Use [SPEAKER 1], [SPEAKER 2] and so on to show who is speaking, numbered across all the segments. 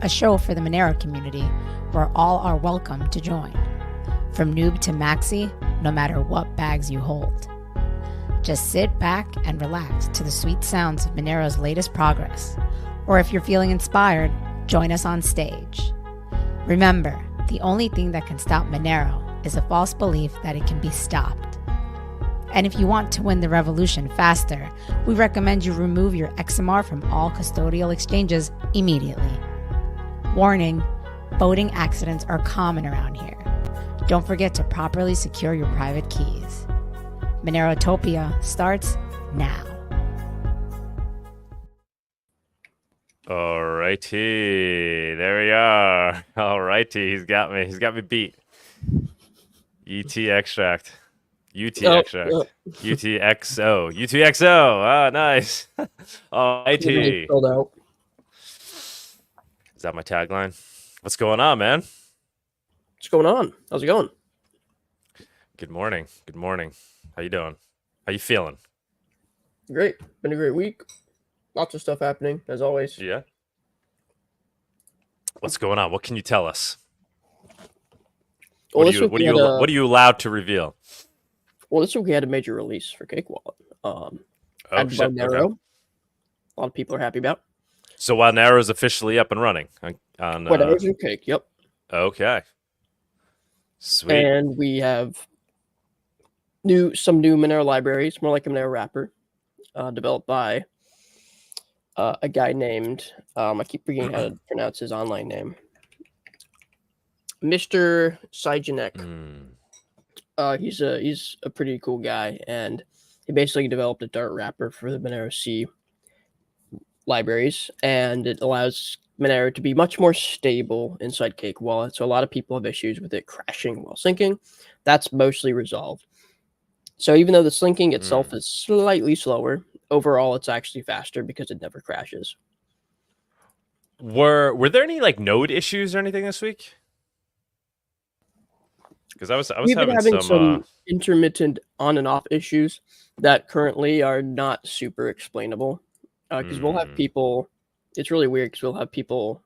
[SPEAKER 1] a show for the Monero community where all are welcome to join. From noob to maxi, no matter what bags you hold. Just sit back and relax to the sweet sounds of Monero's latest progress. Or if you're feeling inspired, join us on stage. Remember, the only thing that can stop Monero is a false belief that it can be stopped. And if you want to win the revolution faster, we recommend you remove your XMR from all custodial exchanges immediately. Warning, voting accidents are common around here. Don't forget to properly secure your private keys. Monerotopia starts now.
[SPEAKER 2] Alrighty, there we are. Alrighty, he's got me beat. ET extract, UTXO. Ah, nice. Alrighty. Is that my tagline? What's going on, man?
[SPEAKER 3] What's going on? How's it going?
[SPEAKER 2] Good morning. Good morning. How you doing? How you feeling?
[SPEAKER 3] Great. Been a great week. Lots of stuff happening, as always.
[SPEAKER 2] Yeah. What's going on? What can you tell us?
[SPEAKER 3] Well,
[SPEAKER 2] what are you allowed to reveal?
[SPEAKER 3] Well, this week we had a major release for Cake Wallet. At Bawdyanarchist.
[SPEAKER 2] Okay.
[SPEAKER 3] A lot of people are happy about.
[SPEAKER 2] So Bawdyanarchist is officially up and running on
[SPEAKER 3] Bawdyanarchist and Cake, yep.
[SPEAKER 2] Okay. Sweet.
[SPEAKER 3] And we have some new Monero libraries, more like a Monero wrapper, developed by a guy named I keep forgetting how to pronounce his online name, Mr. Sigmanero. He's a pretty cool guy, and he basically developed a Dart wrapper for the Monero C libraries, and it allows Monero to be much more stable inside Cake Wallet. So a lot of people have issues with it crashing while syncing. That's mostly resolved. So even though the syncing itself is slightly slower, overall it's actually faster because it never crashes.
[SPEAKER 2] Were there any like node issues or anything this week? Because I was having some
[SPEAKER 3] intermittent on and off issues that currently are not super explainable. Because we'll have people, it's really weird because we'll have people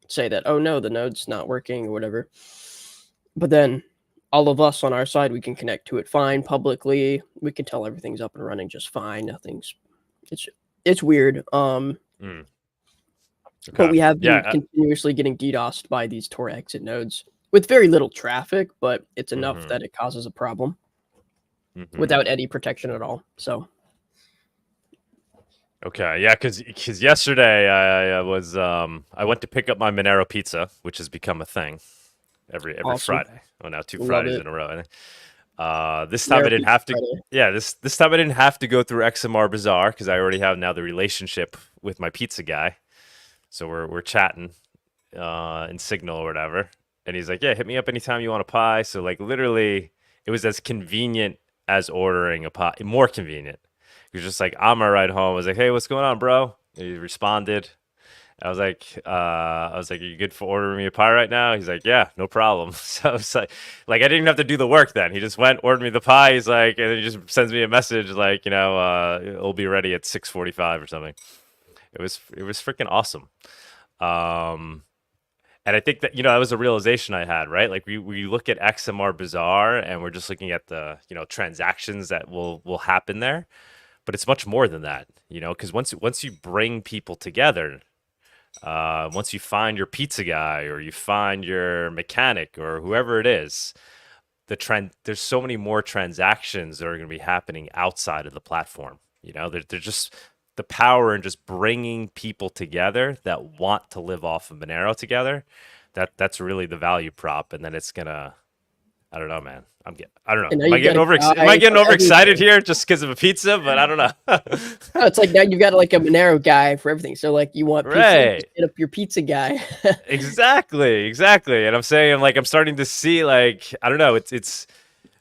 [SPEAKER 3] say that, oh no, the node's not working or whatever. But then all of us on our side, we can connect to it fine publicly. We can tell everything's up and running just fine. It's weird.
[SPEAKER 2] Okay.
[SPEAKER 3] But we have been continuously getting DDoSed by these Tor exit nodes with very little traffic, but it's enough that it causes a problem without any protection at all. So.
[SPEAKER 2] Okay, yeah, because yesterday I went to pick up my Monero pizza, which has become a thing every
[SPEAKER 3] Awesome.
[SPEAKER 2] Friday. Oh, now 2 Fridays in a row. This time I didn't have to.
[SPEAKER 3] Friday.
[SPEAKER 2] Yeah, this time I didn't have to go through XMR Bazaar because I already have now the relationship with my pizza guy. So we're chatting in Signal or whatever, and he's like, "Yeah, hit me up anytime you want a pie." So like literally, it was as convenient as ordering a pie, more convenient. He was just like, on my ride home, I was like, "Hey, what's going on, bro?" And he responded. I was like, "Are you good for ordering me a pie right now?" He's like, "Yeah, no problem." So it's like I didn't even have to do the work then. He just went, ordered me the pie. He's like, and then he just sends me a message like, it'll be ready at 6:45 or something. It was freaking awesome. And I think that, that was a realization I had, right? Like we look at XMR Bazaar and we're just looking at the, transactions that will happen there. But it's much more than that, because once you bring people together, once you find your pizza guy or you find your mechanic or whoever it is, there's so many more transactions that are going to be happening outside of the platform. There's just the power in just bringing people together that want to live off of Monero together. That's really the value prop, and then it's gonna. I don't know, man. I don't know. Am I getting overexcited here just because of a pizza? But I don't know.
[SPEAKER 3] No, it's like now you've got like a Monero guy for everything. So like you want pizza,
[SPEAKER 2] right.
[SPEAKER 3] Hit up your pizza guy.
[SPEAKER 2] Exactly. And I'm saying like I'm starting to see like I don't know. It's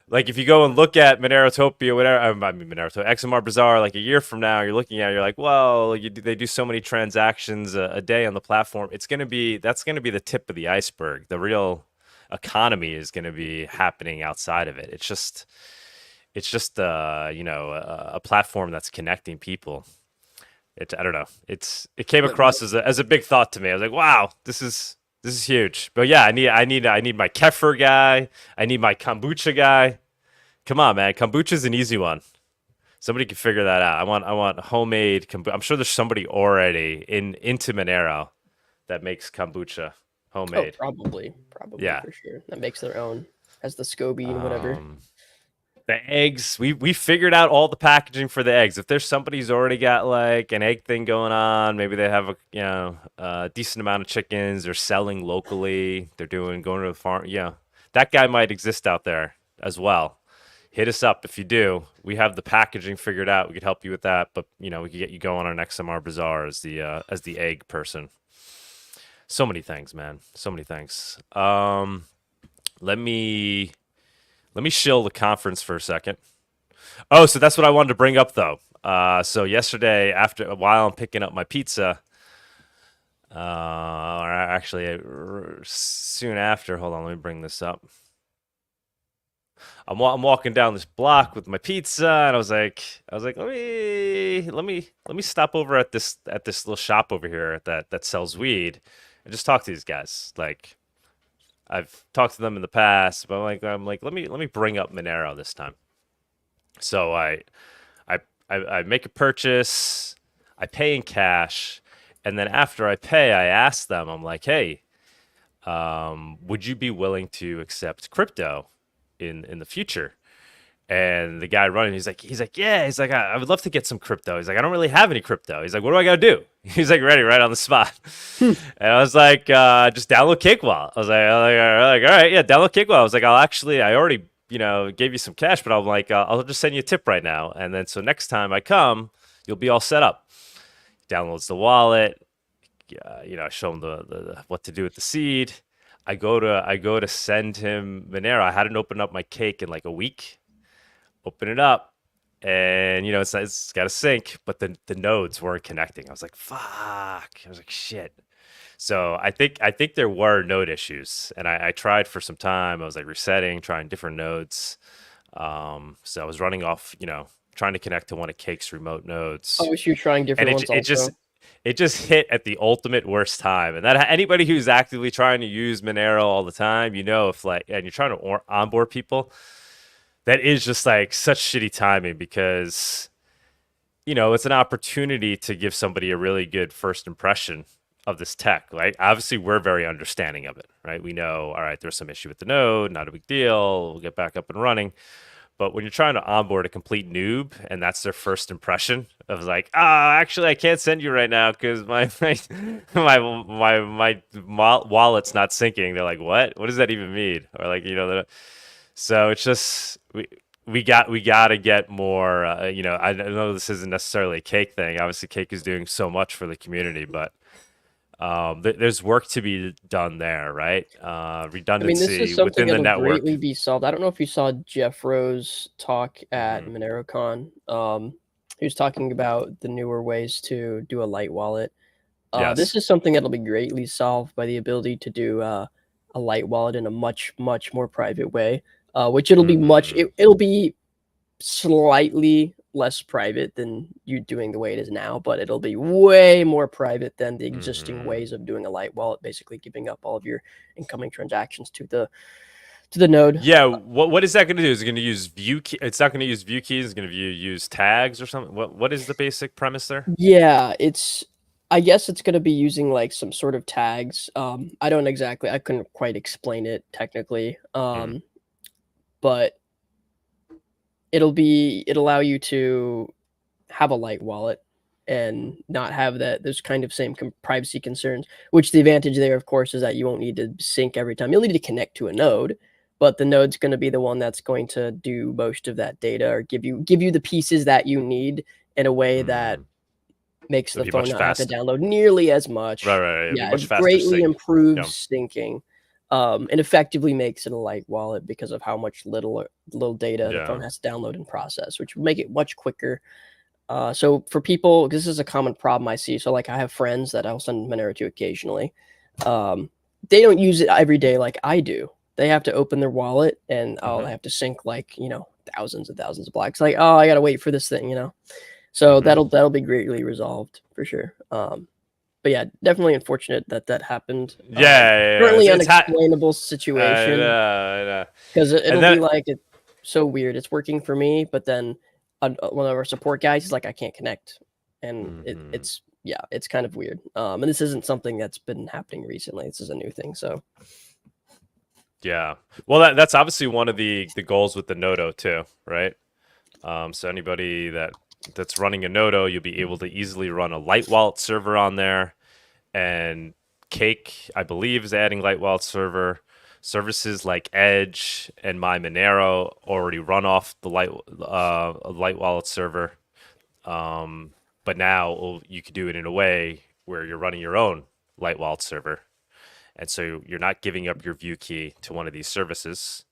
[SPEAKER 2] like if you go and look at Monerotopia, whatever. Monerotopia, XMR Bazaar, like a year from now, you're looking at it, you're like, well, they do so many transactions a day on the platform. That's gonna be the tip of the iceberg. The real economy is going to be happening outside of it. It's just a platform that's connecting people. I don't know. It came across as a big thought to me. I was like, wow, this is huge. But yeah, I need my kefir guy. I need my kombucha guy. Come on, man. Kombucha's an easy one. Somebody can figure that out. I want homemade kombucha. I'm sure there's somebody already into Monero that makes kombucha homemade.
[SPEAKER 3] Oh, probably
[SPEAKER 2] Yeah.
[SPEAKER 3] for sure. That makes their own, has the SCOBY and whatever.
[SPEAKER 2] The eggs, we figured out all the packaging for the eggs. If there's somebody who's already got like an egg thing going on, maybe they have a decent amount of chickens, they're selling locally, they're going to the farm. Yeah, that guy might exist out there as well. Hit us up if you do. We have the packaging figured out. We could help you with that, but we could get you going on our XMR Bazaar as the egg person. So many things, man. So many things. Let me shill the conference for a second. Oh, so that's what I wanted to bring up, though. So yesterday, while I'm picking up my pizza, or actually soon after, hold on, let me bring this up. I'm walking down this block with my pizza, and I was like, let me stop over at this little shop over here that sells weed, and just talk to these guys. Like, I've talked to them in the past, but I'm like, let me bring up Monero this time. So I make a purchase, I pay in cash, and then after I pay, I ask them, I'm like, hey, would you be willing to accept crypto in the future? And the guy running, he's like, yeah, he's like, I would love to get some crypto. He's like, I don't really have any crypto. He's like, what do I gotta do? He's like, ready, right on the spot. And I was like, just download Cakewallet. I was like, all right, yeah, download Cakewallet. I was like, I already, gave you some cash, but I'm like, I'll just send you a tip right now. And then so next time I come, you'll be all set up. He downloads the wallet. I show him the what to do with the seed. I go to send him Monero. I hadn't opened up my cake in like a week. Open it up, and it's got a sync, but the nodes weren't connecting. I was like, fuck. I was like, shit. So I think there were node issues, and I tried for some time. I was like resetting, trying different nodes. So I was running off, trying to connect to one of Cake's remote nodes.
[SPEAKER 3] Oh, you're trying different ones also.
[SPEAKER 2] It just hit at the ultimate worst time. And that anybody who's actively trying to use Monero all the time, and you're trying to onboard people, that is just like such shitty timing because, it's an opportunity to give somebody a really good first impression of this tech, right? Obviously, we're very understanding of it, right? We know, all right, there's some issue with the node, not a big deal. We'll get back up and running. But when you're trying to onboard a complete noob and that's their first impression of like, actually, I can't send you right now because my wallet's not syncing. They're like, what? What does that even mean? Or like, so it's just we got to get more. I know this isn't necessarily a Cake thing. Obviously, Cake is doing so much for the community, but there's work to be done there, right? Redundancy
[SPEAKER 3] this is something
[SPEAKER 2] within the network.
[SPEAKER 3] Greatly be solved. I don't know if you saw Jeff Rose talk at MoneroCon. He was talking about the newer ways to do a light wallet.
[SPEAKER 2] Yes.
[SPEAKER 3] This is something that'll be greatly solved by the ability to do a light wallet in a much more private way. Which it'll be it'll be slightly less private than you doing the way it is now, but it'll be way more private than the existing ways of doing a light wallet, basically giving up all of your incoming transactions to the node.
[SPEAKER 2] Yeah, what is that going to do? Is it going to use view key? It's not going to use view keys. It's going to use tags or something. What is the basic premise there?
[SPEAKER 3] Yeah, I guess it's going to be using like some sort of tags. I couldn't quite explain it technically. But it'll allow you to have a light wallet and not have those kind of same privacy concerns, which the advantage there, of course, is that you won't need to sync every time. You'll need to connect to a node, but the node's going to be the one that's going to do most of that data or give you the pieces that you need in a way that makes the phone not have to download nearly as much.
[SPEAKER 2] Right.
[SPEAKER 3] Yeah, it greatly improves syncing. And effectively makes it a light wallet because of how much little data the phone has to download and process, which will make it much quicker. So for people, this is a common problem I see. So like I have friends that I'll send Monero to occasionally. They don't use it every day like I do. They have to open their wallet and they have to sync like, thousands and thousands of blocks. Like, I got to wait for this thing, So that'll be greatly resolved for sure. But yeah, definitely unfortunate that happened. Currently unexplainable situation.
[SPEAKER 2] I know.
[SPEAKER 3] Because it'll be like, it's so weird. It's working for me, but then one of our support guys is like, I can't connect, and it's kind of weird. And this isn't something that's been happening recently. This is a new thing. So
[SPEAKER 2] yeah, well, that's obviously one of the goals with the Nodo too, right? So anybody that's running a Nodo, you'll be able to easily run a light wallet server on there, and Cake, I believe, is adding light wallet server. Services like Edge and Monero already run off the light wallet server, but now you could do it in a way where you're running your own light wallet server, and so you're not giving up your view key to one of these services.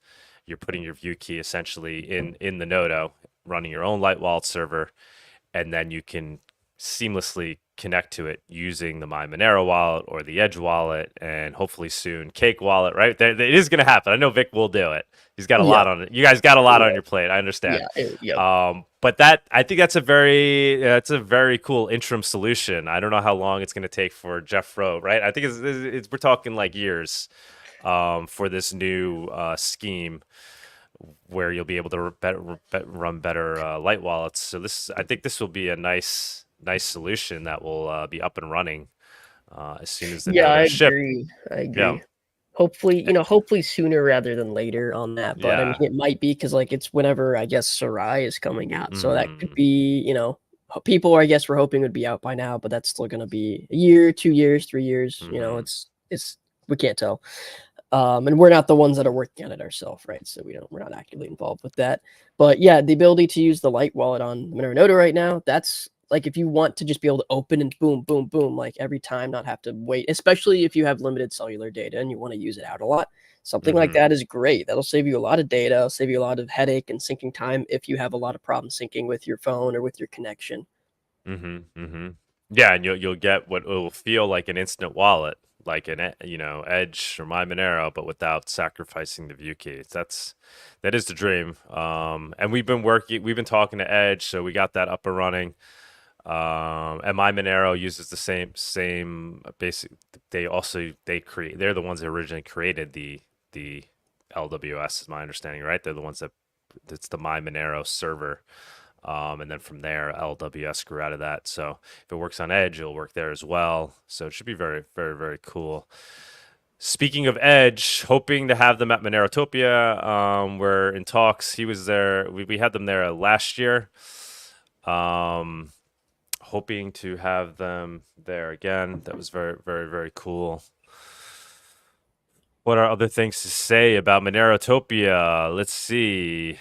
[SPEAKER 2] You're putting your view key essentially in the Nodo, running your own light wallet server, and then you can seamlessly connect to it using the Monero wallet or the Edge wallet, and hopefully soon Cake wallet. Right, it is going to happen. I know Vic will do it. He's got a lot on it. You guys got a lot on your plate. I understand. But I think that's a very cool interim solution. I don't know how long it's going to take for Jeff Rowe. Right, I think we're talking like years for this new scheme, where you'll be able to run better light wallets. So I think this will be a nice solution that will be up and running as soon as the Nodo ship.
[SPEAKER 3] I agree. Hopefully sooner rather than later on that. But I mean, it might be because like it's whenever I guess Sarai is coming out, so that could be people I guess we're hoping would be out by now, but that's still going to be a year, 2 years, 3 years. It's we can't tell. And we're not the ones that are working on it ourselves, right? So we're not actively involved with that. But yeah, the ability to use the light wallet on Monero Nodo right now, that's like if you want to just be able to open and boom, boom, boom, like every time, not have to wait, especially if you have limited cellular data and you want to use it out a lot. Something like that is great. That'll save you a lot of data, it'll save you a lot of headache and syncing time if you have a lot of problems syncing with your phone or with your connection.
[SPEAKER 2] Yeah, and you'll get what will feel like an instant wallet, like an Edge or Monero, but without sacrificing the view keys. That is the dream. And we've been talking to Edge, so we got that up and running. And Monero uses the same basic. They're the ones that originally created the LWS, is my understanding, right? They're the ones it's the Monero server. And then from there, LWS grew out of that. So if it works on Edge, it'll work there as well. So it should be very, very, very cool. Speaking of Edge, hoping to have them at Monerotopia. We're in talks. He was there. We had them there last year. Hoping to have them there again. That was very, very, very cool. What are other things to say about Monerotopia? Let's see.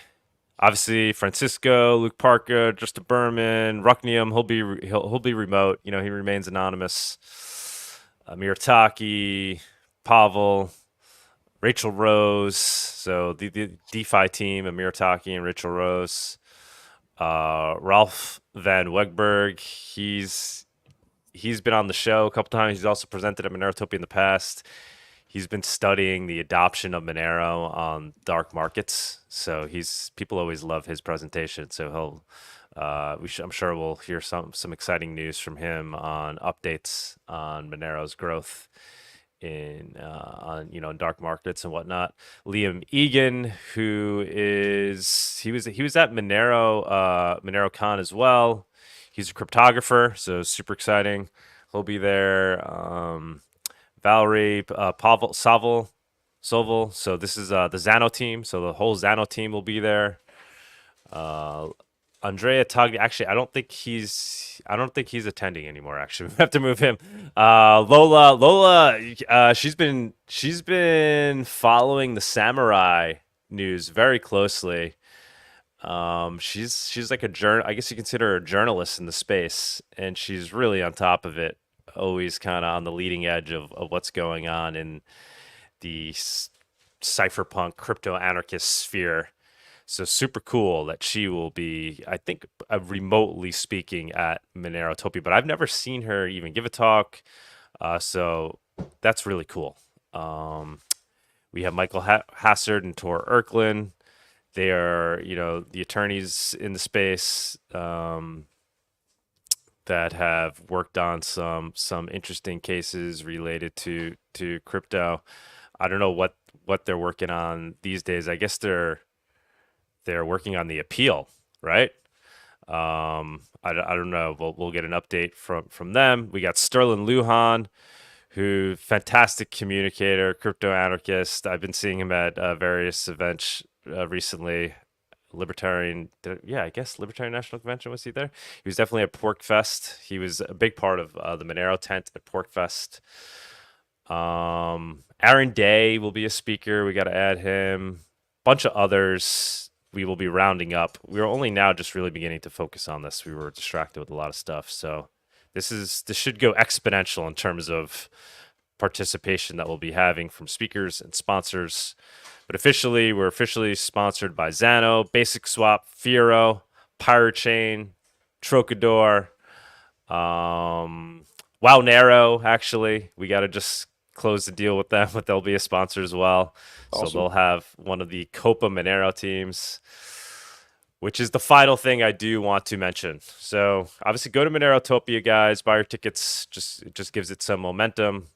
[SPEAKER 2] Obviously, Francisco, Luke Parker, Justin Berman, Rucknium. He'll be remote. He remains anonymous. Mirataki, Pavel, Rachel Rose. So the DeFi team of Mirataki and Rachel Rose. Ralph Van Wegberg. He's been on the show a couple times. He's also presented at Monerotopia in the past. He's been studying the adoption of Monero on dark markets, so people always love his presentation. So I'm sure we'll hear some exciting news from him on updates on Monero's growth in dark markets and whatnot. Liam Egan, he was at MoneroCon as well. He's a cryptographer, so super exciting. He'll be there. Valerie, Pavel, Sovel. So this is the Zano team. So the whole Zano team will be there. Andrea Togni. Actually, I don't think he's attending anymore. Actually, we have to move him. Lola. She's been following the Samurai news very closely. She's like I guess you consider her a journalist in the space, and she's really on top of it. Always kind of on the leading edge of what's going on in the cypherpunk crypto anarchist sphere. So super cool that she will be, I think, remotely speaking at Monerotopia, but I've never seen her even give a talk. So that's really cool. We have Michael Hassard and Tor Erklin. They are, the attorneys in the space. that have worked on some interesting cases related to crypto. I don't know what they're working on these days. I guess they're working on the appeal, right? I don't know. We'll get an update from them. We got Sterling Lujan, who fantastic communicator, crypto anarchist. I've been seeing him at various events recently. I guess Libertarian National Convention, was he there? He was definitely at PorcFest. He was a big part of the Monero tent at PorcFest. Aaron Day will be a speaker. We got to add him. Bunch of others we will be rounding up. We're only now just really beginning to focus on this. We were distracted with a lot of stuff. So this should go exponential in terms of participation that we'll be having from speakers and sponsors. But we're officially sponsored by Xano, Basic Swap, Fiero, Pirate Chain, Trocador, Bawdyanarchist. Actually, we got to just close the deal with them, but they'll be a sponsor as well. Awesome. So they'll have one of the Copa Monero teams, which is the final thing I do want to mention. So obviously go to Monerotopia, guys, buy your tickets. It just gives it some momentum.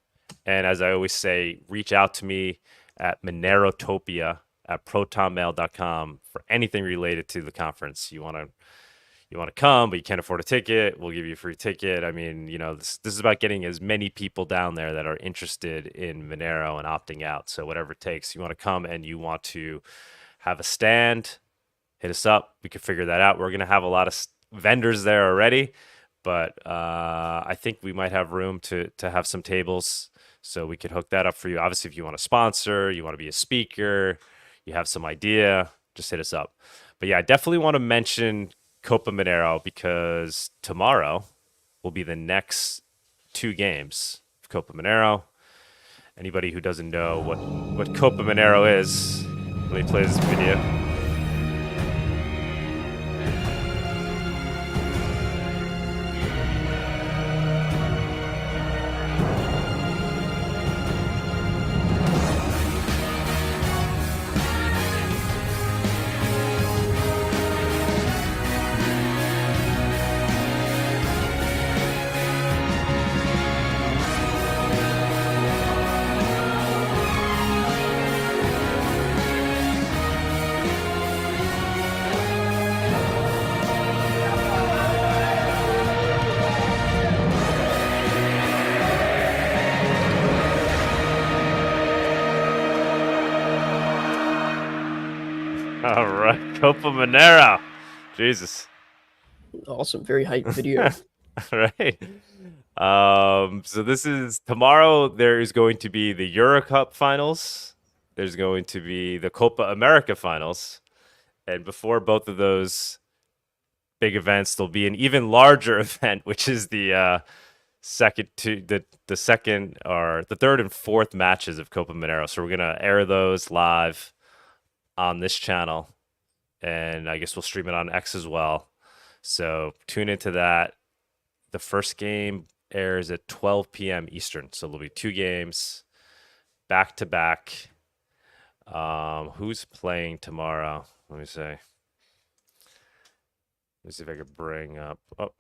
[SPEAKER 2] And as I always say, reach out to me at monerotopia@protonmail.com for anything related to the conference. You want to come, but you can't afford a ticket, we'll give you a free ticket. I mean, this is about getting as many people down there that are interested in Monero and opting out. So whatever it takes, you want to come and you want to have a stand, hit us up. We can figure that out. We're going to have a lot of vendors there already, but I think we might have room to have some tables. So we could hook that up for you. Obviously, if you want to sponsor, you want to be a speaker, you have some idea, just hit us up. But yeah, I definitely want to mention Copa Monero because tomorrow will be the next 2 games of Copa Monero. Anybody who doesn't know what Copa Monero is, let me play this video. All right, Copa Monero. Jesus.
[SPEAKER 3] Awesome. Very hype video.
[SPEAKER 2] All right. So this is tomorrow. There is going to be the Euro Cup finals. There's going to be the Copa America finals. And before both of those big events, there'll be an even larger event, which is the second or the third and fourth matches of Copa Monero. So we're gonna air those live on this channel, and I guess we'll stream it on X as well. So tune into that. The first game airs at 12 p.m. Eastern, so there'll be 2 games back to back. Who's playing tomorrow? Let me see. Let me see if I can bring up. Oh.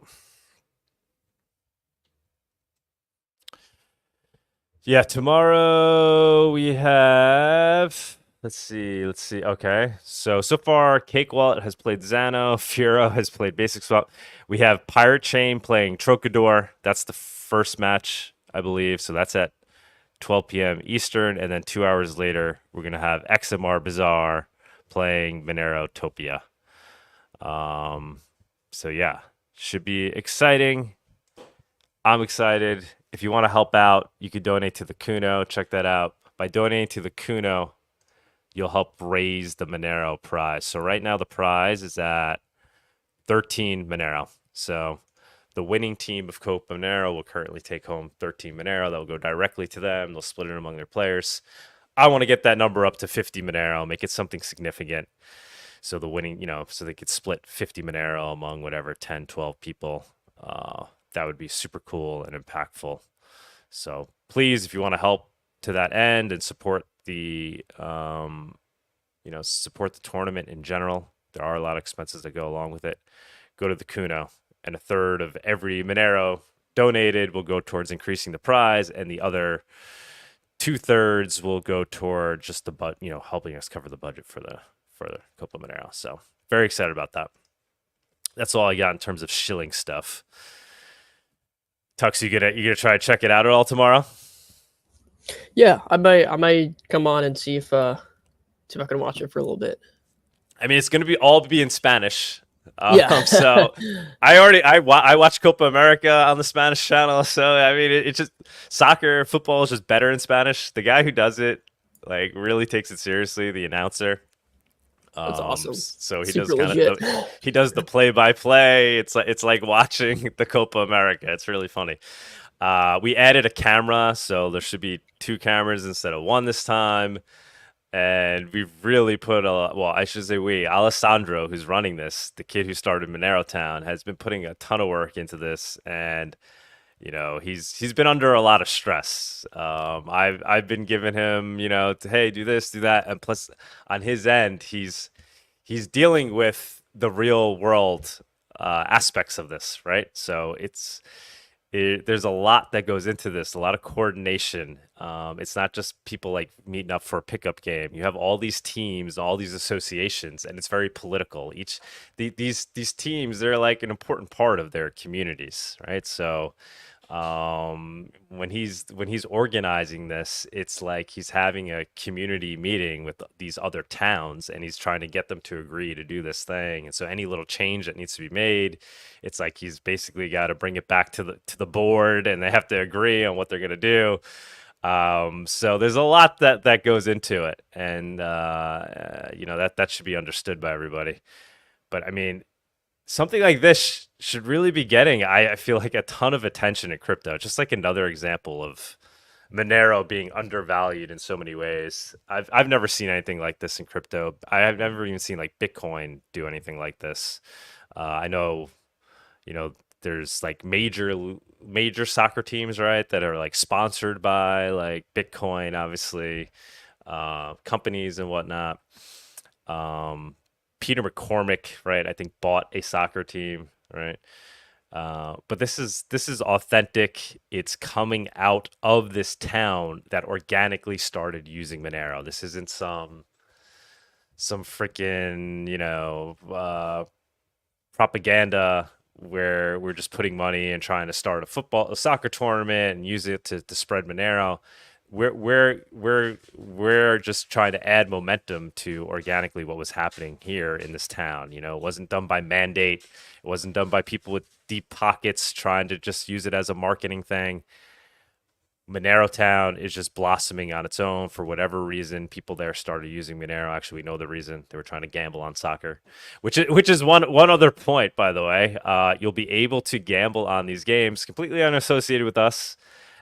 [SPEAKER 2] Yeah, tomorrow we have. Let's see. Okay. So far, Cake Wallet has played Xano. Fiero has played Basic Swap. We have Pirate Chain playing Trocador. That's the first match, I believe. So that's at 12 p.m. Eastern. And then 2 hours later, we're going to have XMR Bazaar playing Monerotopia. So yeah, should be exciting. I'm excited. If you want to help out, you could donate to the Kuno. Check that out. By donating to the Kuno, you'll help raise the Monero prize. So right now the prize is at 13 Monero. So the winning team of Copa Monero will currently take home 13 Monero. That will go directly to them. They'll split it among their players. I want to get that number up to 50 Monero, make it something significant. So the winning, so they could split 50 Monero among whatever, 10, 12 people. That would be super cool and impactful. So please, if you want to help to that end and support the support the tournament in general, there are a lot of expenses that go along with it. Go to the Kuno and a third of every Monero donated will go towards increasing the prize, and the other 2/3 will go toward just the helping us cover the budget for the Copa Monero. So very excited about that. That's all I got in terms of shilling stuff. Tux, you gonna try to check it out at all tomorrow?
[SPEAKER 3] Yeah, I might come on and see if I can watch it for a little bit.
[SPEAKER 2] I mean, it's gonna be in Spanish.
[SPEAKER 3] Yeah.
[SPEAKER 2] So I watch Copa America on the Spanish channel. So I mean, it's just football is just better in Spanish. The guy who does it like really takes it seriously. The announcer.
[SPEAKER 3] That's awesome.
[SPEAKER 2] So he
[SPEAKER 3] Super
[SPEAKER 2] does the play-by-play. It's like watching the Copa America. It's really funny. We added a camera, so there should be 2 cameras instead of 1 this time. And we've really put Alessandro, who's running this, the kid who started Monero Town, has been putting a ton of work into this, and he's been under a lot of stress. I've been giving him, hey, do this, do that, and plus on his end, he's dealing with the real world aspects of this, right? So there's a lot that goes into this, a lot of coordination. It's not just people like meeting up for a pickup game. You have all these teams, all these associations, and it's very political. These teams, they're like an important part of their communities, right? So when he's organizing this, it's like he's having a community meeting with these other towns, and he's trying to get them to agree to do this thing. And so any little change that needs to be made, it's like he's basically got to bring it back to the board, and they have to agree on what they're going to do. So there's a lot that goes into it, and that should be understood by everybody. But I mean, something like this should really be getting, I feel like, a ton of attention in crypto. Just like another example of Monero being undervalued in so many ways. I've never seen anything like this in crypto. I've never even seen like Bitcoin do anything like this. I know, there's like major soccer teams, right, that are like sponsored by like Bitcoin, obviously, companies and whatnot. Peter McCormick, right, I think bought a soccer team, right? But this is authentic. It's coming out of this town that organically started using Monero. This isn't some freaking propaganda where we're just putting money and trying to start a soccer tournament and use it to spread Monero. We're just trying to add momentum to organically what was happening here in this town. It wasn't done by mandate. It wasn't done by people with deep pockets trying to just use it as a marketing thing. Monero Town is just blossoming on its own for whatever reason. People there started using Monero. Actually, we know the reason. They were trying to gamble on soccer, which is one other point, by the way. You'll be able to gamble on these games completely unassociated with us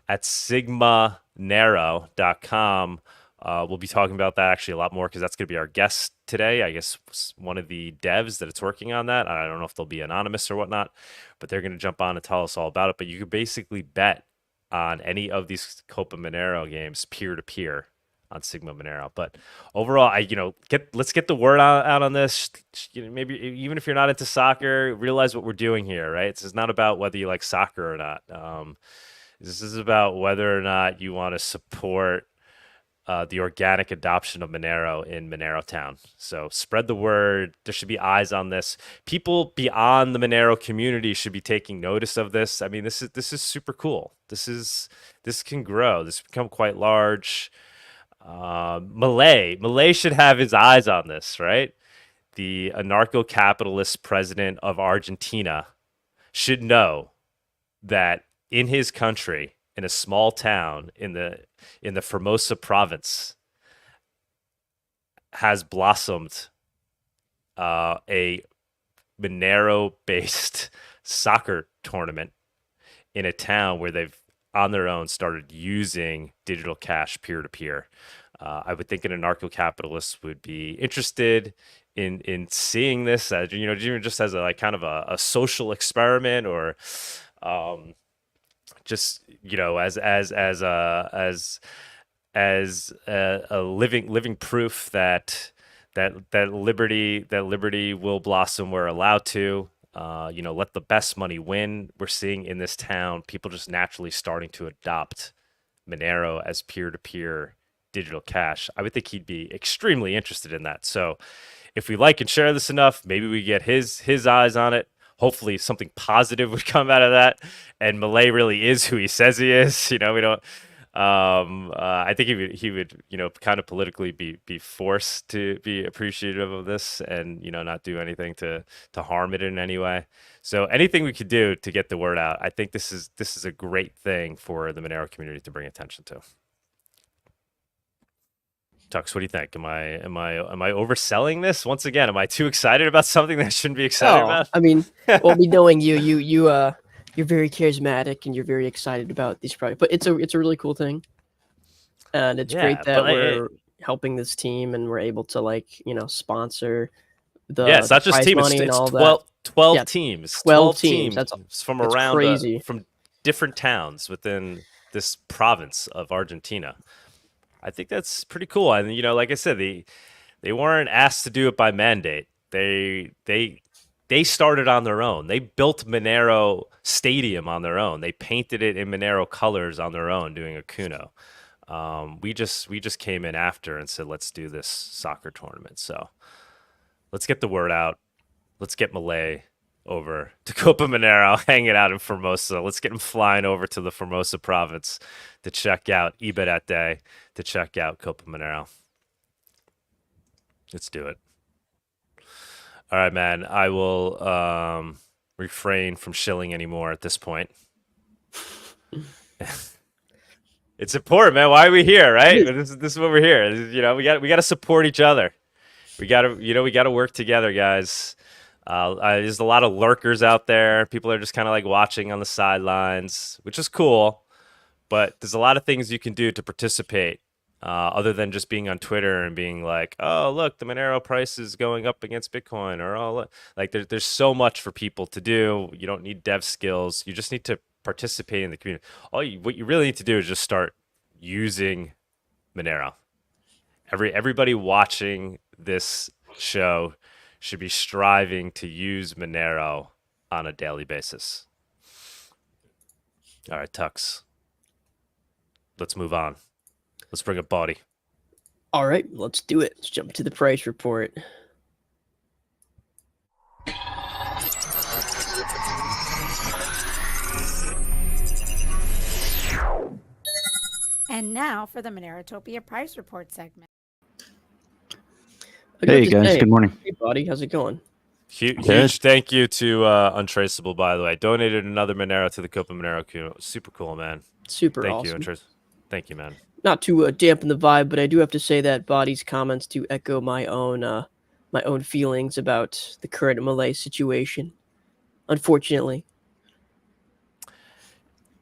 [SPEAKER 2] at Sigmanero.com. We'll be talking about that actually a lot more because that's going to be our guest today. I guess one of the devs that it's working on that. I don't know if they'll be anonymous or whatnot, but they're going to jump on and tell us all about it. But you could basically bet on any of these Copa Monero games peer-to-peer on Sigma Monero. But overall, let's get the word out on this. Maybe even if you're not into soccer, realize what we're doing here, right? It's not about whether you like soccer or not. This is about whether or not you want to support the organic adoption of Monero in Monero Town. So spread the word. There should be eyes on this. People beyond the Monero community should be taking notice of this. I mean, this is super cool. This can grow. This become quite large. Malay should have his eyes on this, right? The anarcho-capitalist president of Argentina should know that in his country, in a small town in the Formosa province, has blossomed a Monero-based soccer tournament in a town where they've on their own started using digital cash peer-to-peer. I would think an anarcho-capitalist would be interested in seeing this as just as a kind of a social experiment, or just as a living proof that liberty will blossom where allowed to. let the best money win. We're seeing in this town people just naturally starting to adopt Monero as peer-to-peer digital cash. I would think he'd be extremely interested in that. So if we like and share this enough, maybe we get his eyes on it. Hopefully something positive would come out of that. And Malay really is who he says he is. We don't. I think he would kind of politically be forced to be appreciative of this and not do anything to harm it in any way. So anything we could do to get the word out, I think this is a great thing for the Monero community to bring attention to. Tux, what do you think? Am I overselling this once again? Am I too excited about something that I shouldn't be excited about?
[SPEAKER 3] I mean, well, me knowing you're very charismatic and you're very excited about these projects, but it's a really cool thing, and it's great that we're helping this team and we're able to sponsor the
[SPEAKER 2] it's not just team, it's 12 teams. 12 teams. That's from around crazy. From different towns within this province of Argentina. I think that's pretty cool. And like I said, they weren't asked to do it by mandate. They started on their own. They built Monero Stadium on their own. They painted it in Monero colors on their own, doing a Kuno. We just came in after and said, let's do this soccer tournament. So let's get the word out. Let's get Malay over to Copa Monero, hang it out in Formosa. Let's get him flying over to the Formosa province to check out Ibarete, to check out Copa Monero. Let's do it. All right, man. I will refrain from shilling anymore at this point. It's important, man. Why are we here, right? This is what we're here. We got to support each other. We got to work together, guys. There's a lot of lurkers out there. People are just kind of like watching on the sidelines, which is cool. But there's a lot of things you can do to participate other than just being on Twitter and being like, oh, look, the Monero price is going up against Bitcoin. Or, oh, look. Like there's so much for people to do. You don't need dev skills. You just need to participate in the community. What you really need to do is just start using Monero. Everybody watching this show should be striving to use Monero on a daily basis. All right, Tux. Let's move on. Let's bring up Bawdy.
[SPEAKER 3] All right, let's do it. Let's jump to the price report.
[SPEAKER 1] And now for the Monerotopia Price Report segment.
[SPEAKER 4] Hey guys, good morning.
[SPEAKER 3] Hey Bawdy, how's it going?
[SPEAKER 2] Huge thank you to Untraceable, by the way. Donated another Monero to the Copa Monero. Super cool, man.
[SPEAKER 3] Super awesome.
[SPEAKER 2] Thank you, Thank you, man.
[SPEAKER 3] Not to dampen the vibe, but I do have to say that Bawdy's comments do echo my own feelings about the current Malay situation. Unfortunately.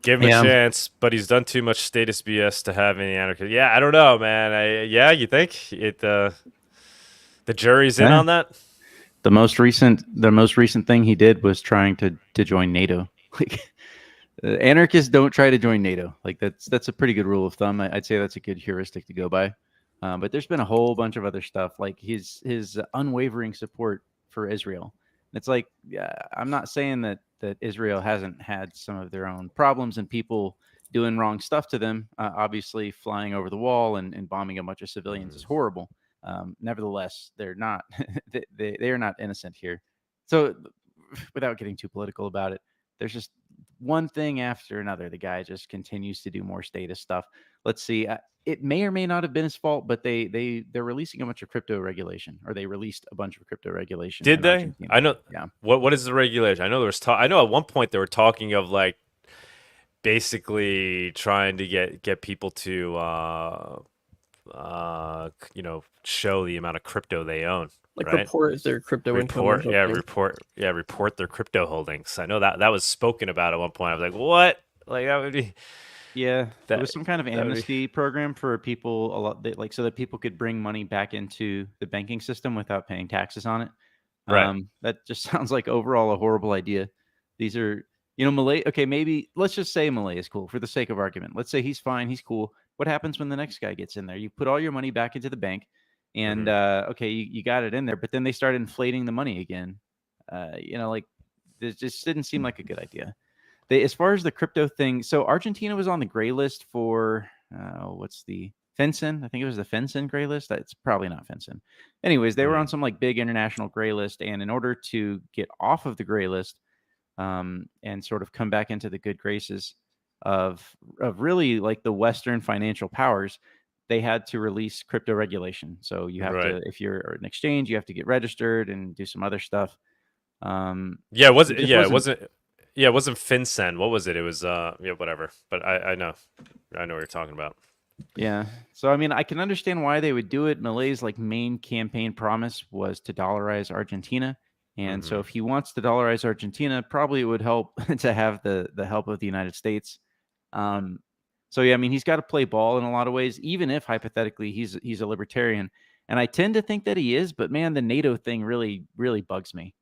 [SPEAKER 2] Give him a chance, but he's done too much status BS to have any anarchy. Yeah, I don't know, man. You think it? The jury's in on that.
[SPEAKER 4] The most recent thing he did was trying to join NATO. Like, anarchists don't try to join NATO. Like that's a pretty good rule of thumb. I'd say that's a good heuristic to go by. But there's been a whole bunch of other stuff, like his unwavering support for Israel. It's like, I'm not saying that Israel hasn't had some of their own problems and people doing wrong stuff to them. Obviously, flying over the wall and bombing a bunch of civilians is horrible. Nevertheless, they're not they are not innocent here. So without getting too political about it, there's just one thing after another. The guy just continues to do more status stuff. Let's see. It may or may not have been his fault, but they're releasing a bunch of crypto regulation, or they released a bunch of crypto regulation.
[SPEAKER 2] Did they?
[SPEAKER 4] Argentina.
[SPEAKER 2] I know.
[SPEAKER 4] Yeah.
[SPEAKER 2] What is the regulation? I know there was I know at one point they were talking of like basically trying to get people to show the amount of crypto they own.
[SPEAKER 3] Like
[SPEAKER 2] right?
[SPEAKER 3] report their crypto income.
[SPEAKER 2] Report their crypto holdings. I know that was spoken about at one point. I was like, what? Like that would be.
[SPEAKER 4] Yeah, there was some kind of amnesty program for people, so that people could bring money back into the banking system without paying taxes on it.
[SPEAKER 2] Right.
[SPEAKER 4] That just sounds like overall a horrible idea. These are, Malay. Okay, maybe let's just say Malay is cool for the sake of argument. Let's say he's fine, he's cool. What happens when the next guy gets in there? You put all your money back into the bank, and okay, you got it in there, but then they start inflating the money again. Like it just didn't seem like a good idea. As far as the crypto thing, so Argentina was on the gray list for what's the FinCEN? I think it was the FinCEN gray list. It's probably not FinCEN. Anyways, they were on some like big international gray list, and in order to get off of the gray list and sort of come back into the good graces of really like the Western financial powers, they had to release crypto regulation. So you have to, if you're an exchange, you have to get registered and do some other stuff.
[SPEAKER 2] It wasn't FinCEN. What was it? It was whatever. But I know what you're talking about.
[SPEAKER 4] Yeah. So I mean, I can understand why they would do it. Milei's like main campaign promise was to dollarize Argentina. And so if he wants to dollarize Argentina, probably it would help to have the help of the United States. So yeah, I mean, he's got to play ball in a lot of ways, even if hypothetically he's a libertarian. And I tend to think that he is, but man, the NATO thing really, really bugs me.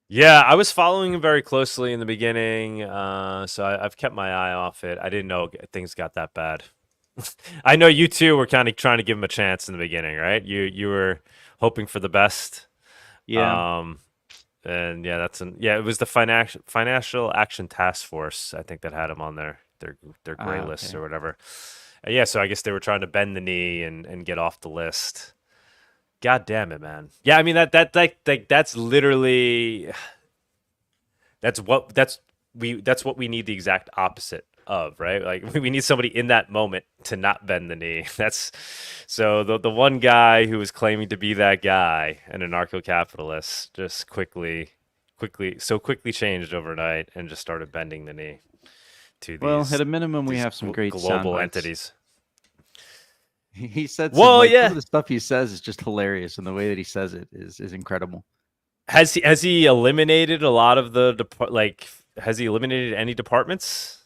[SPEAKER 2] Yeah, I was following him very closely in the beginning, so I've kept my eye off it. I didn't know things got that bad. I know you two were kind of trying to give him a chance in the beginning, right? You were hoping for the best.
[SPEAKER 4] Yeah.
[SPEAKER 2] And yeah, it was the Financial Action Task Force, I think, that had him on their gray list or whatever. Yeah, so I guess they were trying to bend the knee and get off the list. God damn it, man. Yeah, I mean that's literally that's what we need the exact opposite of, right? Like we need somebody in that moment to not bend the knee. That's so the one guy who was claiming to be that guy, an anarcho-capitalist, just quickly changed overnight and just started bending the knee to these.
[SPEAKER 4] At a minimum, we have some great
[SPEAKER 2] global entities.
[SPEAKER 4] He said, some of the stuff he says is just hilarious, and the way that he says it is incredible.
[SPEAKER 2] Has he eliminated a lot of has he eliminated any departments?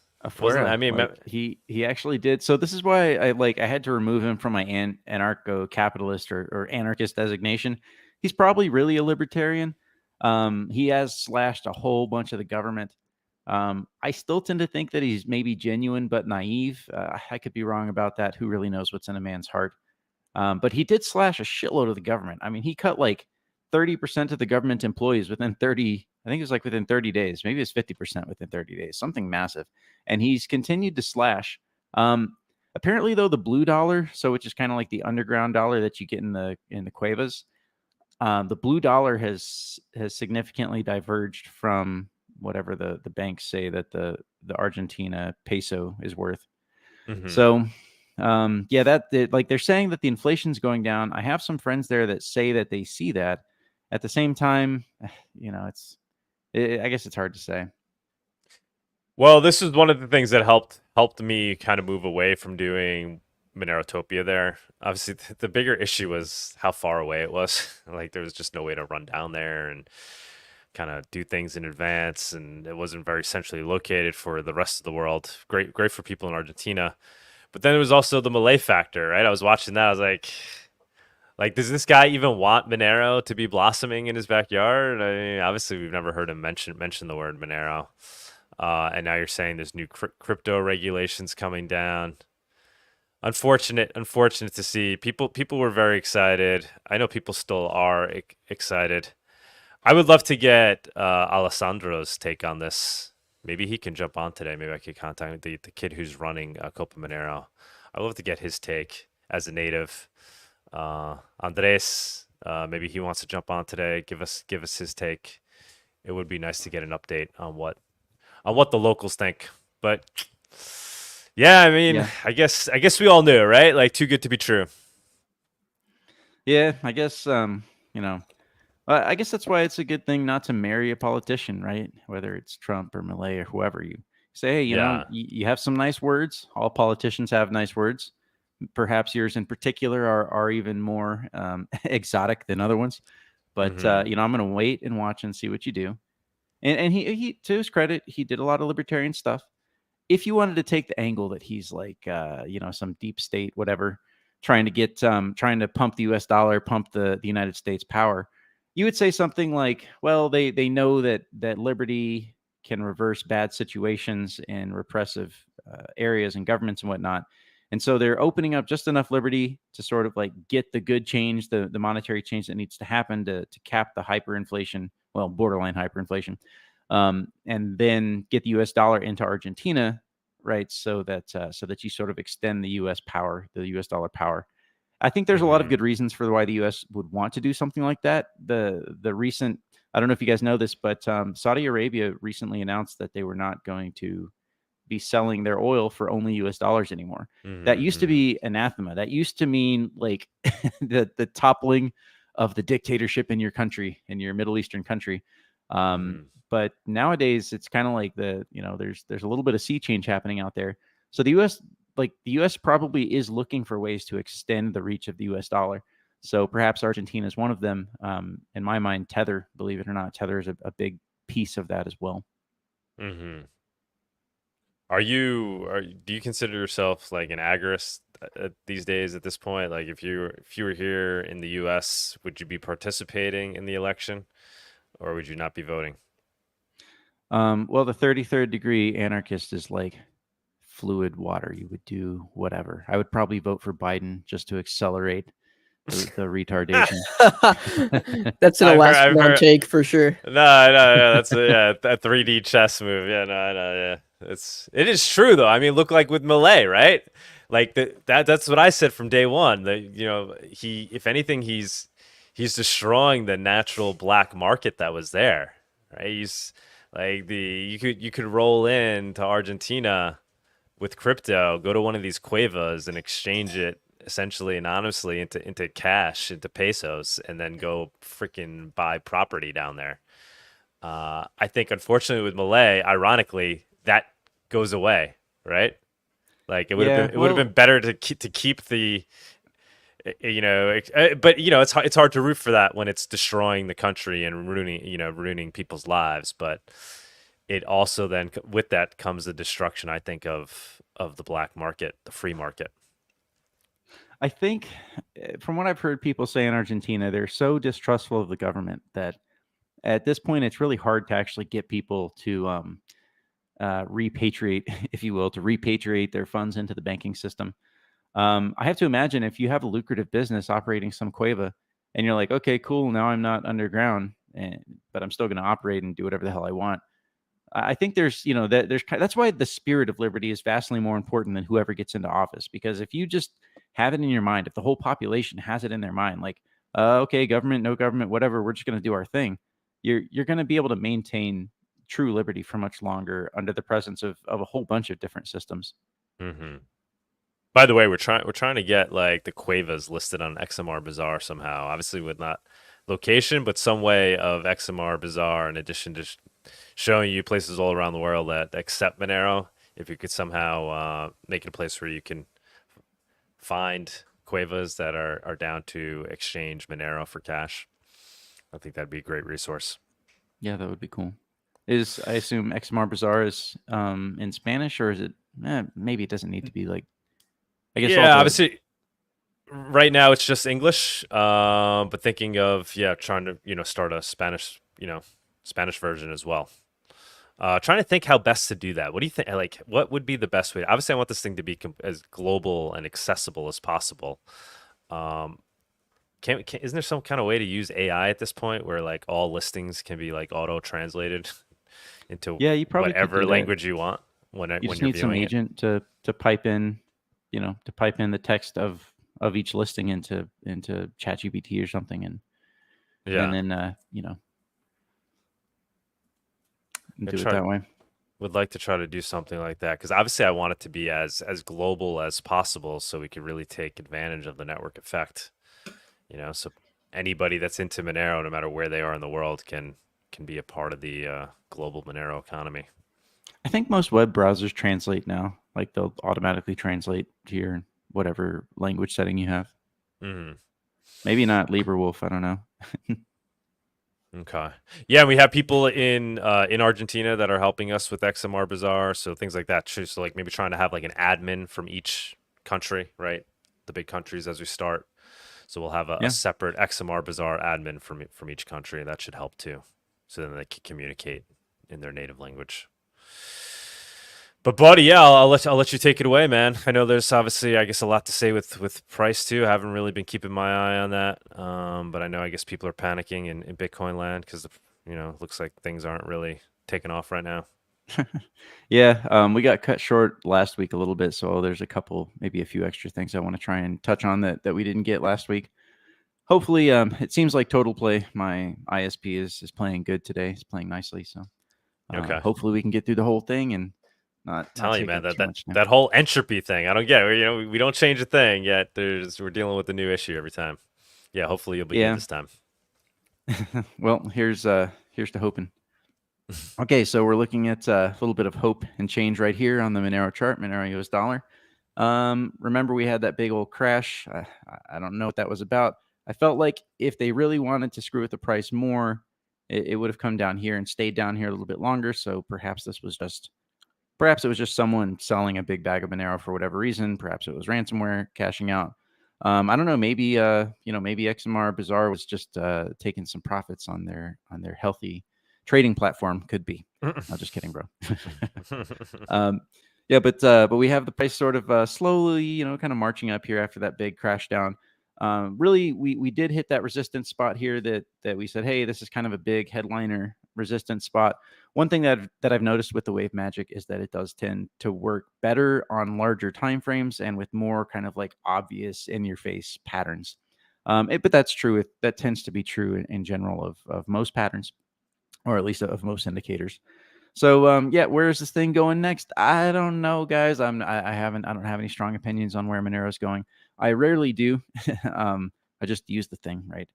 [SPEAKER 4] He actually did. So this is why I had to remove him from my anarcho-capitalist or anarchist designation. He's probably really a libertarian. He has slashed a whole bunch of the government. I still tend to think that he's maybe genuine but naive. I could be wrong about that. Who really knows what's in a man's heart? But he did slash a shitload of the government. I mean, he cut like 30% of the government employees within 30. I think it was like within 30 days. Maybe it's 50% within 30 days. Something massive. And he's continued to slash. Apparently, though, the blue dollar, so which is kind of like the underground dollar that you get in the cuevas, the blue dollar has significantly diverged from whatever the banks say that the Argentina peso is worth. So they're saying that the inflation's going down. I have some friends there that say that they see that. At the same time, I guess it's hard to say.
[SPEAKER 2] Well, this is one of the things that helped me kind of move away from doing Monerotopia there. Obviously, the bigger issue was how far away it was. Like there was just no way to run down there and kind of do things in advance, and it wasn't very centrally located for the rest of the world. Great for people in Argentina. But then there was also the Malay factor, right? I was watching that. I was like, does this guy even want Monero to be blossoming in his backyard? I mean, obviously, we've never heard him mention the word Monero. And now you're saying there's new crypto regulations coming down. Unfortunate to see. People were very excited. I know people still are excited. I would love to get Alessandro's take on this. Maybe he can jump on today. Maybe I could contact the kid who's running Copa Monero. I'd love to get his take as a native. Andres, maybe he wants to jump on today. Give us his take. It would be nice to get an update on what the locals think. But yeah, I mean, yeah. I guess we all knew, right? Like too good to be true.
[SPEAKER 4] Yeah, I guess I guess that's why it's a good thing not to marry a politician, right? Whether it's Trump or Milei or whoever, you say, hey, you know, you have some nice words. All politicians have nice words. Perhaps yours in particular are even more exotic than other ones. But, I'm going to wait and watch and see what you do. And he, to his credit, he did a lot of libertarian stuff. If you wanted to take the angle that he's like, some deep state, whatever, trying to pump the US dollar, pump the United States power, you would say something like, well, they know that liberty can reverse bad situations in repressive areas and governments and whatnot. And so they're opening up just enough liberty to sort of like get the good change, the monetary change that needs to happen to cap the hyperinflation, well, borderline hyperinflation, and then get the U.S. dollar into Argentina, right? So that you sort of extend the U.S. power, the U.S. dollar power. I think there's a lot of good reasons for why the U.S. would want to do something like that. The recent, I don't know if you guys know this, but Saudi Arabia recently announced that they were not going to be selling their oil for only US dollars anymore. That used to be anathema. That used to mean like the toppling of the dictatorship in your country, in your Middle Eastern country. But nowadays it's kind of like there's a little bit of sea change happening out there. So the US probably is looking for ways to extend the reach of the US dollar. So perhaps Argentina is one of them. In my mind, Tether, believe it or not, Tether is a big piece of that as well.
[SPEAKER 2] Do you consider yourself like an agorist these days at this point? Like if you were here in the US, would you be participating in the election or would you not be voting?
[SPEAKER 4] Well, the 33rd degree anarchist is like fluid water. You would do whatever. I would probably vote for Biden just to accelerate the retardation.
[SPEAKER 3] That's an Alaska take for sure.
[SPEAKER 2] No, that's a 3D chess move. Yeah, no, yeah. It is true though. I mean, look like with Millet, right? Like that's what I said from day one. If anything, he's destroying the natural black market that was there. Right? He's like you could roll into Argentina with crypto, go to one of these cuevas and exchange it essentially anonymously into cash, into pesos, and then go freaking buy property down there. I think unfortunately with Millet, ironically, that goes away, right? Like it would have been better to keep the, but it's hard to root for that when it's destroying the country and ruining people's lives. But it also then with that comes the destruction, I think, of the black market, the free market.
[SPEAKER 4] I think from what I've heard people say in Argentina, they're so distrustful of the government that at this point, it's really hard to actually get people to repatriate, if you will, to repatriate their funds into the banking system. I have to imagine if you have a lucrative business operating some cueva and you're like, okay, cool, now I'm not underground, but I'm still going to operate and do whatever the hell I want. I think that's why the spirit of liberty is vastly more important than whoever gets into office. Because if you just have it in your mind, if the whole population has it in their mind, like, okay, government, no government, whatever, we're just going to do our thing, you're going to be able to maintain true liberty for much longer under the presence of a whole bunch of different systems.
[SPEAKER 2] By the way, we're trying to get like the cuevas listed on XMR Bazaar somehow. Obviously, with not location, but some way of XMR Bazaar in addition to showing you places all around the world that accept Monero. If you could somehow make it a place where you can find cuevas that are down to exchange Monero for cash, I think that'd be a great resource.
[SPEAKER 4] Yeah, that would be cool. I assume XMR Bazaar is in Spanish, or is it? Maybe it doesn't need to be like. I guess.
[SPEAKER 2] Yeah, obviously. Right now it's just English, but thinking of trying to start a Spanish version as well. Trying to think how best to do that. What do you think? Like, what would be the best way? Obviously, I want this thing to be as global and accessible as possible. Isn't there some kind of way to use AI at this point where like all listings can be like auto translated into
[SPEAKER 4] you probably
[SPEAKER 2] whatever language you want when
[SPEAKER 4] you just
[SPEAKER 2] you're
[SPEAKER 4] need some agent to pipe in, the text of each listing into ChatGPT or something, and then do it that way.
[SPEAKER 2] Would like to try to do something like that because obviously I want it to be as global as possible so we could really take advantage of the network effect. So anybody that's into Monero, no matter where they are in the world, can be a part of the global Monero economy.
[SPEAKER 4] I think most web browsers translate now. Like they'll automatically translate to your whatever language setting you have. Maybe not LibreWolf. I don't know.
[SPEAKER 2] Okay. Yeah, we have people in Argentina that are helping us with XMR Bazaar, so things like that too. So like maybe trying to have like an admin from each country, right? The big countries as we start. So we'll have a separate XMR Bazaar admin from each country. That should help too. So then they can communicate in their native language. But Bawdy, yeah, I'll let you take it away, man. I know there's obviously, I guess, a lot to say with price too. I haven't really been keeping my eye on that, but I know, I guess, people are panicking in Bitcoin land because looks like things aren't really taking off right now.
[SPEAKER 4] Yeah, we got cut short last week a little bit, so there's maybe a few extra things I want to try and touch on that we didn't get last week. Hopefully, it seems like Total Play, my ISP, is playing good today. It's playing nicely, so
[SPEAKER 2] Okay.
[SPEAKER 4] hopefully we can get through the whole thing and not
[SPEAKER 2] Telling you,
[SPEAKER 4] take
[SPEAKER 2] man,
[SPEAKER 4] up too much time.
[SPEAKER 2] that whole entropy thing, I don't get it. We don't change a thing yet. We're dealing with a new issue every time. Yeah, hopefully you'll be good this time.
[SPEAKER 4] Well, here's to hoping. Okay, so we're looking at a little bit of hope and change right here on the Monero chart, Monero US dollar. Remember we had that big old crash. I don't know what that was about. I felt like if they really wanted to screw with the price more, it would have come down here and stayed down here a little bit longer. So perhaps it was just someone selling a big bag of Monero for whatever reason. Perhaps it was ransomware cashing out. I don't know. Maybe maybe XMR Bazaar was just taking some profits on their healthy trading platform. Could be. No, just kidding, bro. Yeah, but we have the price sort of slowly, kind of marching up here after that big crash down. Really, we did hit that resistance spot here that we said, hey, this is kind of a big headliner resistance spot. One thing that I've noticed with the wave magic is that it does tend to work better on larger time frames and with more kind of like obvious in your face patterns. But that's true. That tends to be true in general of most patterns, or at least of most indicators. So yeah, where is this thing going next? I don't know, guys. I don't have any strong opinions on where Monero is going. I rarely do. I just use the thing, right?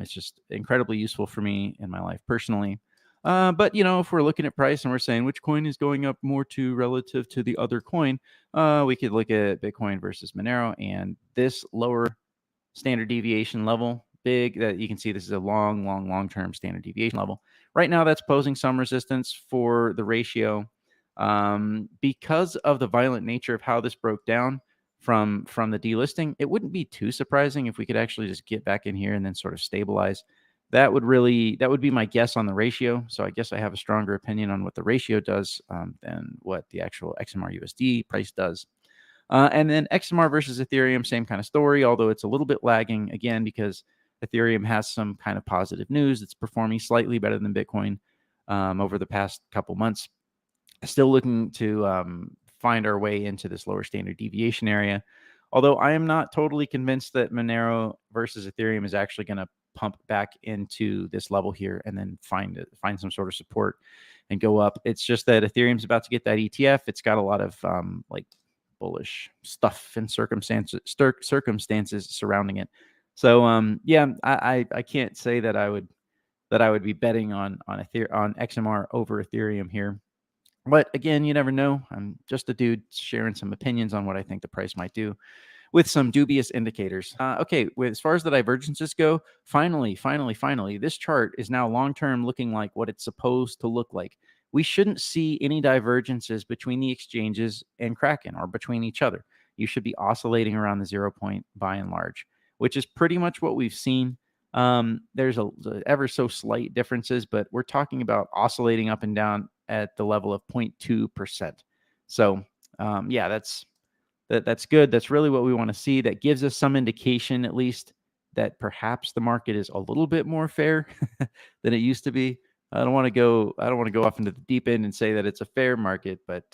[SPEAKER 4] It's just incredibly useful for me in my life personally. But if we're looking at price and we're saying which coin is going up more to relative to the other coin, we could look at Bitcoin versus Monero, and this lower standard deviation level, big, that you can see this is a long-term standard deviation level. Right now, that's posing some resistance for the ratio because of the violent nature of how this broke down from the delisting. It wouldn't be too surprising if we could actually just get back in here and then sort of stabilize. That would be my guess on the ratio. So I guess I have a stronger opinion on what the ratio does than what the actual XMR USD price does. And then XMR versus Ethereum, same kind of story, although it's a little bit lagging again because Ethereum has some kind of positive news. It's performing slightly better than Bitcoin over the past couple months. Still looking to find our way into this lower standard deviation area. Although I am not totally convinced that Monero versus Ethereum is actually going to pump back into this level here and then find some sort of support and go up. It's just that Ethereum's about to get that ETF. It's got a lot of bullish stuff and circumstances surrounding it. So yeah, I can't say that I would be betting on XMR over Ethereum here. But again, you never know. I'm just a dude sharing some opinions on what I think the price might do with some dubious indicators. Okay, as far as the divergences go, finally, this chart is now long-term looking like what it's supposed to look like. We shouldn't see any divergences between the exchanges and Kraken or between each other. You should be oscillating around the 0 point by and large, which is pretty much what we've seen. There's a ever so slight differences, but we're talking about oscillating up and down at the level of 0.2%. So yeah, that's good. That's really what we want to see. That gives us some indication, at least, that perhaps the market is a little bit more fair than it used to be. I don't want to go off into the deep end and say that it's a fair market, but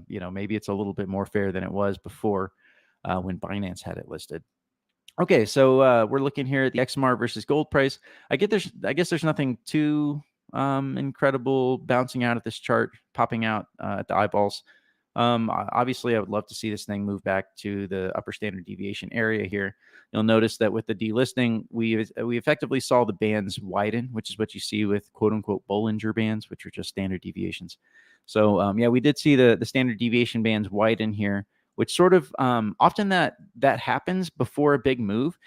[SPEAKER 4] maybe it's a little bit more fair than it was before when Binance had it listed. Okay, so we're looking here at the XMR versus gold price. I guess there's nothing too incredible bouncing out at this chart, popping out at the eyeballs. Obviously, I would love to see this thing move back to the upper standard deviation area here. You'll notice that with the delisting, we effectively saw the bands widen, which is what you see with quote unquote Bollinger Bands, which are just standard deviations. So yeah, we did see the standard deviation bands widen here, which sort of often that happens before a big move.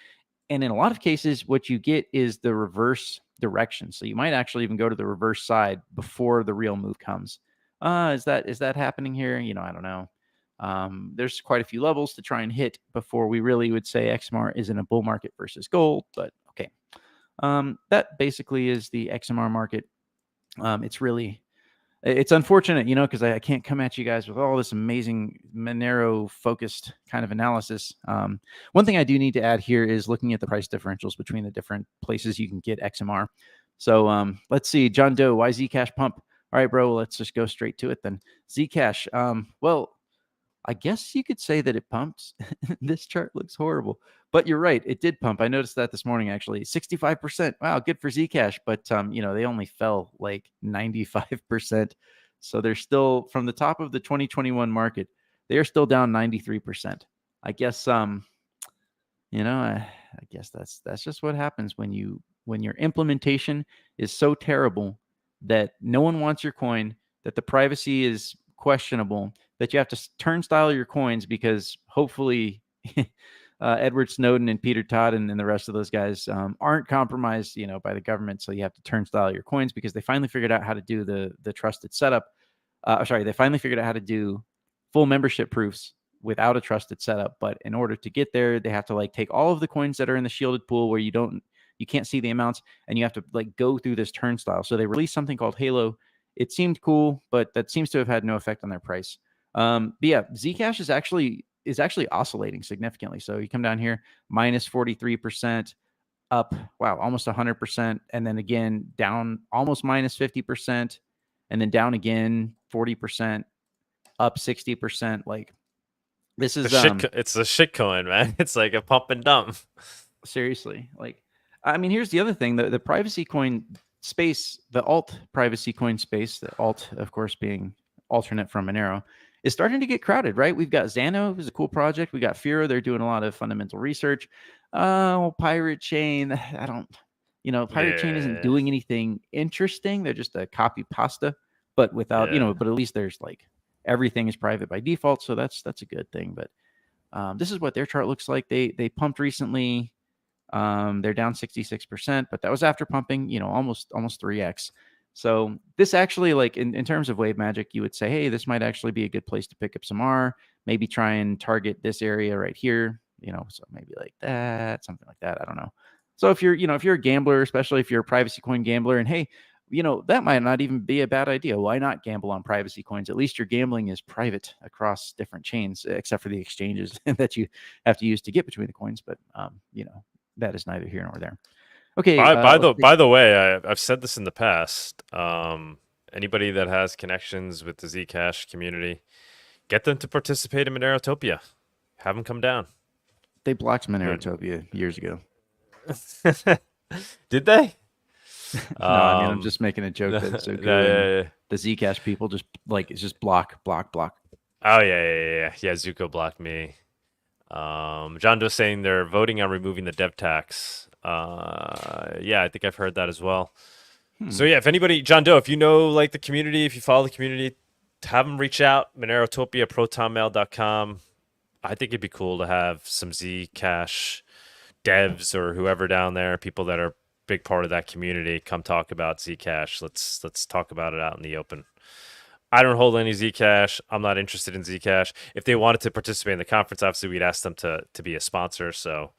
[SPEAKER 4] And in a lot of cases, what you get is the reverse direction. So you might actually even go to the reverse side before the real move comes. Is that happening here? I don't know. There's quite a few levels to try and hit before we really would say XMR is in a bull market versus gold. But okay, that basically is the XMR market. It's really it's unfortunate, because I can't come at you guys with all this amazing Monero focused kind of analysis. One thing I do need to add here is looking at the price differentials between the different places you can get XMR. So let's see, John Doe, why Zcash pump? All right, bro, let's just go straight to it then. Zcash, well, I guess you could say that it pumps. This chart looks horrible, but you're right. It did pump. I noticed that this morning, actually. 65%. Wow, good for Zcash. But, they only fell like 95%. So they're still, from the top of the 2021 market, they are still down 93%. I guess, I guess that's just what happens when your implementation is so terrible that no one wants your coin, that the privacy is questionable, that you have to turnstile your coins because hopefully Edward Snowden and Peter Todd and the rest of those guys aren't compromised, by the government. So you have to turnstile your coins because they finally figured out how to do the trusted setup. They finally figured out how to do full membership proofs without a trusted setup. But in order to get there, they have to take all of the coins that are in the shielded pool where you can't see the amounts, and you have to go through this turnstile. So they released something called Halo. It seemed cool, but that seems to have had no effect on their price. But yeah, Zcash is actually oscillating significantly. So you come down here, minus 43%, up, wow, almost 100%, and then again down almost minus 50%, and then down again 40%, up 60%. This is
[SPEAKER 2] it's a shit coin, man. It's like a pump and dump.
[SPEAKER 4] Seriously, here's the other thing: the privacy coin space, the alt privacy coin space, the alt, of course, being alternate from Monero, is starting to get crowded, right? We've got Xano, who's a cool project. We got Firo, they're doing a lot of fundamental research. Pirate Chain, Pirate Chain isn't doing anything interesting. They're just a copy pasta, but without, but at least there's everything is private by default, so that's a good thing. But this is what their chart looks like. They pumped recently. They're down 66%, but that was after pumping, almost 3x. So this actually, in terms of wave magic, you would say, hey, this might actually be a good place to pick up some R, maybe try and target this area right here, so maybe like that, something like that. I don't know. So if you're a gambler, especially if you're a privacy coin gambler, and hey, that might not even be a bad idea. Why not gamble on privacy coins? At least your gambling is private across different chains, except for the exchanges that you have to use to get between the coins. But, that is neither here nor there. Okay.
[SPEAKER 2] By the way, I've said this in the past. Anybody that has connections with the Zcash community, get them to participate in Monerotopia. Have them come down.
[SPEAKER 4] They blocked Monerotopia years ago.
[SPEAKER 2] Did they?
[SPEAKER 4] No, I'm just making a joke that it's so good. The Zcash people it's just block.
[SPEAKER 2] Oh yeah. Zuko blocked me. John Doe saying they're voting on removing the dev tax. Yeah, I think I've heard that as well. So yeah, if anybody, John Doe, if you know the community, if you follow the community, have them reach out. Monerotopia@protonmail.com. I think it'd be cool to have some Zcash devs or whoever down there, people that are big part of that community, come talk about Zcash. Let's talk about it out in the open. I don't hold any Zcash. I'm not interested in Zcash. If they wanted to participate in the conference, obviously we'd ask them to be a sponsor. So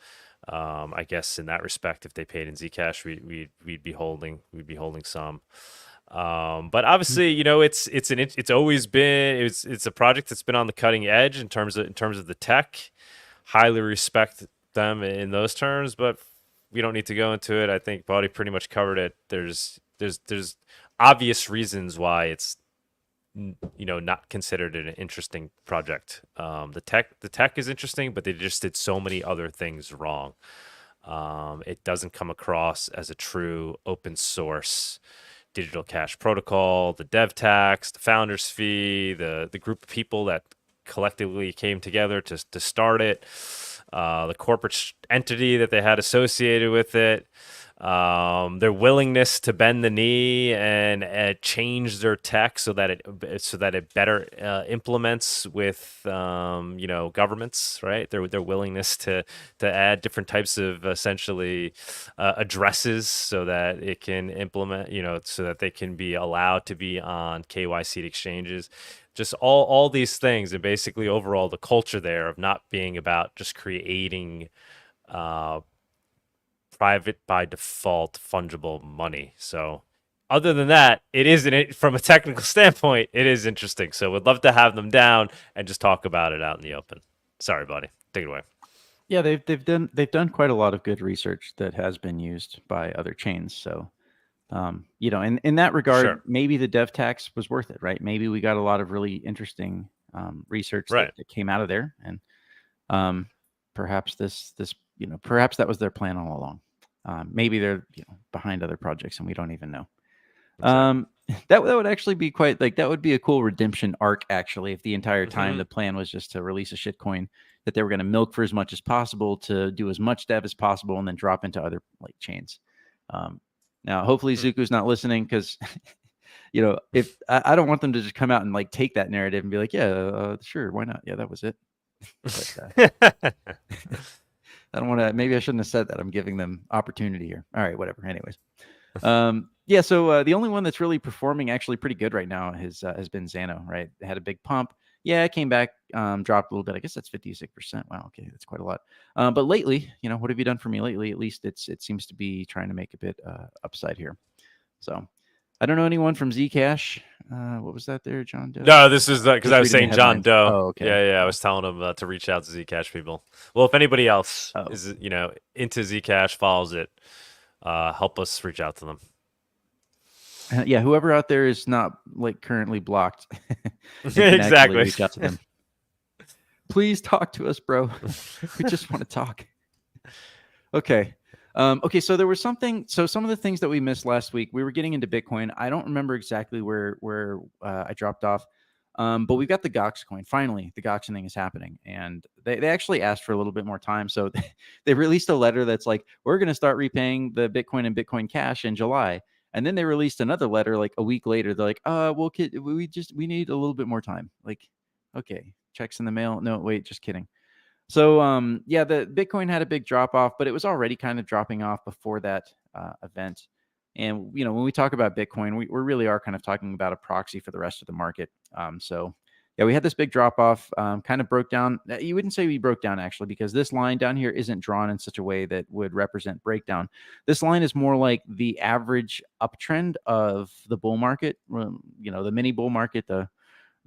[SPEAKER 2] I guess in that respect, if they paid in Zcash, we'd be holding some. But obviously, it's always been it's a project that's been on the cutting edge in terms of the tech. Highly respect them in those terms, but we don't need to go into it. I think Bawdy pretty much covered it. There's obvious reasons why it's not considered an interesting project. The tech is interesting, but they just did so many other things wrong. It doesn't come across as a true open source digital cash protocol. The dev tax, the founders fee, the group of people that collectively came together to start it, the corporate entity that they had associated with it, their willingness to bend the knee and change their tech so that it better implements with governments, right? Their willingness to add different types of essentially addresses so that it can implement, so that they can be allowed to be on KYC exchanges. Just all these things, and basically overall the culture there of not being about just creating private by default fungible money. So other than that, from a technical standpoint, it is interesting. So we'd love to have them down and just talk about it out in the open. Sorry, buddy. Take it away.
[SPEAKER 4] Yeah, they've done quite a lot of good research that has been used by other chains. So, in that regard, maybe the dev tax was worth it, right? Maybe we got a lot of really interesting research that came out of there, and perhaps perhaps that was their plan all along. Maybe they're behind other projects and we don't even know. Exactly. That would actually be quite that would be a cool redemption arc actually, if the entire time the plan was just to release a shitcoin that they were going to milk for as much as possible to do as much dev as possible and then drop into other chains. Now hopefully Zuku's not listening, because if I don't want them to just come out and take that narrative and be like, yeah, sure, why not? Yeah, that was it. But, I don't want to. Maybe I shouldn't have said that. I'm giving them opportunity here. All right, whatever. Anyways, yeah. So the only one that's really performing actually pretty good right now has been Xano. Right, it had a big pump. Yeah, it came back, dropped a little bit. I guess that's 56%. Wow, okay, that's quite a lot. But lately, what have you done for me lately? At least it seems to be trying to make a bit upside here. So I don't know anyone from Zcash. What was that there, John Doe?
[SPEAKER 2] No, this is because I was saying John Doe.
[SPEAKER 4] Oh, okay.
[SPEAKER 2] Yeah. I was telling him to reach out to Zcash people. Well, if anybody else is into Zcash, follows it, help us reach out to them.
[SPEAKER 4] Yeah, whoever out there is not currently blocked.
[SPEAKER 2] Exactly.
[SPEAKER 4] Reach out to them. Please talk to us, bro. We just want to talk. Okay. Okay, so there was something. So some of the things that we missed last week, we were getting into Bitcoin. I don't remember exactly where I dropped off, but we got the Gox coin. Finally, the Goxing is happening, and they actually asked for a little bit more time. So they released a letter that's like, we're going to start repaying the Bitcoin and Bitcoin Cash in July, and then they released another letter a week later. They're like, well, we need a little bit more time. Okay, checks in the mail. No, wait, just kidding. So, yeah, the Bitcoin had a big drop off, but it was already kind of dropping off before that event. And, when we talk about Bitcoin, we really are kind of talking about a proxy for the rest of the market. So, yeah, we had this big drop off, kind of broke down. You wouldn't say we broke down, actually, because this line down here isn't drawn in such a way that would represent breakdown. This line is more like the average uptrend of the bull market, the mini bull market,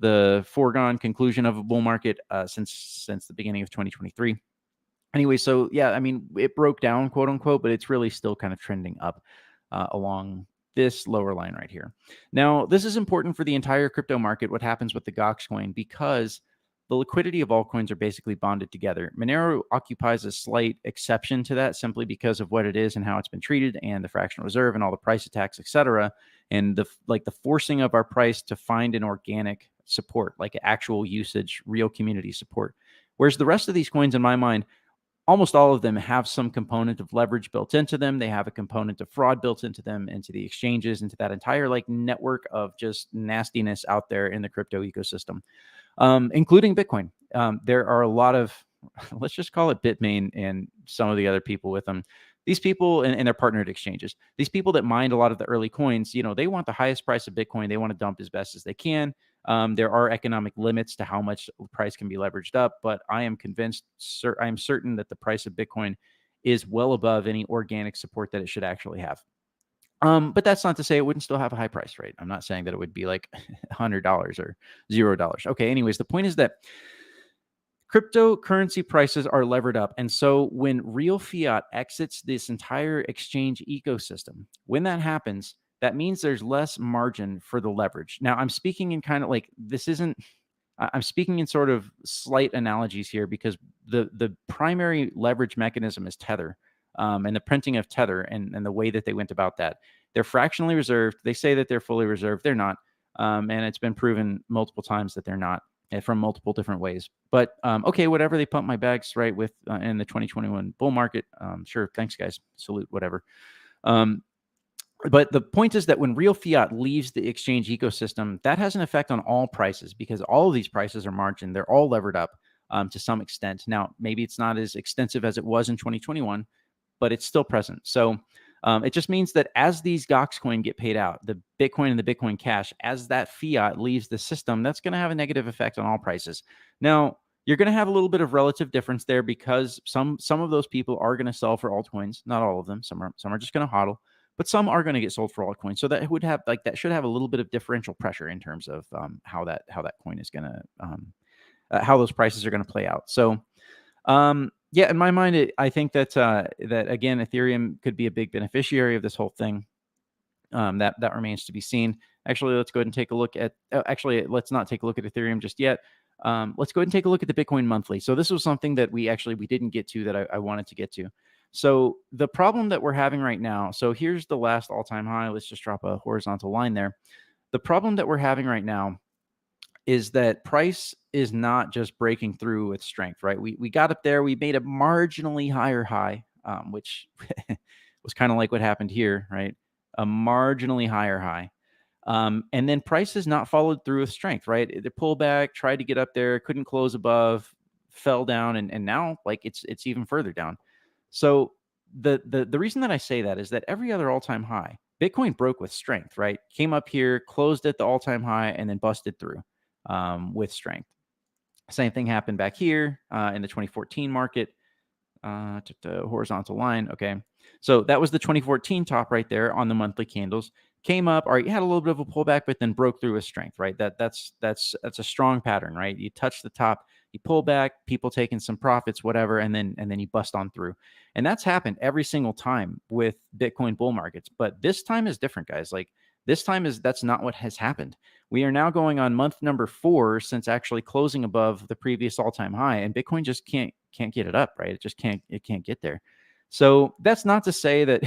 [SPEAKER 4] the foregone conclusion of a bull market since the beginning of 2023. Anyway, so yeah, I mean, it broke down, quote unquote, but it's really still kind of trending up along this lower line right here. Now, this is important for the entire crypto market, what happens with the Gox coin, because the liquidity of altcoins are basically bonded together. Monero occupies a slight exception to that simply because of what it is and how it's been treated, and the fractional reserve and all the price attacks, etc. And the forcing of our price to find an organic support, like actual usage, real community support. Whereas the rest of these coins, in my mind, almost all of them have some component of leverage built into them. They have a component of fraud built into them, into the exchanges, into that entire network of just nastiness out there in the crypto ecosystem, including Bitcoin. There are a lot of, let's just call it Bitmain and some of the other people with them. These people and their partnered exchanges, these people that mined a lot of the early coins, they want the highest price of Bitcoin. They want to dump as best as they can. There are economic limits to how much price can be leveraged up, but I am convinced, I am certain that the price of Bitcoin is well above any organic support that it should actually have. But that's not to say it wouldn't still have a high price, right? I'm not saying that it would be like $100 or $0. Okay, anyways, the point is that cryptocurrency prices are levered up. And so when real fiat exits this entire exchange ecosystem, when that happens, that means there's less margin for the leverage. Now, I'm speaking in kind of I'm speaking in sort of slight analogies here, because the primary leverage mechanism is Tether, and the printing of Tether and the way that they went about that. They're fractionally reserved. They say that they're fully reserved. They're not. And it's been proven multiple times that they're not, from multiple different ways. But okay, whatever, they pump my bags right with in the 2021 bull market. Sure, thanks guys, salute, whatever. But the point is that when real fiat leaves the exchange ecosystem, that has an effect on all prices, because all of these prices are margined. They're all levered up to some extent. Now, maybe it's not as extensive as it was in 2021, but it's still present. So it just means that as these Gox coin get paid out, the Bitcoin and the Bitcoin Cash, as that fiat leaves the system, that's going to have a negative effect on all prices. Now, you're going to have a little bit of relative difference there, because some of those people are going to sell for altcoins. Not all of them. Some are just going to hodl. but some are going to get sold for altcoins. So that would have that should have a little bit of differential pressure in terms of how that coin is going to how those prices are going to play out. So yeah, in my mind, I think that that again, Ethereum could be a big beneficiary of this whole thing. That remains to be seen. Actually, let's go ahead and take a look at. Actually, let's not take a look at Ethereum just yet. Let's go ahead and take a look at the Bitcoin monthly. So this was something that we didn't get to that I wanted to get to. So the problem that we're having right now. So here's the last all-time high. Let's just drop a horizontal line there. The problem that we're having right now is that price is not just breaking through with strength, right? We got up there. We made a marginally higher high, which was kind of like what happened here, right? A marginally higher high. And then price has not followed through with strength, right? The pullback, tried to get up there, couldn't close above, fell down, and now like it's even further down. So the reason that I say that is that every other all-time high, Bitcoin broke with strength, right? Came up here, closed at the all-time high, and then busted through with strength. Same thing happened back here in the 2014 market. To horizontal line. Okay. So that was the 2014 top right there on the monthly candles. Came up, all right, you had a little bit of a pullback, but then broke through with strength, right? That's a strong pattern, right? You touch the top, you pull back, people taking some profits, whatever, and then you bust on through. And that's happened every single time with Bitcoin bull markets. But this time is different, guys. Like this time that's not what has happened. We are now going on month number 4 since actually closing above the previous all-time high, and Bitcoin just can't get it up, right? It can't get there. So that's not to say that,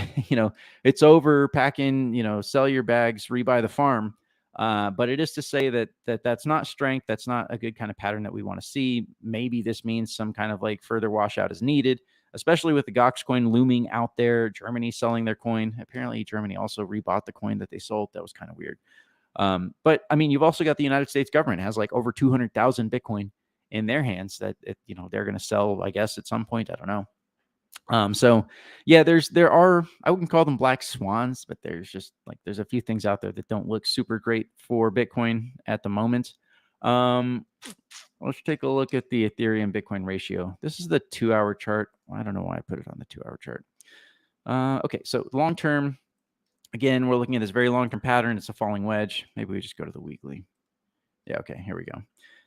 [SPEAKER 4] it's over, pack in, sell your bags, rebuy the farm. But it is to say that's not strength. That's not a good kind of pattern that we want to see. Maybe this means some kind of like further washout is needed, especially with the Gox coin looming out there. Germany selling their coin. Apparently Germany also rebought the coin that they sold. That was kind of weird. But I mean, you've also got the United States government has like over 200,000 Bitcoin in their hands that they're going to sell, I guess, at some point. I don't know. So yeah, there are, I wouldn't call them black swans, but there's a few things out there that don't look super great for Bitcoin at the moment. Let's take a look at the Ethereum Bitcoin ratio. This is the 2-hour chart. I don't know why I put it on the 2-hour chart. Okay, so long term, again, we're looking at this very long-term pattern. It's a falling wedge. Maybe we just go to the weekly. Yeah, okay, here we go.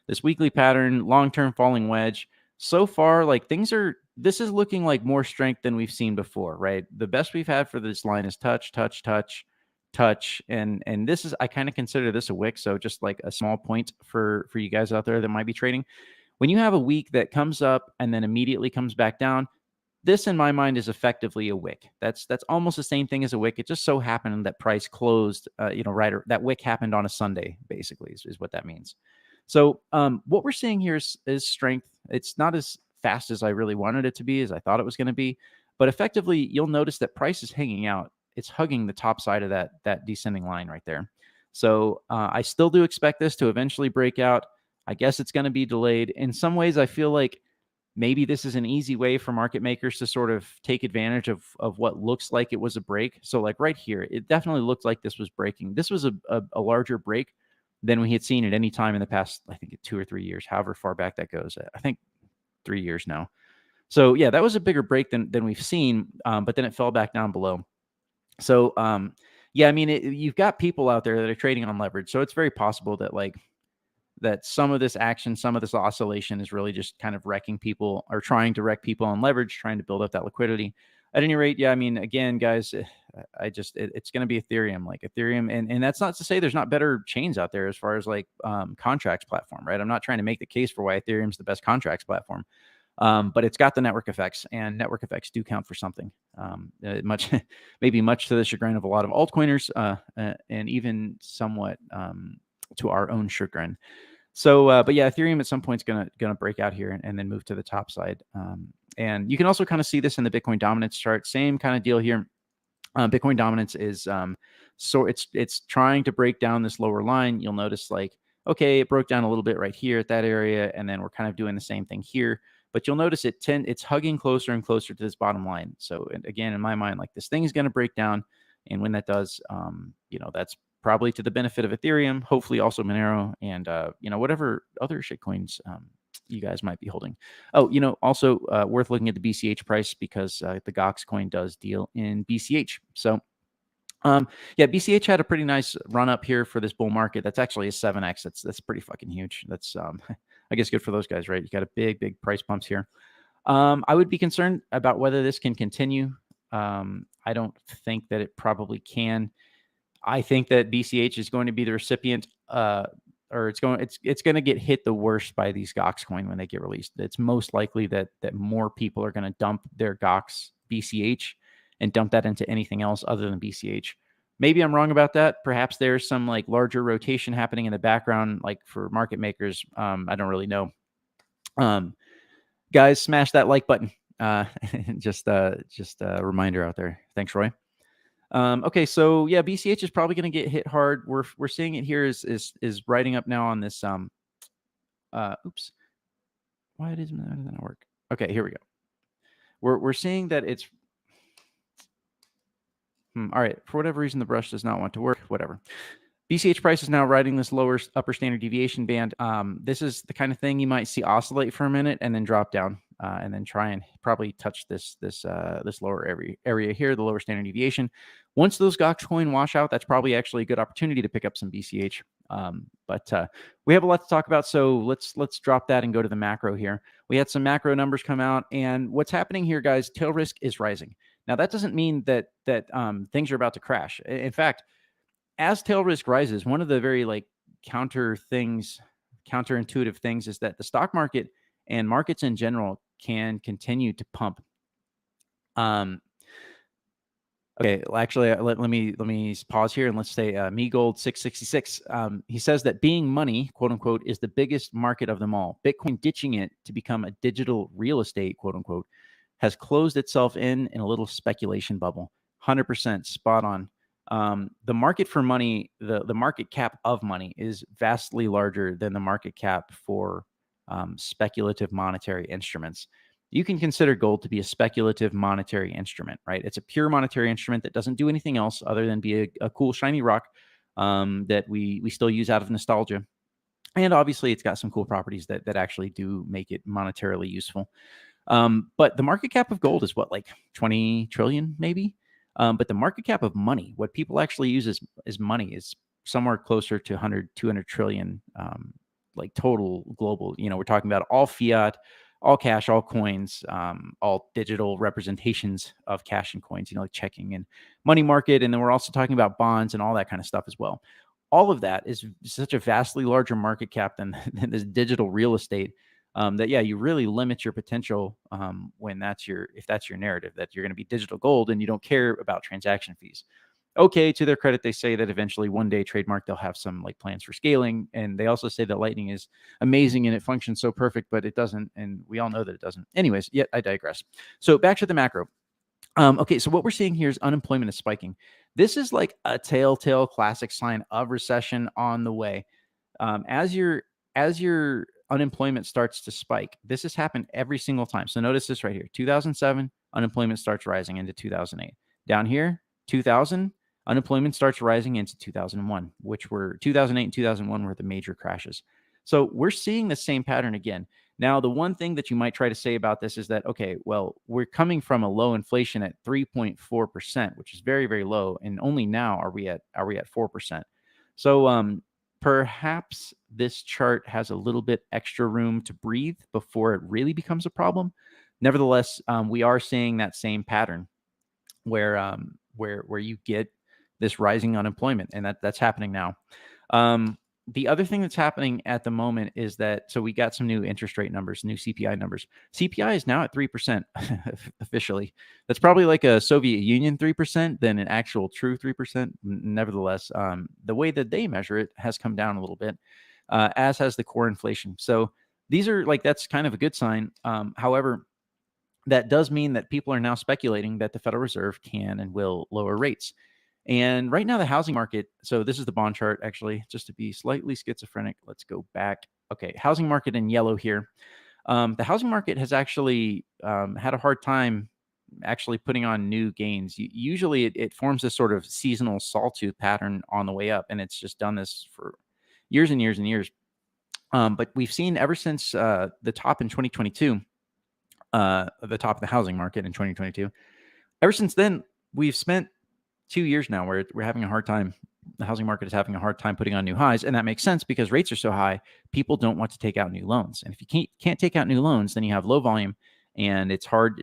[SPEAKER 4] This weekly pattern, long-term falling wedge. So far, like this is looking like more strength than we've seen before, right? The best we've had for this line is touch, touch, touch, touch. And this is, I kind of consider this a wick. So just like a small point for you guys out there that might be trading. When you have a week that comes up and then immediately comes back down, this in my mind is effectively a wick. That's almost the same thing as a wick. It just so happened that price closed, right. That wick happened on a Sunday, basically, is what that means. So what we're seeing here is strength. It's not as fast as I really wanted it to be, as I thought it was going to be. But effectively, you'll notice that price is hanging out. It's hugging the top side of that descending line right there. So I still do expect this to eventually break out. I guess it's going to be delayed. In some ways, I feel like maybe this is an easy way for market makers to sort of take advantage of what looks like it was a break. So like right here, it definitely looked like this was breaking. This was a larger break than we had seen at any time in the past, I think 2 or 3 years, however far back that goes. I think 3 years now. So yeah, that was a bigger break than we've seen, but then it fell back down below. So yeah, I mean, you've got people out there that are trading on leverage. So it's very possible that some of this action, some of this oscillation is really just kind of wrecking people or trying to wreck people on leverage, trying to build up that liquidity. At any rate, yeah, I mean, again, guys, it's going to be Ethereum, and that's not to say there's not better chains out there as far as like contracts platform, right? I'm not trying to make the case for why Ethereum's the best contracts platform, but it's got the network effects, and network effects do count for something. Maybe much to the chagrin of a lot of altcoiners, and even somewhat to our own chagrin. So, but yeah, Ethereum at some point is gonna break out here and then move to the top side. And you can also kind of see this in the Bitcoin dominance chart. Same kind of deal here. Bitcoin dominance is so it's trying to break down this lower line. You'll notice like, okay, it broke down a little bit right here at that area, and then we're kind of doing the same thing here. But you'll notice it's hugging closer and closer to this bottom line. So again, in my mind, like this thing is going to break down, and when that does, that's probably to the benefit of Ethereum, hopefully also Monero, and whatever other shitcoins you guys might be holding. Oh, also worth looking at the BCH price, because the Gox coin does deal in BCH. So Yeah, BCH had a pretty nice run up here for this bull market. That's actually a 7x. That's pretty fucking huge. That's I guess good for those guys, right? You got a big price pumps here. I would be concerned about whether this can continue. I don't think that it probably can. I think that BCH is going to be the recipient, or it's going to get hit the worst by these Gox coin when they get released. It's most likely that more people are going to dump their Gox BCH and dump that into anything else other than BCH. Maybe I'm wrong about that. Perhaps there's some like larger rotation happening in the background, like for market makers. I don't really know. Guys, smash that like button. Just a reminder out there. Thanks, Roy. Okay, so yeah, BCH is probably going to get hit hard. We're seeing it here is writing up now on this. Oops, why doesn't that work? Okay, here we go. We're seeing that it's. All right, for whatever reason, the brush does not want to work. Whatever. BCH price is now riding this lower upper standard deviation band. This is the kind of thing you might see oscillate for a minute and then drop down, and then try and probably touch this lower area here, the lower standard deviation. Once those Gox coin wash out, that's probably actually a good opportunity to pick up some BCH. But we have a lot to talk about, so let's drop that and go to the macro here. We had some macro numbers come out, and what's happening here, guys? Tail risk is rising. Now that doesn't mean that things are about to crash. In fact, as tail risk rises, one of the very counterintuitive things is that the stock market and markets in general can continue to pump. Okay, well, actually, let me pause here and let's say MeGold 666. He says that being money, quote unquote, is the biggest market of them all. Bitcoin ditching it to become a digital real estate, quote unquote, has closed itself in a little speculation bubble. 100% spot on. The market for money, the market cap of money is vastly larger than the market cap for speculative monetary instruments. You can consider gold to be a speculative monetary instrument, right? It's a pure monetary instrument that doesn't do anything else other than be a cool shiny rock that we still use out of nostalgia. And obviously it's got some cool properties that actually do make it monetarily useful. But the market cap of gold is what, like 20 trillion maybe? But the market cap of money, what people actually use as money, is somewhere closer to 100, 200 trillion, like total global. We're talking about all fiat, all cash, all coins, all digital representations of cash and coins, like checking and money market. And then we're also talking about bonds and all that kind of stuff as well. All of that is such a vastly larger market cap than this digital real estate. That you really limit your potential if that's your narrative, that you're going to be digital gold and you don't care about transaction fees. Okay, to their credit, they say that eventually one day trademark they'll have some like plans for scaling, and they also say that Lightning is amazing and it functions so perfect, but it doesn't, and we all know that it doesn't. Anyways, yet I digress. So back to the macro. Okay, so what we're seeing here is unemployment is spiking. This is like a telltale classic sign of recession on the way. As your unemployment starts to spike, this has happened every single time. So notice this right here. 2007, unemployment starts rising into 2008. Down here, 2000, unemployment starts rising into 2001, which were 2008 and 2001 were the major crashes. So we're seeing the same pattern again. Now, the one thing that you might try to say about this is that, okay, well, we're coming from a low inflation at 3.4%, which is very, very low. And only now are we at 4%. So, perhaps this chart has a little bit extra room to breathe before it really becomes a problem. Nevertheless, we are seeing that same pattern where you get this rising unemployment, and that's happening now. The other thing that's happening at the moment is that, so we got some new interest rate numbers, new CPI numbers. CPI is now at 3% officially. That's probably like a Soviet Union 3% than an actual true 3%. Nevertheless, the way that they measure it has come down a little bit, as has the core inflation. So these are that's kind of a good sign. However, that does mean that people are now speculating that the Federal Reserve can and will lower rates. And right now, the housing market, so this is the bond chart, actually, just to be slightly schizophrenic. Let's go back. Okay, housing market in yellow here. The housing market has actually had a hard time actually putting on new gains. Usually it forms this sort of seasonal sawtooth pattern on the way up, and it's just done this for years and years and years. But we've seen ever since the top in 2022, the top of the housing market in 2022, ever since then, we've spent 2 years now where we're having a hard time. The housing market is having a hard time putting on new highs, and that makes sense because rates are so high. People don't want to take out new loans, and if you can't take out new loans, then you have low volume, and it's hard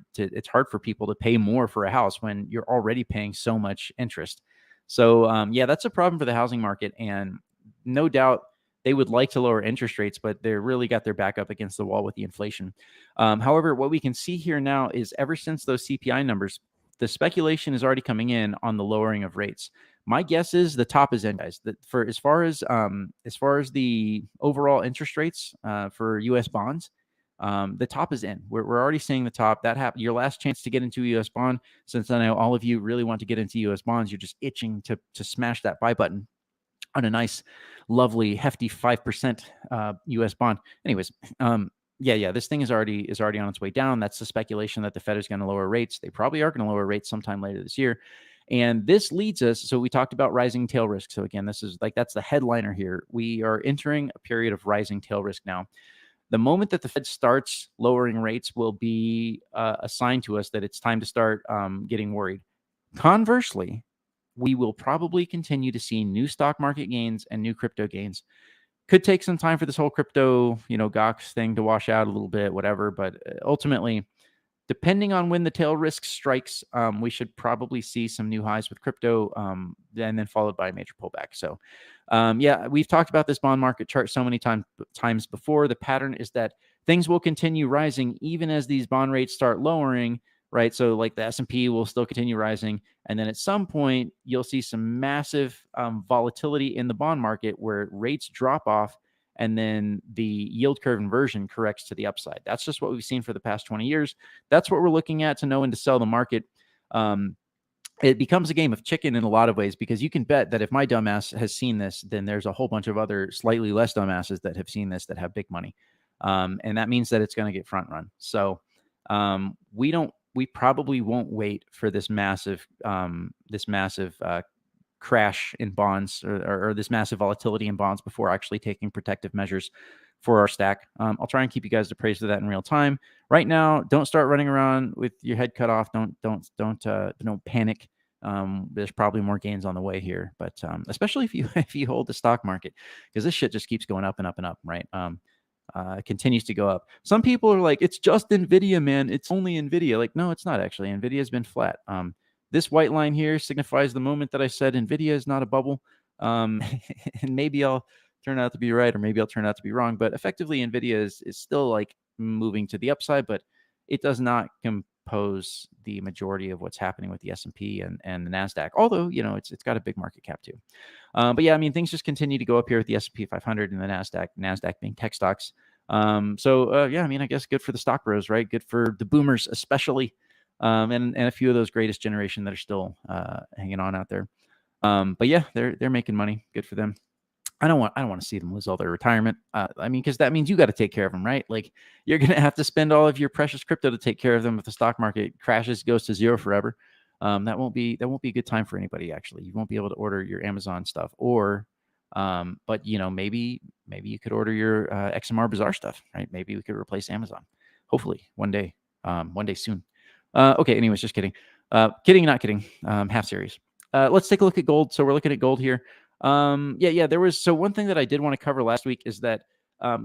[SPEAKER 4] for people to pay more for a house when you're already paying so much interest. So yeah, that's a problem for the housing market, and no doubt they would like to lower interest rates, but they're really got their back up against the wall with the inflation. However, what we can see here now is ever since those CPI numbers, the speculation is already coming in on the lowering of rates. My guess is the top is in, guys. That for as far as the overall interest rates for U.S. bonds, the top is in. We're already seeing the top. That happened. Your last chance to get into a U.S. bond, since I know all of you really want to get into U.S. bonds, you're just itching to smash that buy button on a nice, lovely, hefty 5% U.S. bond. Anyways, yeah, this thing is already on its way down. That's the speculation that the Fed is going to lower rates. They probably are going to lower rates sometime later this year. And this leads us, so we talked about rising tail risk. So again, this is like, that's the headliner here. We are entering a period of rising tail risk now. The moment that the Fed starts lowering rates will be a sign to us that it's time to start getting worried. Conversely, we will probably continue to see new stock market gains and new crypto gains. Could take some time for this whole crypto, GOX thing to wash out a little bit, whatever. But ultimately, depending on when the tail risk strikes, we should probably see some new highs with crypto, and then followed by a major pullback. So, yeah, we've talked about this bond market chart so many times before. The pattern is that things will continue rising even as these bond rates start lowering, right? So like the S&P will still continue rising. And then at some point, you'll see some massive volatility in the bond market where rates drop off and then the yield curve inversion corrects to the upside. That's just what we've seen for the past 20 years. That's what we're looking at to know when to sell the market. It becomes a game of chicken in a lot of ways, because you can bet that if my dumbass has seen this, then there's a whole bunch of other slightly less dumbasses that have seen this that have big money. And that means that it's going to get front run. So we probably won't wait for this massive crash in bonds or this massive volatility in bonds before actually taking protective measures for our stack. I'll try and keep you guys appraised of that in real time. Right now, don't start running around with your head cut off. Don't panic. There's probably more gains on the way here, but especially if you hold the stock market, because this shit just keeps going up and up and up, right? Continues to go up. Some people are like, it's just NVIDIA, man. It's only NVIDIA. Like, no, it's not actually. NVIDIA has been flat. This white line here signifies the moment that I said NVIDIA is not a bubble. And maybe I'll turn out to be right, or maybe I'll turn out to be wrong. But effectively, NVIDIA is still like moving to the upside, but it does not compose the majority of what's happening with the S&P and the NASDAQ. Although, it's got a big market cap too. But yeah, I mean, things just continue to go up here with the S&P 500 and the NASDAQ being tech stocks. Yeah, I mean, I guess good for the stock bros, right? Good for the boomers, especially. And a few of those greatest generation that are still hanging on out there. But yeah, they're making money. Good for them. I don't want to see them lose all their retirement. I mean, because that means you got to take care of them, right? Like, you're going to have to spend all of your precious crypto to take care of them if the stock market crashes, goes to zero forever. That won't be a good time for anybody. Actually, you won't be able to order your Amazon stuff, or but maybe you could order your XMR Bazaar stuff, right? Maybe we could replace Amazon. Hopefully one day soon. Okay, anyways, just kidding. Kidding, not kidding. Half serious. Let's take a look at gold. So we're looking at gold here. There was, so one thing that I did want to cover last week is that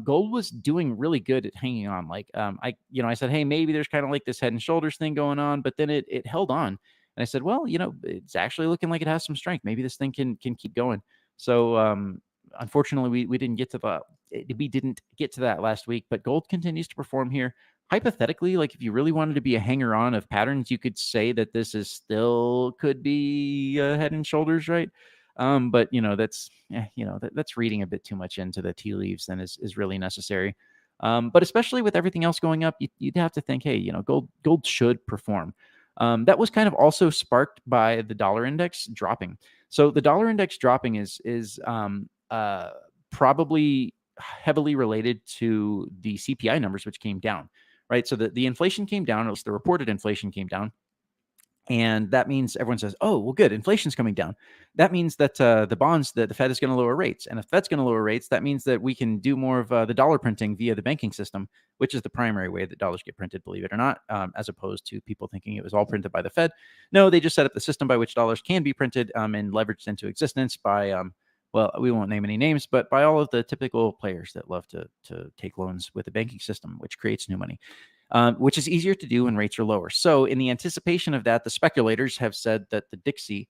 [SPEAKER 4] gold was doing really good at hanging on. Like, I said, hey, maybe there's kind of like this head and shoulders thing going on, but then it held on. And I said, well, it's actually looking like it has some strength. Maybe this thing can keep going. So unfortunately, we didn't get to that last week, but gold continues to perform here. Hypothetically, like if you really wanted to be a hanger on of patterns, you could say that this is still could be head and shoulders, right? But that's reading a bit too much into the tea leaves than is really necessary. But especially with everything else going up, you'd have to think, hey, gold should perform. That was kind of also sparked by the dollar index dropping. So the dollar index dropping is probably heavily related to the CPI numbers, which came down, right? So the inflation came down, at least the reported inflation came down. And that means everyone says, oh, well, good, inflation's coming down. That means that the bonds, that the Fed is going to lower rates. And if the Fed's going to lower rates, that means that we can do more of the dollar printing via the banking system, which is the primary way that dollars get printed, believe it or not, as opposed to people thinking it was all printed by the Fed. No, they just set up the system by which dollars can be printed and leveraged into existence by, well, we won't name any names, but by all of the typical players that love to take loans with the banking system, which creates new money. Which is easier to do when rates are lower. So in the anticipation of that, the speculators have said that the Dixie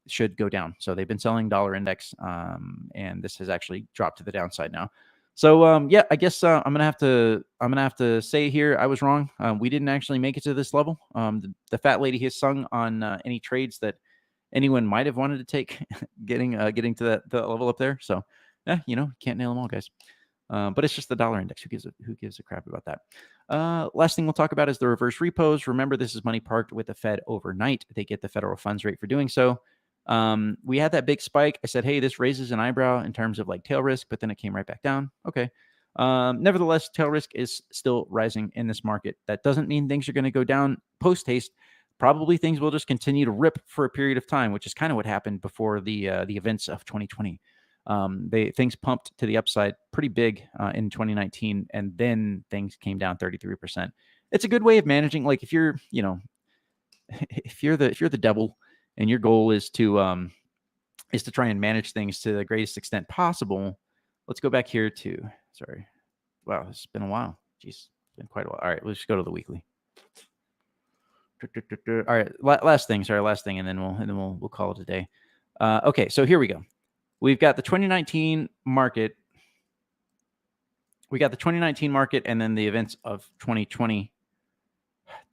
[SPEAKER 4] should go down. So they've been selling dollar index, and this has actually dropped to the downside now. So yeah, I guess I'm gonna have to say here I was wrong. We didn't actually make it to this level. The fat lady has sung on any trades that anyone might have wanted to take, getting to that level up there. So yeah, can't nail them all, guys. But it's just the dollar index. Who gives a crap about that? Last thing we'll talk about is the reverse repos. Remember, this is money parked with the Fed overnight. They get the federal funds rate for doing so. We had that big spike. I said, hey, this raises an eyebrow in terms of like tail risk, but then it came right back down. Okay. Nevertheless, tail risk is still rising in this market. That doesn't mean things are going to go down post haste. Probably things will just continue to rip for a period of time, which is kind of what happened before the events of 2020. Things pumped to the upside pretty big in 2019, and then things came down 33%. It's a good way of managing. Like if you're the devil and your goal is to try and manage things to the greatest extent possible. Let's go back here to, sorry. Wow, it's been a while. Jeez, it's been quite a while. All right, let's just go to the weekly. All right, last thing, and then we'll call it a day. Okay, so here we go. We've got the 2019 market. We got the 2019 market and then the events of 2020.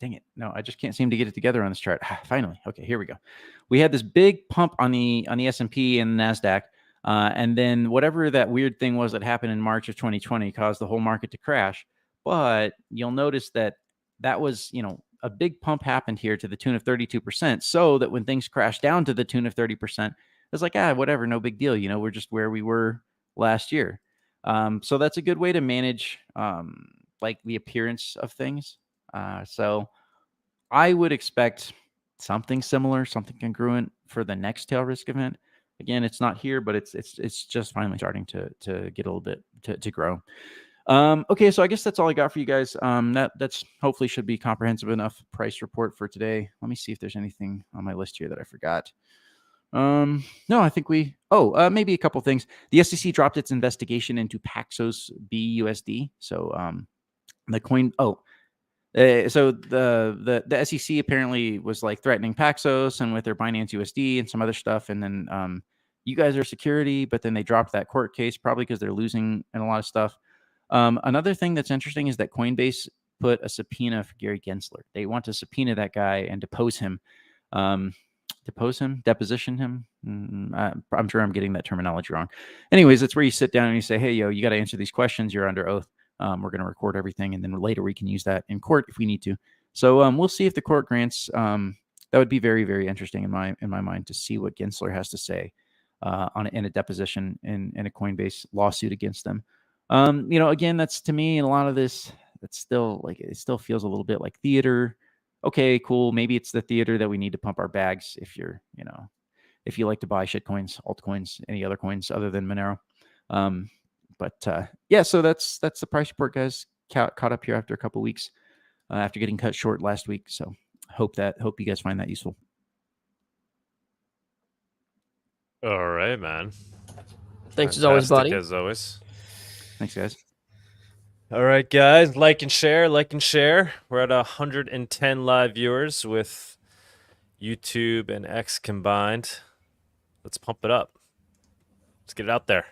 [SPEAKER 4] Dang it. No, I just can't seem to get it together on this chart. Finally. Okay, here we go. We had this big pump on the S&P and NASDAQ. And then whatever that weird thing was that happened in March of 2020 caused the whole market to crash. But you'll notice that was, a big pump happened here to the tune of 32%. So that when things crash down to the tune of 30%, it's like, whatever, no big deal. We're just where we were last year. So that's a good way to manage like the appearance of things. So I would expect something similar, something congruent for the next tail risk event. Again, it's not here, but it's just finally starting to get a little bit to grow. Okay, so I guess that's all I got for you guys. That's hopefully should be comprehensive enough price report for today. Let me see if there's anything on my list here that I forgot. No, I think maybe a couple things. The SEC dropped its investigation into Paxos BUSD. So the coin. So the SEC apparently was like threatening Paxos and with their Binance USD and some other stuff. And then you guys are security, but then they dropped that court case probably because they're losing in a lot of stuff. Another thing that's interesting is that Coinbase put a subpoena for Gary Gensler. They want to subpoena that guy and depose him. Deposition him. I'm sure I'm getting that terminology wrong. Anyways, it's where you sit down and you say, hey, you got to answer these questions. You're under oath. We're going to record everything. And then later we can use that in court if we need to. So we'll see if the court grants. That would be very, very interesting in my mind to see what Gensler has to say in a deposition in a Coinbase lawsuit against them. Again, that's to me, in a lot of this, it's still like, it still feels a little bit like theater. Okay, cool. Maybe it's the theater that we need to pump our bags if you're, if you like to buy shit coins, altcoins, any other coins other than Monero. Yeah, so that's the price report, guys. Caught up here after a couple weeks, after getting cut short last week. So hope you guys find that useful.
[SPEAKER 2] All right, man.
[SPEAKER 3] Thanks as always, buddy.
[SPEAKER 2] As always.
[SPEAKER 4] Thanks, guys.
[SPEAKER 2] All right, guys, like and share. We're at 110 live viewers with YouTube and X combined. Let's pump it up. Let's get it out there.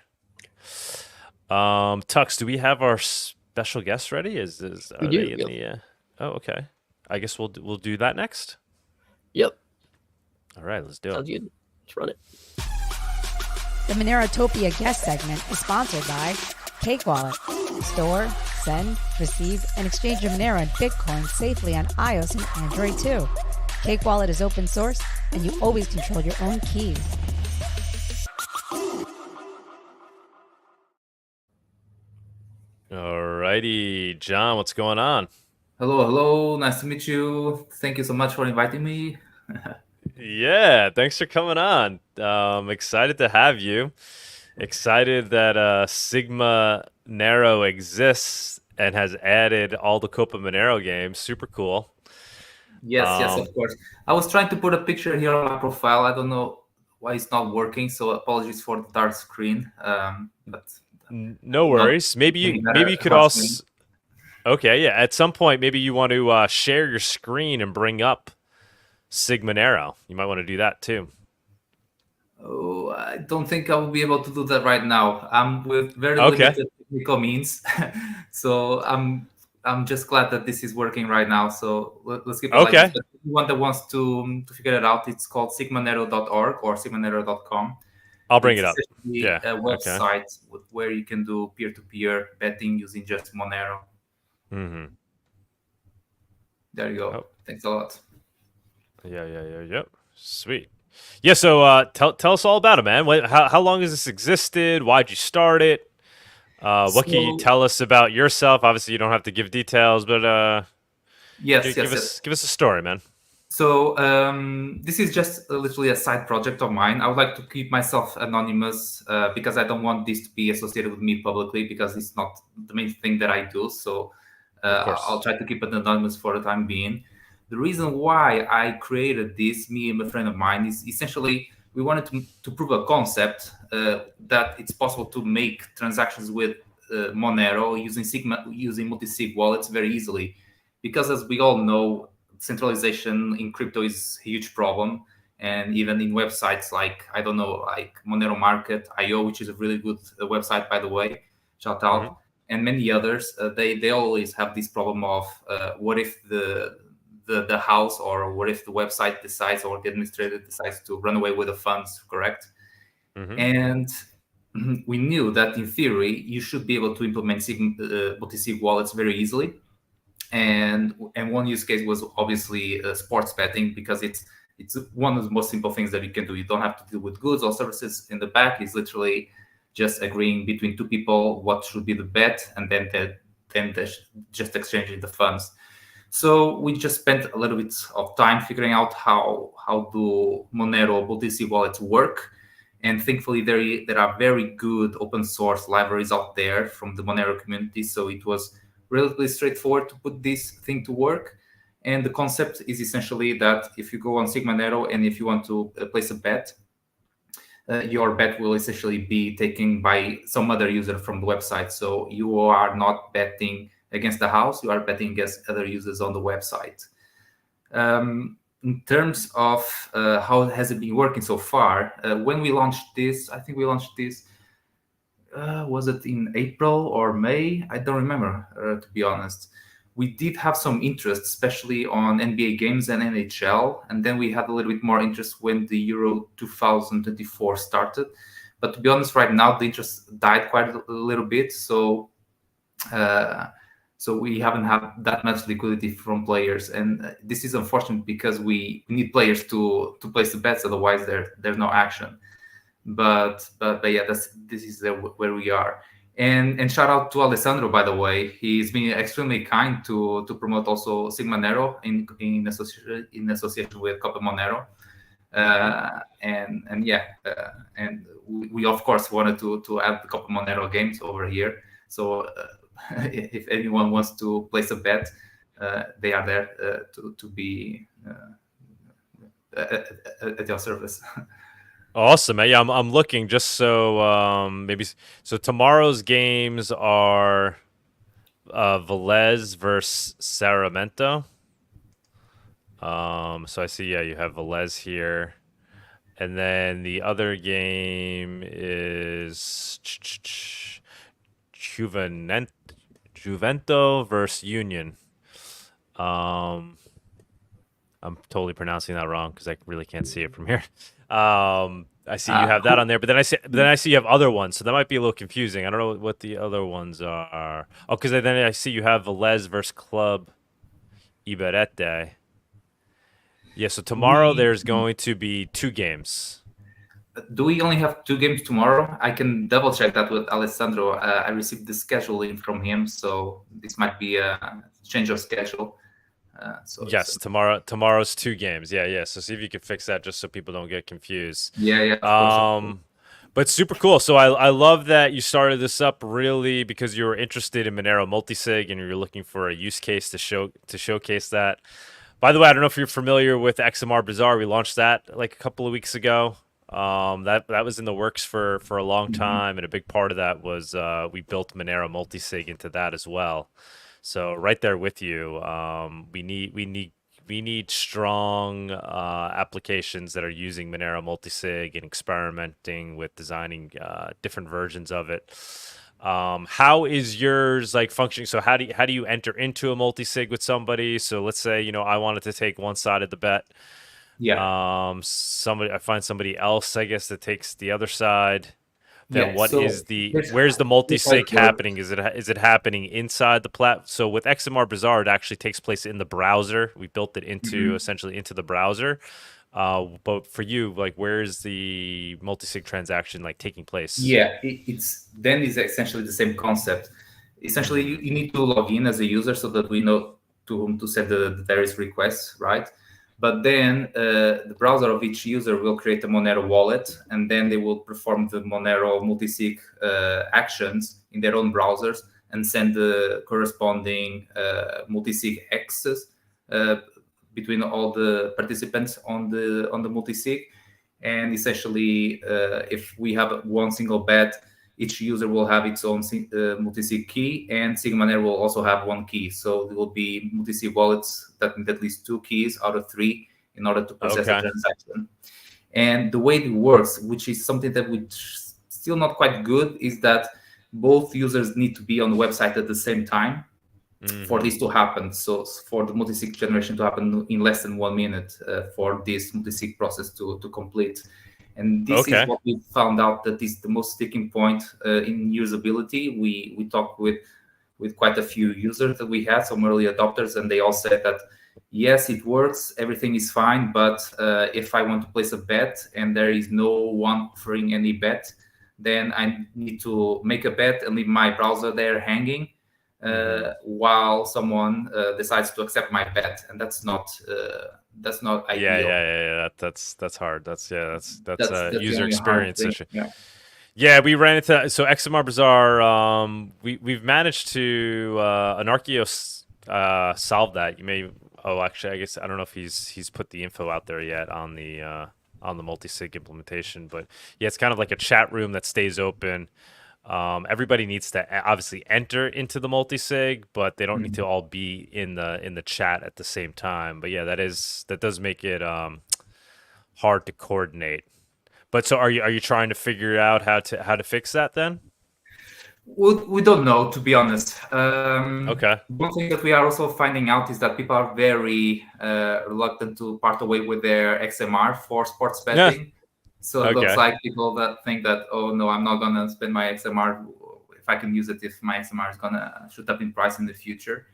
[SPEAKER 2] Tux, do we have our special guest ready?
[SPEAKER 3] We do.
[SPEAKER 2] Oh, okay. I guess we'll do that next.
[SPEAKER 3] Yep.
[SPEAKER 2] All right, let's do it.
[SPEAKER 3] Sounds good. Let's run it.
[SPEAKER 1] The Monerotopia guest segment is sponsored by Cake Wallet. Store, send, receive, and exchange your Monero and Bitcoin safely on iOS and Android too. Cake Wallet is open source, and you always control your own keys.
[SPEAKER 2] All righty, John, what's going on?
[SPEAKER 5] Hello. Nice to meet you. Thank you so much for inviting me.
[SPEAKER 2] Yeah, thanks for coming on. Excited to have you. Excited that Sigmanero exists and has added all the Copa Monero games. Super cool.
[SPEAKER 5] Yes, of course. I was trying to put a picture here on my profile. I don't know why it's not working, so apologies for the dark screen. But
[SPEAKER 2] no worries. Maybe you could also. Okay, yeah. At some point, maybe you want to share your screen and bring up Sigmanero. You might want to do that too.
[SPEAKER 5] Oh, I don't think I will be able to do that right now. I'm with very limited technical means, so I'm just glad that this is working right now. So let's keep it like this. But anyone that wants to figure it out, it's called sigmanero.org or sigmanero.com.
[SPEAKER 2] I'll bring it up.
[SPEAKER 5] Yeah, a website where you can do peer-to-peer betting using just Monero.
[SPEAKER 2] Mm-hmm.
[SPEAKER 5] There you go. Oh. Thanks a lot.
[SPEAKER 2] Yeah. Sweet. Yeah, so tell us all about it, man. How long has this existed? Why'd you start it? What can you tell us about yourself? Obviously, you don't have to give details, but
[SPEAKER 5] yes,
[SPEAKER 2] give us a story, man.
[SPEAKER 5] So this is just literally a side project of mine. I would like to keep myself anonymous because I don't want this to be associated with me publicly because it's not the main thing that I do. So I'll try to keep it anonymous for the time being. The reason why I created this, me and a friend of mine, is essentially we wanted to prove a concept that it's possible to make transactions with Monero using multi-sig wallets very easily. Because as we all know, centralization in crypto is a huge problem. And even in websites like, I don't know, like Monero Market.io, which is a really good website, by the way, shout out. Mm-hmm. And many others, they always have this problem of what if the house or what if the website decides or the administrator decides to run away with the funds, correct? Mm-hmm. And we knew that in theory, you should be able to implement multi-sig wallets very easily. And one use case was obviously sports betting because it's one of the most simple things that you can do. You don't have to deal with goods or services in the back. It's literally just agreeing between two people what should be the bet, and then just exchanging the funds. So we just spent a little bit of time figuring out how do Monero multi-sig wallets work. And thankfully, there are very good open source libraries out there from the Monero community. So it was relatively straightforward to put this thing to work. And the concept is essentially that if you go on Sigmanero and if you want to place a bet, your bet will essentially be taken by some other user from the website. So you are not betting against the house, you are betting against other users on the website. In terms of how has it been working so far, when we launched this, I think we launched this, was it in April or May? I don't remember, to be honest. We did have some interest, especially on NBA games and NHL. And then we had a little bit more interest when the Euro 2024 started. But to be honest, right now, the interest died quite a little bit. So we haven't had that much liquidity from players. And this is unfortunate because we need players to place the bets. Otherwise, there's no action. But yeah, this is where we are. And shout out to Alessandro, by the way. He's been extremely kind to promote also Sigmanero in association with Copa Monero. And we of course wanted to add the Copa Monero games over here. So if anyone wants to place a bet, they are there to be at your service.
[SPEAKER 2] Awesome. Yeah, I'm looking just so so tomorrow's games are Velez versus Sacramento. So I see, you have Velez here. And then the other game is Juvento versus Union. I'm totally pronouncing that wrong because I really can't see it from here. I see you have that on there, but then I see you have other ones, so that might be a little confusing. I don't know what the other ones are. Oh, because then I see you have Velez versus Club Iberete. Yeah, so tomorrow there's going to be 2 games.
[SPEAKER 5] Do we only have 2 games tomorrow? I can double check that with Alessandro. I received the scheduling from him, so this might be a change of schedule. So
[SPEAKER 2] yes, tomorrow's 2 games. Yeah. So see if you can fix that just so people don't get confused.
[SPEAKER 5] Yeah, of course.
[SPEAKER 2] But super cool. So I love that you started this up really because you were interested in Monero multisig and you're looking for a use case to showcase that. By the way, I don't know if you're familiar with XMR Bazaar. We launched that like a couple of weeks ago. That was in the works for a long time, and a big part of that was we built Monero multisig into that as well. So right there with you, we need strong applications that are using Monero multisig and experimenting with designing different versions of it. How is yours like functioning? So how do you enter into a multisig with somebody? So let's say I wanted to take one side of the bet.
[SPEAKER 5] Yeah.
[SPEAKER 2] I find somebody else, I guess, that takes the other side. Then
[SPEAKER 5] Yeah,
[SPEAKER 2] where's the multi-sig happening? Is it happening inside the plat? So with XMR Bazaar, it actually takes place in the browser. We built it into essentially into the browser. But for you, like, where is the multi-sig transaction like taking place?
[SPEAKER 5] Yeah, it's essentially the same concept. Essentially, you need to log in as a user so that we know to whom to send the various requests, right? But then the browser of each user will create a Monero wallet, and then they will perform the Monero multisig actions in their own browsers and send the corresponding multisig access between all the participants on the multisig. And essentially, if we have one single bet, each user will have its own multisig key, and Sigmanero will also have one key. So there will be multisig wallets that need at least 2 keys out of 3 in order to process the transaction. And the way it works, which is something that we still not quite good, is that both users need to be on the website at the same time for this to happen. So for the multisig generation to happen in less than 1 minute for this multisig process to complete. And this is what we found out that is the most sticking point in usability. We talked with quite a few users that we had, some early adopters, and they all said that, yes, it works, everything is fine, but if I want to place a bet and there is no one offering any bet, then I need to make a bet and leave my browser there hanging while someone decides to accept my bet, and that's not ideal.
[SPEAKER 2] Yeah. That's hard. That's a user experience issue.
[SPEAKER 5] Yeah.
[SPEAKER 2] Yeah, we ran into XMR Bazaar. We've managed to Anarchios solve that. You may. Oh, actually, I guess I don't know if he's put the info out there yet on the multi-sig implementation, but yeah, it's kind of like a chat room that stays open. Everybody needs to obviously enter into the multi-sig, but they don't need to all be in the chat at the same time. But yeah, that does make it hard to coordinate. But so are you trying to figure out how to fix that then?
[SPEAKER 5] We don't know, to be honest.
[SPEAKER 2] Okay.
[SPEAKER 5] One thing that we are also finding out is that people are very reluctant to part away with their XMR for sports betting. Yeah. So it looks like people that think that, oh no, I'm not gonna spend my XMR if I can use it if my XMR is gonna shoot up in price in the future.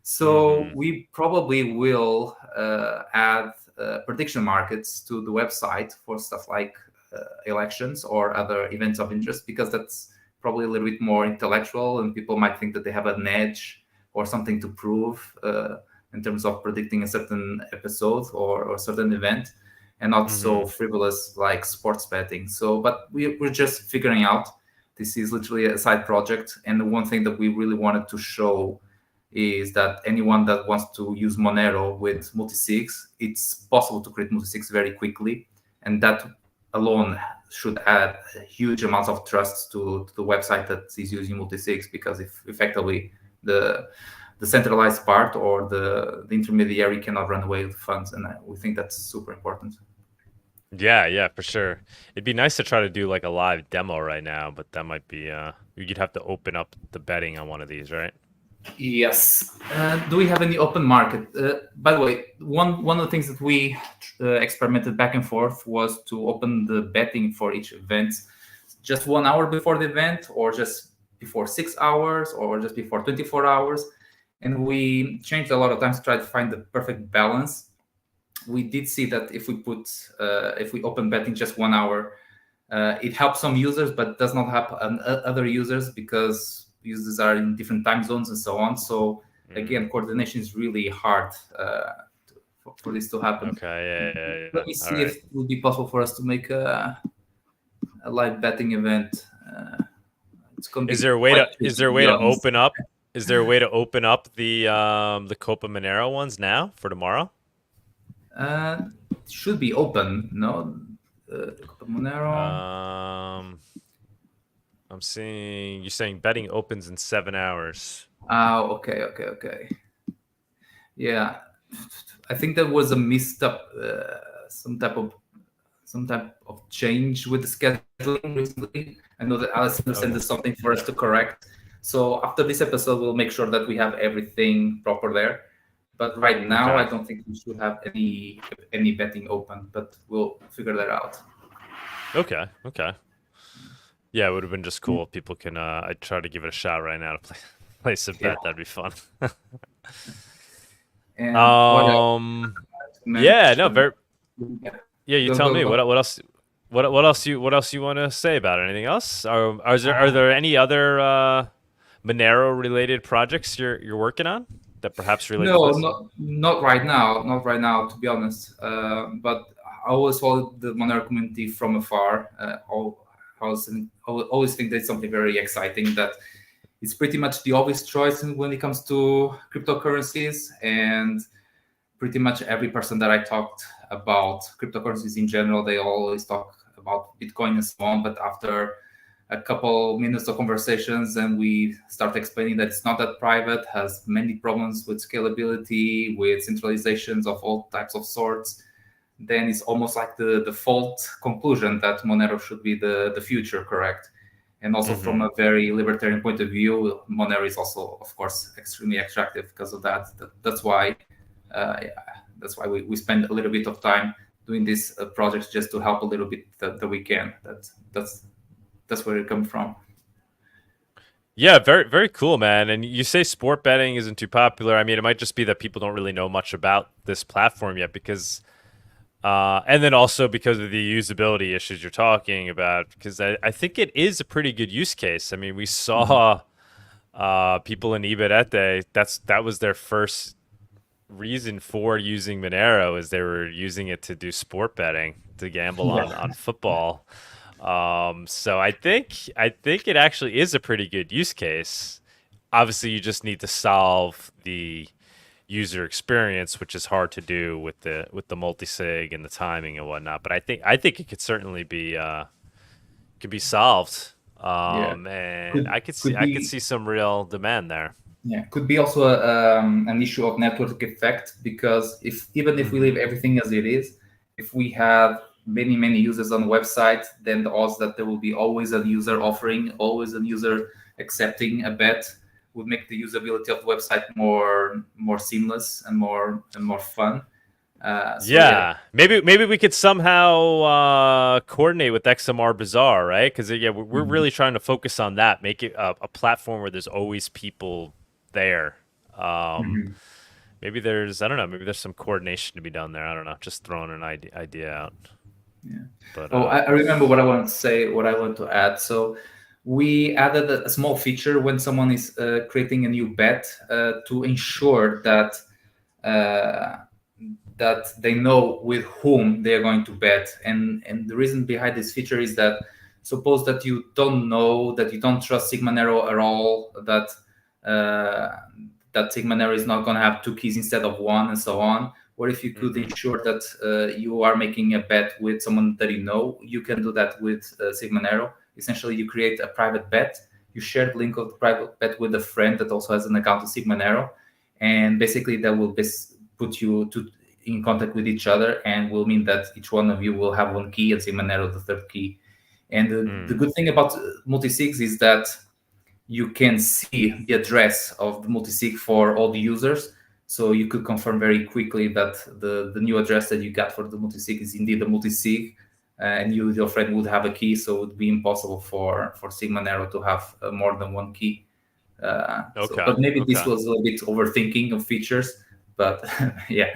[SPEAKER 5] So we probably will add prediction markets to the website for stuff like elections or other events of interest, because that's probably a little bit more intellectual and people might think that they have an edge or something to prove in terms of predicting a certain episode or a certain event, and not so frivolous like sports betting. So, but we're just figuring out. This is literally a side project. And the one thing that we really wanted to show is that anyone that wants to use Monero with multisigs, it's possible to create multisigs very quickly. And that alone should add huge amounts of trust to the website that is using multisigs, because if effectively the centralized part or the intermediary cannot run away with funds, and we think that's super important.
[SPEAKER 2] Yeah, for sure. It'd be nice to try to do like a live demo right now, but that might be you'd have to open up the betting on one of these, right?
[SPEAKER 5] Yes. Do we have any open market? By the way, one of the things that we experimented back and forth was to open the betting for each event just 1 hour before the event, or just before 6 hours, or just before 24 hours. And we changed a lot of times to try to find the perfect balance. We did see that if we open betting just 1 hour, it helps some users, but does not help other users, because users are in different time zones and so on. So again, coordination is really hard for this to happen.
[SPEAKER 2] Okay, yeah.
[SPEAKER 5] Let me see if it would be possible for us to make a live betting event. It's going to be
[SPEAKER 2] Is there a way to open up? Is there a way to open up the Copa Monero ones now for tomorrow?
[SPEAKER 5] Should be open, no? Copa Monero.
[SPEAKER 2] I'm seeing you're saying betting opens in 7 hours.
[SPEAKER 5] Oh, okay. Yeah, I think there was a missed up some type of change with the scheduling recently. I know that Alison sent something for us to correct. So after this episode, we'll make sure that we have everything proper there. But right now, I don't think we should have any betting open, but we'll figure that out.
[SPEAKER 2] Okay. Yeah, it would have been just cool if people can. I'd try to give it a shot right now to place a bet. That'd be fun.
[SPEAKER 5] And
[SPEAKER 2] yeah, no, very. Yeah, you tell me. What else? What else you want to say about it? Anything else? Are there any other Monero related projects you're working on that perhaps relate?
[SPEAKER 5] No, not right now. Not right now, to be honest. But I always follow the Monero community from afar. I always think there's something very exciting that it's pretty much the obvious choice when it comes to cryptocurrencies, and pretty much every person that I talked about cryptocurrencies in general, they always talk about Bitcoin and so on. But after a couple minutes of conversations, and we start explaining that it's not that private, has many problems with scalability, with centralizations of all types of sorts, then it's almost like the default conclusion that Monero should be the future, correct? And also from a very libertarian point of view, Monero is also, of course, extremely attractive because of that. That's why we spend a little bit of time doing these projects, just to help a little bit that we can. That's where it comes from.
[SPEAKER 2] Yeah, very, very cool, man. And you say sport betting isn't too popular. I mean, it might just be that people don't really know much about this platform yet, because and then also because of the usability issues you're talking about, because I think it is a pretty good use case. I mean, we saw people in Iberete, that was their first reason for using Monero, is they were using it to do sport betting, to gamble on football. So I think it actually is a pretty good use case. Obviously, you just need to solve the user experience, which is hard to do with the multi-sig and the timing and whatnot. But I think it could certainly be solved. And I could see some real demand there.
[SPEAKER 5] Yeah, could be also an issue of network effect, because even if we leave everything as it is, if we have many users on the website, then the odds that there will be always a user offering, always a user accepting a bet, would make the usability of the website more seamless and more fun.
[SPEAKER 2] Maybe we could somehow coordinate with XMR Bazaar, right? Because we're really trying to focus on that, make it a platform where there's always people there. Maybe there's some coordination to be done there. I don't know, just throwing an idea out.
[SPEAKER 5] Yeah.
[SPEAKER 2] But
[SPEAKER 5] I remember what I want to say, what I want to add. So we added a small feature when someone is creating a new bet to ensure that they know with whom they are going to bet. And the reason behind this feature is that, suppose that you don't know, that you don't trust Sigmanero at all, that Sigmanero is not going to have 2 keys instead of 1, and so on. What if you could ensure that you are making a bet with someone that you know? You can do that with Sigmanero. Essentially, you create a private bet. You share the link of the private bet with a friend that also has an account on Sigmanero, and basically that will put you in contact with each other, and will mean that each one of you will have 1 key and Sigmanero the 3rd key. And the good thing about multisigs is that you can see the address of the multisig for all the users. So you could confirm very quickly that the new address that you got for the multisig is indeed a multisig, and your friend would have a key. So it would be impossible for Sigmanero to have more than 1 key. But maybe this was a bit overthinking of features, but yeah.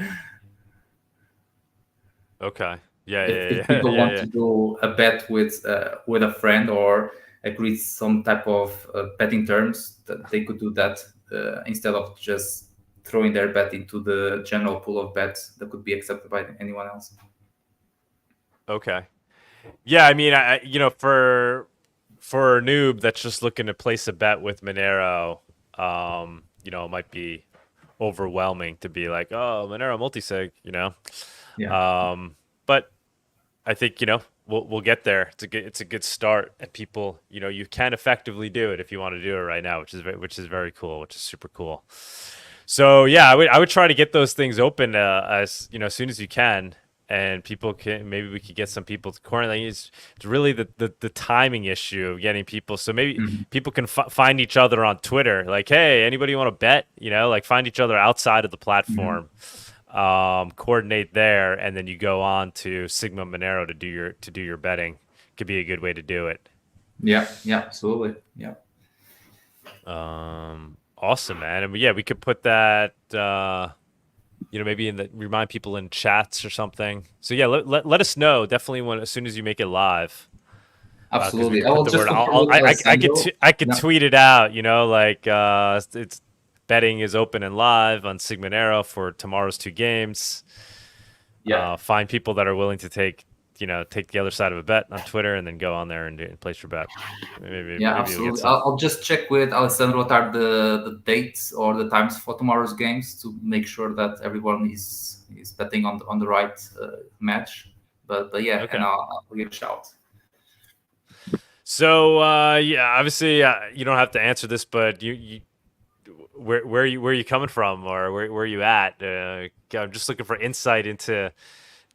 [SPEAKER 2] Okay. Yeah.
[SPEAKER 5] If people want to do a bet with a friend, or agreed some type of betting terms, that they could do that instead of just throwing their bet into the general pool of bets that could be accepted by anyone else.
[SPEAKER 2] Okay. Yeah, I mean, for a noob that's just looking to place a bet with Monero, it might be overwhelming to be like, oh, Monero multisig,
[SPEAKER 5] Yeah.
[SPEAKER 2] But I think we'll get there. It's a good start, and people, you can effectively do it if you want to do it right now, which is very cool, which is super cool. So yeah, I would try to get those things open as soon as you can, and people can, maybe we could get some people to quarantine. It's really the timing issue of getting people. So maybe people can find each other on Twitter, like, hey, anybody want to bet? Like find each other outside of the platform, coordinate there, and then you go on to Sigma Monero to do your betting. Could be a good way to do it.
[SPEAKER 5] Yeah, absolutely. Yeah.
[SPEAKER 2] Awesome, man. And yeah, we could put that, maybe remind people in chats or something. So yeah, let us know definitely as soon as you make it live.
[SPEAKER 5] Absolutely.
[SPEAKER 2] I could tweet it out, it's betting is open and live on Sigmanero for tomorrow's 2 games.
[SPEAKER 5] Yeah.
[SPEAKER 2] Find people that are willing to take the other side of a bet on Twitter, and then go on there and place your bet. Maybe
[SPEAKER 5] Absolutely. I'll just check with Alessandro what are the dates or the times for tomorrow's games to make sure that everyone is betting on the right match. But yeah,
[SPEAKER 2] okay.
[SPEAKER 5] And I'll give a shout.
[SPEAKER 2] So obviously you don't have to answer this, but where are you coming from, or where are you at? I'm just looking for insight into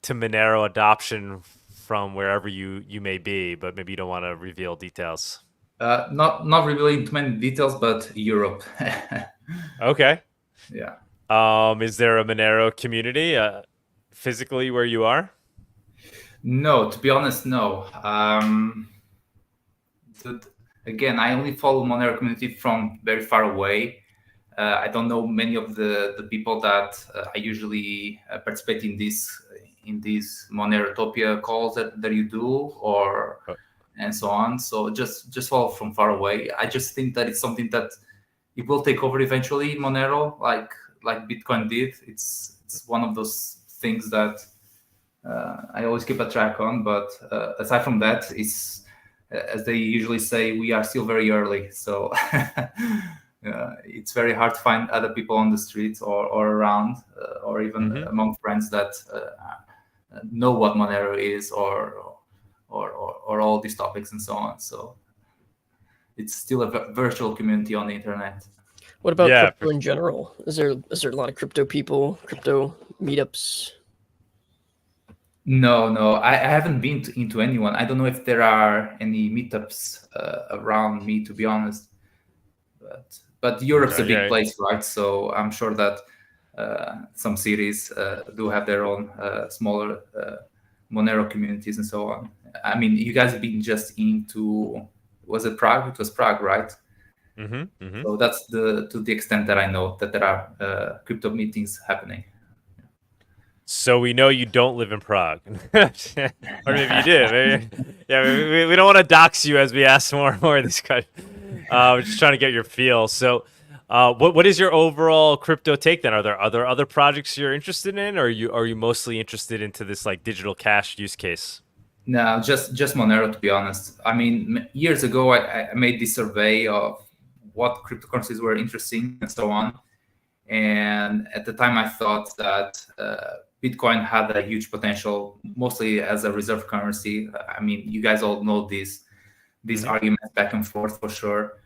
[SPEAKER 2] Monero adoption from wherever you may be, but maybe you don't want to reveal details.
[SPEAKER 5] Not revealing too many details, but Europe.
[SPEAKER 2] Okay.
[SPEAKER 5] Yeah.
[SPEAKER 2] Is there a Monero community physically where you are?
[SPEAKER 5] No, to be honest, no. Again, I only follow Monero community from very far away. I don't know many of the people that I usually participate in these Monerotopia calls that you do, and so on. So just follow from far away. I just think that it's something that it will take over eventually in Monero, like Bitcoin did. It's one of those things that I always keep a track on. But aside from that, it's as they usually say, we are still very early. So it's very hard to find other people on the streets or around, or even among friends that know what Monero is, or all these topics and so on. So it's still a virtual community on the internet.
[SPEAKER 3] What about crypto in general? Is there a lot of crypto people, crypto meetups?
[SPEAKER 5] No, I haven't been into anyone. I don't know if there are any meetups around me, to be honest. But Europe's a big place, right? So I'm sure that some cities do have their own smaller Monero communities and so on. I mean, you guys have been just into, was it Prague? It was Prague, right? So that's to the extent that I know that there are crypto meetings happening.
[SPEAKER 2] So we know you don't live in Prague, or maybe you do. Maybe, yeah, we don't want to dox you as we ask more and more of these questions. We're just trying to get your feel. So, what is your overall crypto take then? Are there other projects you're interested in, or are you mostly interested into this like digital cash use case?
[SPEAKER 5] No, just Monero, to be honest. I mean, years ago, I made this survey of what cryptocurrencies were interesting and so on. And at the time, I thought that Bitcoin had a huge potential, mostly as a reserve currency. I mean, you guys all know these arguments back and forth for sure.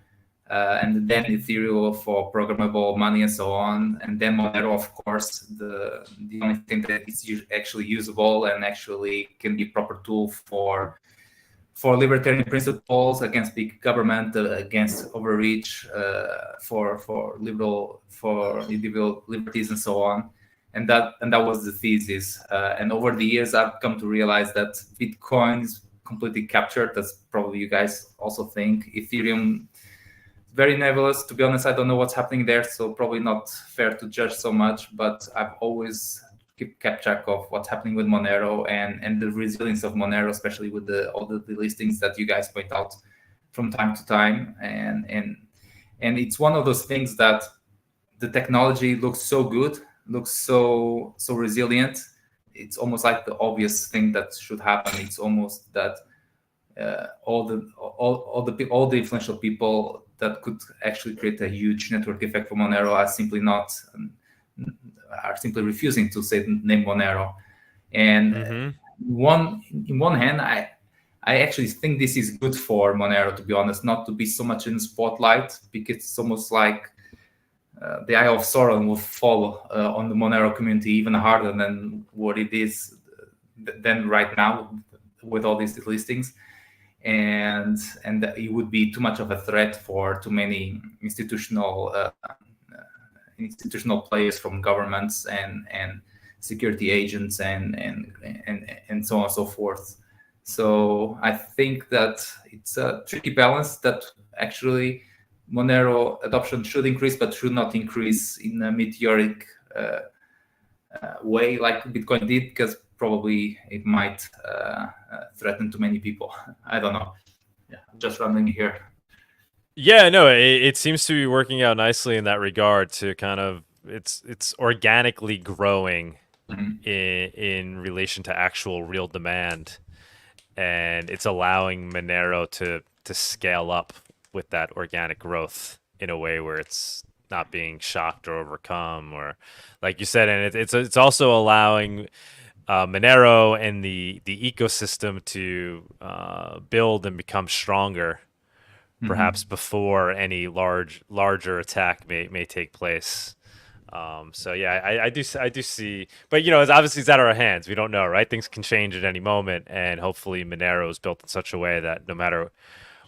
[SPEAKER 5] And then Ethereum for programmable money and so on. And then Monero, of course, the only thing that is actually usable and actually can be a proper tool for libertarian principles, against big government, against overreach, for individual liberties and so on. And that was the thesis. And over the years, I've come to realize that Bitcoin is completely captured. That's probably you guys also think. Ethereum, very nebulous. To be honest, I don't know what's happening there, so probably not fair to judge so much. But I've always kept track of what's happening with Monero and the resilience of Monero, especially with all the listings that you guys point out from time to time, and it's one of those things that the technology looks so good, looks so resilient. It's almost like the obvious thing that should happen. It's almost that all the influential people that could actually create a huge network effect for Monero are simply refusing to say the name Monero. And in one hand, I actually think this is good for Monero, to be honest, not to be so much in the spotlight, because it's almost like the eye of Sauron will fall on the Monero community even harder than what it is than right now with all these listings. And it would be too much of a threat for too many institutional players from governments and security agents and so on and so forth. So I think that it's a tricky balance that actually Monero adoption should increase, but should not increase in a meteoric way like Bitcoin did, because probably it might threaten too many people. I don't know. Yeah, I'm just rambling here.
[SPEAKER 2] Yeah, no, it seems to be working out nicely in that regard. To kind of it's organically growing in relation to actual real demand, and it's allowing Monero to scale up with that organic growth in a way where it's not being shocked or overcome, or like you said, and it's also allowing Monero and the ecosystem to build and become stronger, perhaps before any larger attack may take place. So yeah, I do see, but it's obviously it's out of our hands. We don't know, right? Things can change at any moment, and hopefully Monero is built in such a way that no matter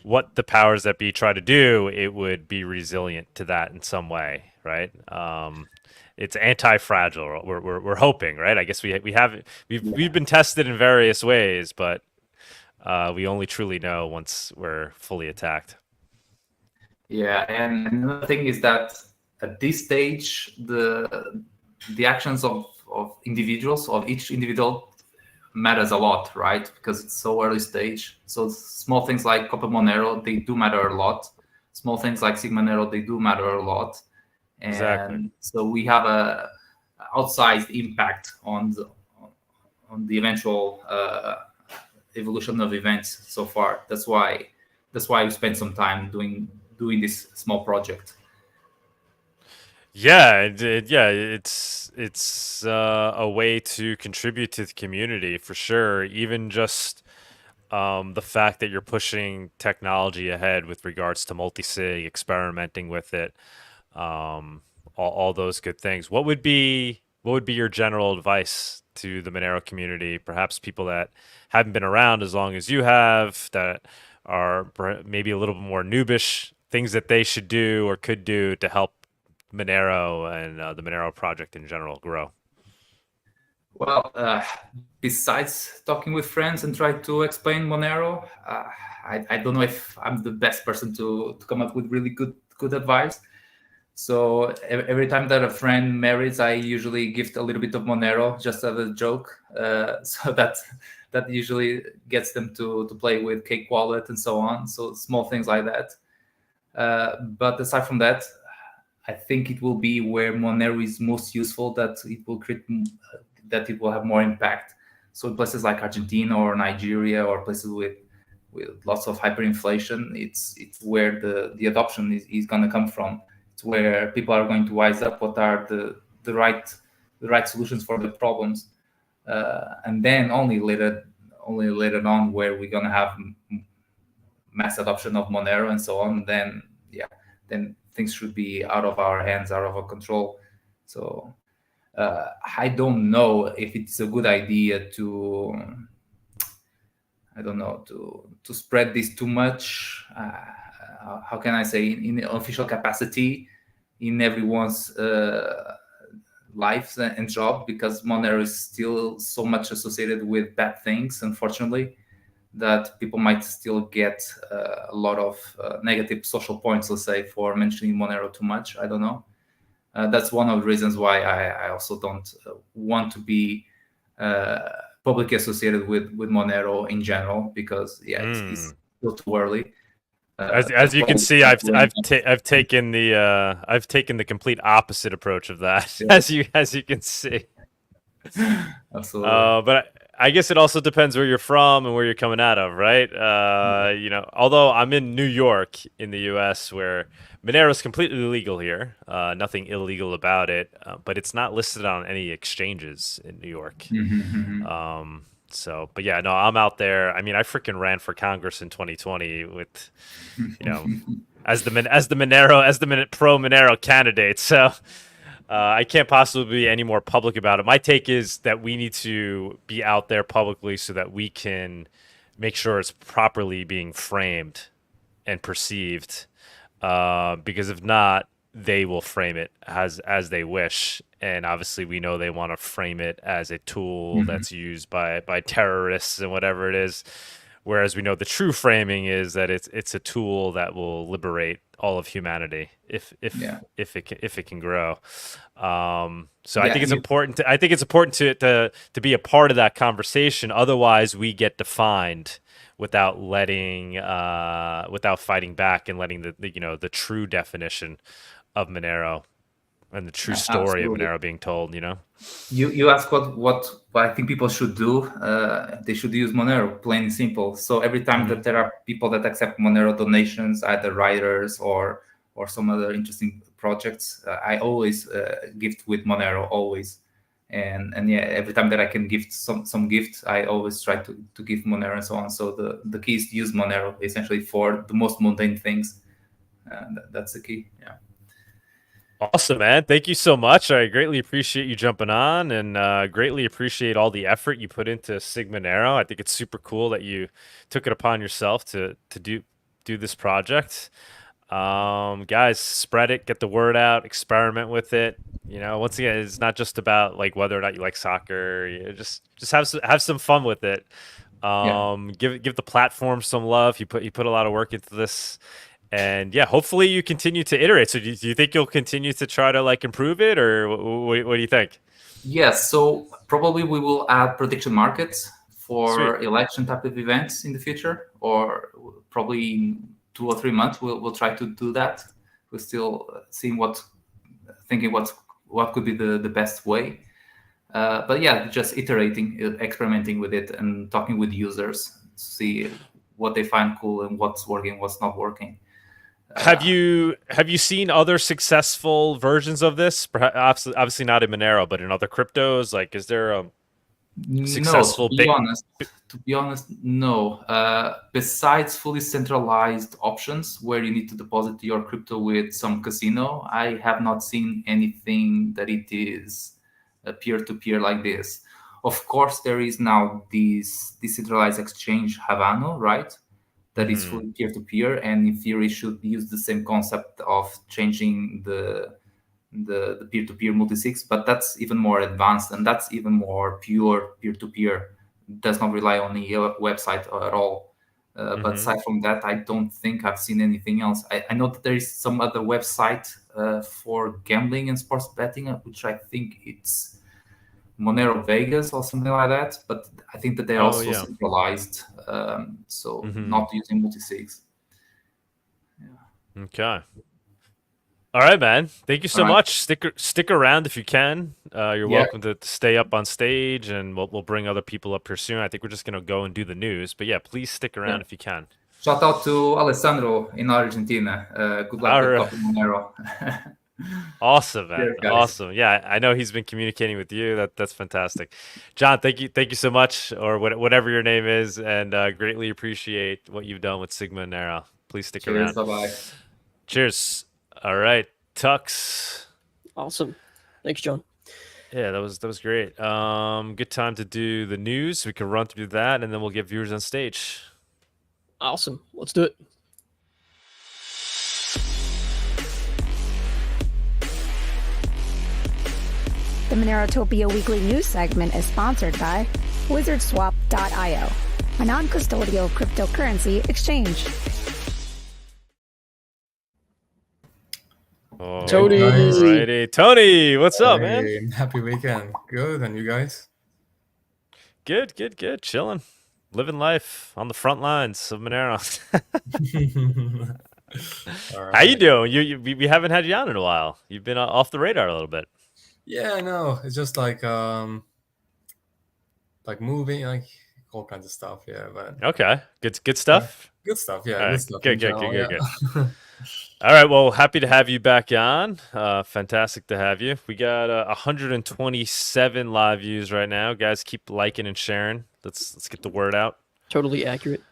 [SPEAKER 2] what the powers that be try to do, it would be resilient to that in some way, right? It's anti-fragile. We're hoping, right? I guess we've been tested in various ways, but we only truly know once we're fully attacked.
[SPEAKER 5] Yeah, and another thing is that at this stage, the actions of individuals, of each individual, matters a lot, right? Because it's so early stage. So small things like Copa Monero, they do matter a lot. Small things like Sigmanero, they do matter a lot. And
[SPEAKER 2] exactly.
[SPEAKER 5] So we have a outsized impact on the eventual evolution of events so far. That's why we spent some time doing this small project.
[SPEAKER 2] Yeah, it's a way to contribute to the community for sure. Even just the fact that you're pushing technology ahead with regards to multi-sig, experimenting with it, all those good things. What would be your general advice to the Monero community? Perhaps people that haven't been around as long as you have, that are maybe a little bit more noobish, things that they should do or could do to help Monero and the Monero project in general grow?
[SPEAKER 5] Well, besides talking with friends and try to explain Monero, I don't know if I'm the best person to come up with really good advice. So every time that a friend marries, I usually gift a little bit of Monero just as a joke. So that usually gets them to play with Cake Wallet and so on. So small things like that. But aside from that, I think it will be where Monero is most useful, that it will have more impact. So in places like Argentina or Nigeria, or places with lots of hyperinflation, it's where the adoption is going to come from. It's where people are going to wise up what are the right solutions for the problems, and then only later on, where we're going to have mass adoption of Monero and so on. Then things should be out of our hands, out of our control. So I don't know if it's a good idea to spread this too much. How can I say, in official capacity in everyone's lives and job, because Monero is still so much associated with bad things, unfortunately, that people might still get a lot of negative social points, let's say, for mentioning Monero too much. I don't know. That's one of the reasons why I also don't want to be publicly associated with Monero in general, because it's still too early.
[SPEAKER 2] As you can see, I've taken the complete opposite approach of that. Yeah. As you can see.
[SPEAKER 5] Absolutely.
[SPEAKER 2] But I guess it also depends where you're from and where you're coming out of, right? You know, although I'm in New York in the U.S., where Monero is completely legal here, nothing illegal about it, but it's not listed on any exchanges in New York. So, but yeah, no, I'm out there. I mean, I freaking ran for Congress in 2020 with, you know, as the pro Monero candidate. So. I can't possibly be any more public about it. My take is that we need to be out there publicly so that we can make sure it's properly being framed and perceived. Because if not, they will frame it as they wish. And obviously, we know they want to frame it as a tool that's used by terrorists and whatever it is. Whereas we know the true framing is that it's a tool that will liberate all of humanity if it can grow. So I think it's important. I think it's important to be a part of that conversation. Otherwise, we get defined without fighting back and letting the true definition of Monero and the true story of Monero being told.
[SPEAKER 5] You ask what I think people should do. They should use Monero, plain and simple. So every time that there are people that accept Monero donations, either writers or some other interesting projects, I always gift with Monero, always. And yeah, every time that I can gift some gift, I always try to give Monero and so on. So the key is to use Monero essentially for the most mundane things. That's the key. Yeah.
[SPEAKER 2] Awesome, man. Thank you so much. I greatly appreciate you jumping on and greatly appreciate all the effort you put into Sigmanero. I think it's super cool that you took it upon yourself to do this project. Guys, spread it, get the word out, experiment with it. Once again, it's not just about like whether or not you like soccer. Just have some fun with it. Give the platform some love. You put a lot of work into this. And yeah, hopefully you continue to iterate. So do you think you'll continue to try to like improve it, or what do you think?
[SPEAKER 5] Yes, so probably we will add prediction markets for election type of events in the future, or probably in 2 or 3 months we'll try to do that. We're still seeing what could be the best way. But yeah, just iterating, experimenting with it, and talking with users to see what they find cool and what's working, what's not working.
[SPEAKER 2] Have you seen other successful versions of this? Perhaps, obviously not in Monero, but in other cryptos. Like, is there a successful?
[SPEAKER 5] No, to be honest, no. Besides fully centralized options where you need to deposit your crypto with some casino, I have not seen anything that it is a peer-to-peer like this. Of course, there is now this decentralized exchange Havano, right? That is fully peer-to-peer, and in theory should use the same concept of changing the peer-to-peer multi-sigs, but that's even more advanced, and that's even more pure peer-to-peer. Does not rely on a website at all. But aside from that, I don't think I've seen anything else. I know that there is some other website for gambling and sports betting, which I think it's Monero Vegas or something like that, but I think that they're also centralized, so not using multi-sigs.
[SPEAKER 2] Okay. All right, man. Thank you so much. Stick around if you can. You're welcome to stay up on stage, and we'll bring other people up here soon. I think we're just gonna go and do the news, but yeah, please stick around if you can.
[SPEAKER 5] Shout out to Alessandro in Argentina. Good luck with Copa Monero.
[SPEAKER 2] Awesome, man. Awesome. Yeah, I know he's been communicating with you. That's fantastic. John, thank you so much, or whatever your name is, and greatly appreciate what you've done with Sigmanero. Please stick around.
[SPEAKER 5] Bye-bye.
[SPEAKER 2] Cheers. All right, Tux.
[SPEAKER 3] Awesome. Thanks, John.
[SPEAKER 2] Yeah, that was great. Good time to do the news. We can run through that, and then we'll get viewers on stage.
[SPEAKER 3] Awesome. Let's do it.
[SPEAKER 1] The Monerotopia Weekly News segment is sponsored by WizardSwap.io, a non-custodial cryptocurrency exchange.
[SPEAKER 2] Oh,
[SPEAKER 3] Tony.
[SPEAKER 2] Alrighty. Tony, what's up, man?
[SPEAKER 6] Happy weekend. Good, and you guys?
[SPEAKER 2] Good. Chilling. living life on the front lines of Monero.
[SPEAKER 6] All
[SPEAKER 2] How you
[SPEAKER 6] right.
[SPEAKER 2] doing? We haven't had you on in a while. You've been off the radar a little bit.
[SPEAKER 6] Yeah, I know. It's just like moving, like all kinds of stuff. Yeah, but
[SPEAKER 2] Okay, good stuff.
[SPEAKER 6] good stuff. Yeah,
[SPEAKER 2] All
[SPEAKER 6] good
[SPEAKER 2] right,
[SPEAKER 6] stuff in
[SPEAKER 2] good.
[SPEAKER 6] general. Yeah.
[SPEAKER 2] All right, well, happy to have you back on. Fantastic to have you. We got 127 live views right now. Guys, keep liking and sharing. Let's get the word out.
[SPEAKER 3] Totally accurate.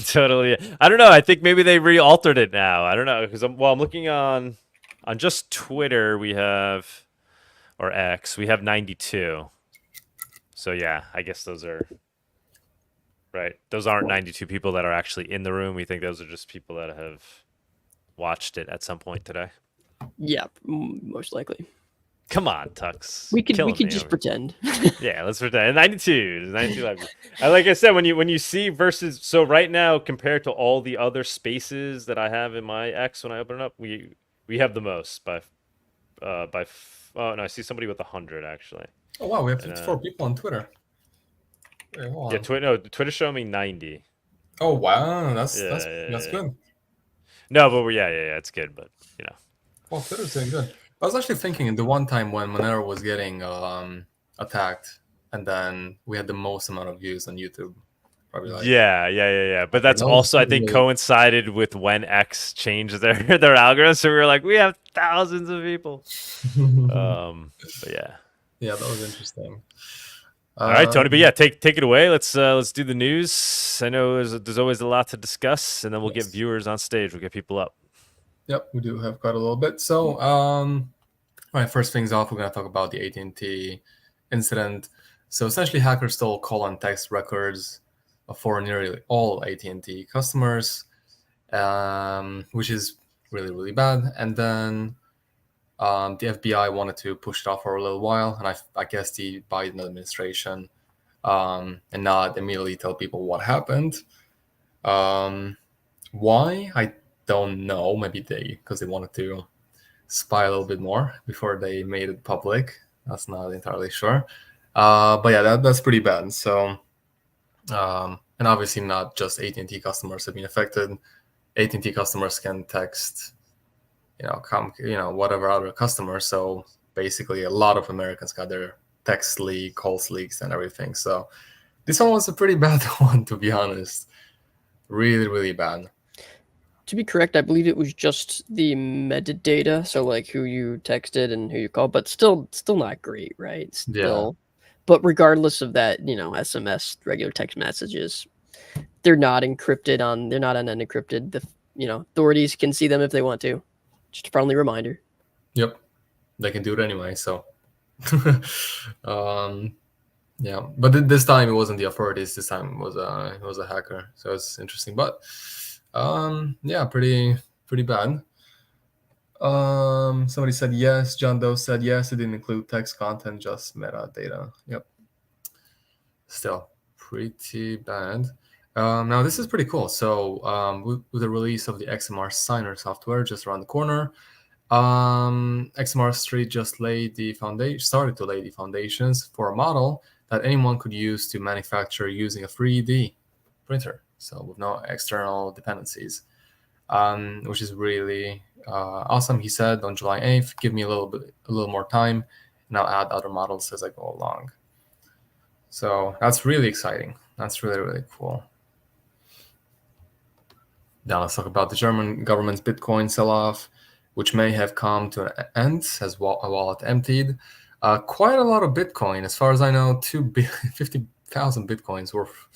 [SPEAKER 2] Totally. I don't know. I think maybe they re-altered it now. I don't know because I'm looking on just Twitter. We have, or X. We have 92. So yeah, I guess those are right. Those aren't 92 people that are actually in the room. We think those are just people that have watched it at some point today.
[SPEAKER 3] Yeah, most likely.
[SPEAKER 2] Come on, Tux.
[SPEAKER 3] We could
[SPEAKER 2] Killing me
[SPEAKER 3] just
[SPEAKER 2] over
[SPEAKER 3] pretend.
[SPEAKER 2] Yeah, let's pretend. 92. There's 92 live. Like I said, when you see versus, so right now compared to all the other spaces that I have in my X when I open it up, we have the most by oh no, I see somebody with 100 actually.
[SPEAKER 6] Oh wow, we have 54 people on Twitter. Wait, hold on.
[SPEAKER 2] Twitter's showing me 90.
[SPEAKER 6] Oh wow, that's
[SPEAKER 2] Yeah.
[SPEAKER 6] good.
[SPEAKER 2] No, but yeah, it's good, but you know.
[SPEAKER 6] Well, Twitter's doing good. I was actually thinking the one time when Monero was getting attacked, and then we had the most amount of views on YouTube. Probably like,
[SPEAKER 2] yeah. But that's also, I think, coincided with when X changed their algorithm. So we were like, we have thousands of people. But yeah.
[SPEAKER 6] Yeah, that was interesting.
[SPEAKER 2] All right, Tony. But yeah, take it away. Let's do the news. I know there's always a lot to discuss, and then we'll get viewers on stage. We'll get people up.
[SPEAKER 6] Yep, we do have quite a little bit. So, all right, first things off, we're going to talk about the AT&T incident. So essentially, hackers stole call and text records for nearly all AT&T customers, which is really, really bad. And then the FBI wanted to push it off for a little while, and I guess the Biden administration, and not immediately tell people what happened. Why? I don't know. Maybe because they wanted to spy a little bit more before they made it public. That's not entirely sure. But yeah, that's pretty bad. So, and obviously not just AT&T customers have been affected. AT&T customers can text, whatever other customer. So basically, a lot of Americans got their text leak, calls leaks, and everything. So this one was a pretty bad one, to be honest. Really, really bad.
[SPEAKER 3] To be correct, I believe it was just the metadata, so like who you texted and who you called, but still not great, right? Still, but regardless of that, SMS, regular text messages, they're not encrypted they're not unencrypted. The authorities can see them if they want to. Just a friendly reminder.
[SPEAKER 6] Yep, they can do it anyway. So, yeah, but this time it wasn't the authorities. This time it was a hacker. So it's interesting, but. Yeah, pretty bad. Somebody said yes. John Doe said yes. It didn't include text content, just metadata. Yep. Still pretty bad. Now this is pretty cool. So with the release of the XMR signer software just around the corner, XMR Street just started to lay the foundations for a model that anyone could use to manufacture using a 3D printer. So with no external dependencies, which is really awesome. He said on July 8th, give me a little more time, and I'll add other models as I go along. So that's really exciting. That's really, really cool. Now let's talk about the German government's Bitcoin sell-off, which may have come to an end as a wallet emptied. Quite a lot of Bitcoin. As far as I know, 50,000 Bitcoins worth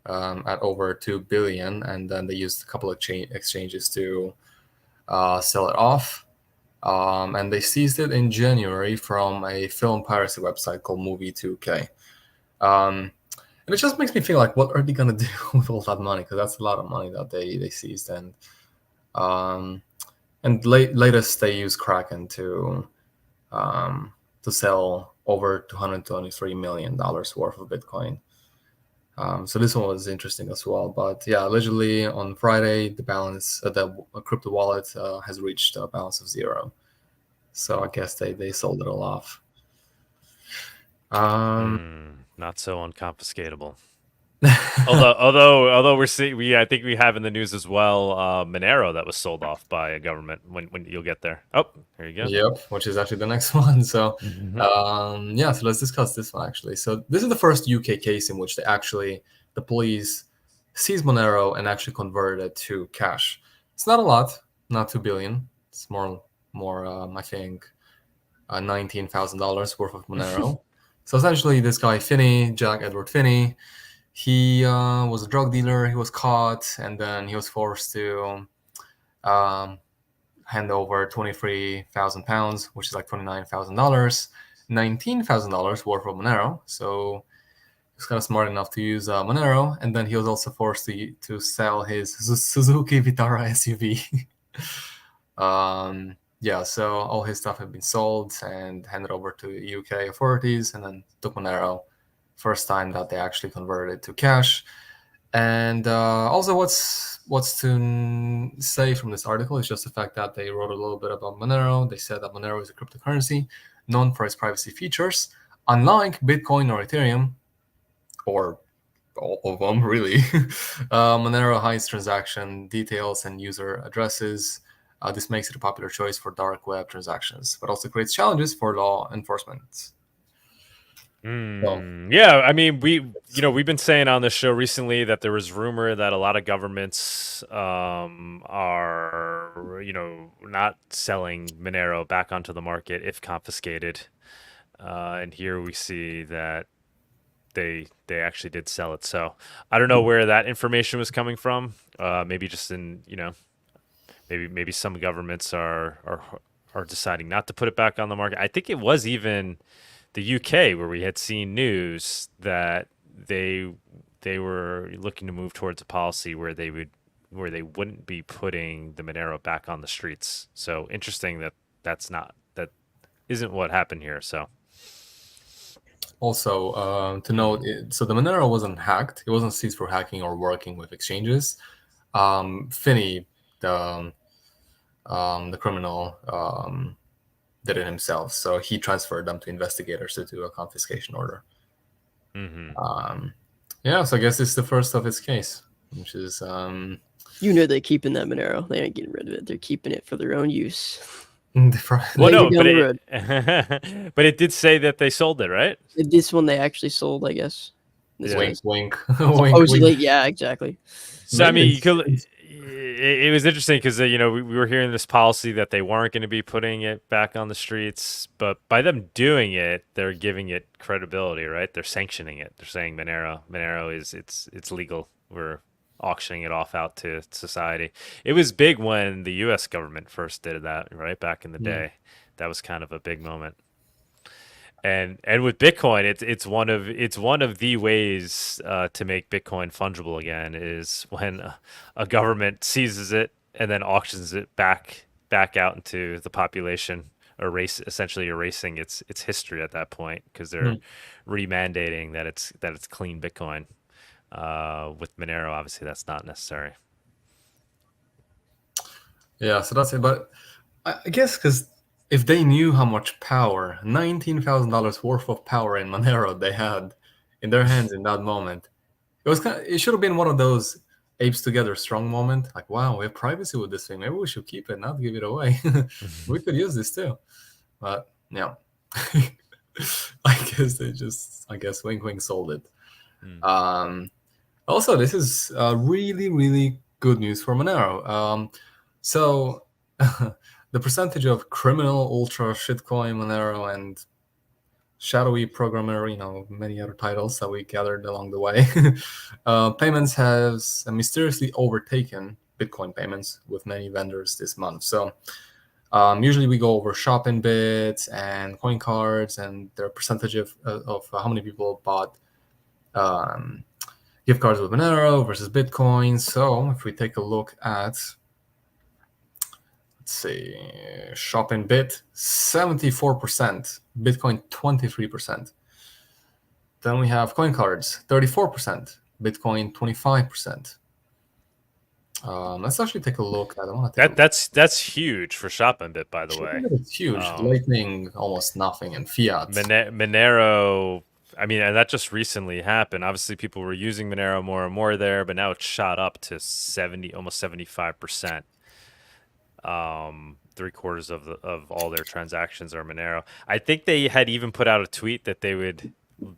[SPEAKER 6] at over 2 billion, and then they used a couple of exchanges to sell it off, and they seized it in January from a film piracy website called Movie 2K, and it just makes me feel like, what are they gonna do with all that money? Because that's a lot of money that they seized, and latest they used Kraken to sell over $223 million worth of Bitcoin. So this one was interesting as well. But yeah, allegedly on Friday, the balance, the crypto wallet has reached a balance of 0. So I guess they sold it all off.
[SPEAKER 2] Not so unconfiscatable. Although I think we have in the news as well Monero that was sold off by a government. When you'll get there. Oh, here you go.
[SPEAKER 6] Yep, which is actually the next one. So, yeah, so let's discuss this one actually. So this is the first UK case in which the police seized Monero and actually converted it to cash. It's not a lot, not 2 billion. It's more, I think, $19,000 worth of Monero. So essentially, this guy Finney, Jack Edward Finney, he was a drug dealer. He was caught, and then he was forced to hand over 23,000 pounds, which is like $29,000, $19,000 worth of Monero. So he was kind of smart enough to use Monero, and then he was also forced to sell his Suzuki Vitara SUV. Yeah, so all his stuff had been sold and handed over to UK authorities, and then took Monero. First time that they actually converted it to cash. And also, what's to say from this article is just the fact that they wrote a little bit about Monero. They said that Monero is a cryptocurrency known for its privacy features. Unlike Bitcoin or Ethereum, or all of them really, Monero hides transaction details and user addresses. This makes it a popular choice for dark web transactions, but also creates challenges for law enforcement.
[SPEAKER 2] Yeah, I mean, we've been saying on the show recently that there was rumor that a lot of governments are not selling Monero back onto the market if confiscated, and here we see that they actually did sell it. So I don't know where that information was coming from. Maybe just in maybe some governments are deciding not to put it back on the market. I think it was even the UK where we had seen news that they were looking to move towards a policy where they wouldn't be putting the Monero back on the streets. So interesting that isn't what happened here. So
[SPEAKER 6] also to note, so the Monero wasn't hacked. It wasn't seized for hacking or working with exchanges. Finney, the criminal, did it himself. So he transferred them to investigators to do a confiscation order. Yeah, so I guess it's the first of its case, which is
[SPEAKER 3] they're keeping that Monero. They ain't getting rid of it. They're keeping it for their own use.
[SPEAKER 2] Well, no, but it did say that they sold it, right?
[SPEAKER 3] This one they actually sold, I guess.
[SPEAKER 6] Wink, wink.
[SPEAKER 3] Supposedly, yeah, exactly.
[SPEAKER 2] So I mean, it was interesting because we were hearing this policy that they weren't going to be putting it back on the streets, but by them doing it, they're giving it credibility, right? They're sanctioning it. They're saying Monero is it's legal. We're auctioning it off out to society. It was big when the U.S. government first did that, right? Back in the day, that was kind of a big moment. And with Bitcoin, it's one of the ways to make Bitcoin fungible again is when a government seizes it and then auctions it back out into the population, essentially erasing its history at that point because they're remandating that it's clean Bitcoin. With Monero, obviously, that's not necessary.
[SPEAKER 6] Yeah, so that's it. But I guess because if they knew how much power, $19,000 worth of power in Monero they had in their hands in that moment, it should have been one of those apes together strong moment. Like, wow, we have privacy with this thing. Maybe we should keep it, not give it away. We could use this too. But yeah, I guess wink wink sold it. Also, this is really, really good news for Monero. So the percentage of criminal ultra shitcoin Monero and shadowy programmer, many other titles that we gathered along the way, payments has mysteriously overtaken Bitcoin payments with many vendors this month. So usually we go over shopping bits and coin cards and their percentage of how many people bought gift cards with Monero versus Bitcoin. So if we take a look at, let's see, shopping bit, 74%, Bitcoin 23%. Then we have coin cards, 34%, Bitcoin 25%. Let's actually take a look.
[SPEAKER 2] That's huge for shopping bit, by the way.
[SPEAKER 6] It's huge. Lightning almost nothing, and fiat.
[SPEAKER 2] Monero I mean, and that just recently happened. Obviously, people were using Monero more and more there, but now it's shot up to 70, almost 75%. 3/4 of all their transactions are Monero. I think they had even put out a tweet that they would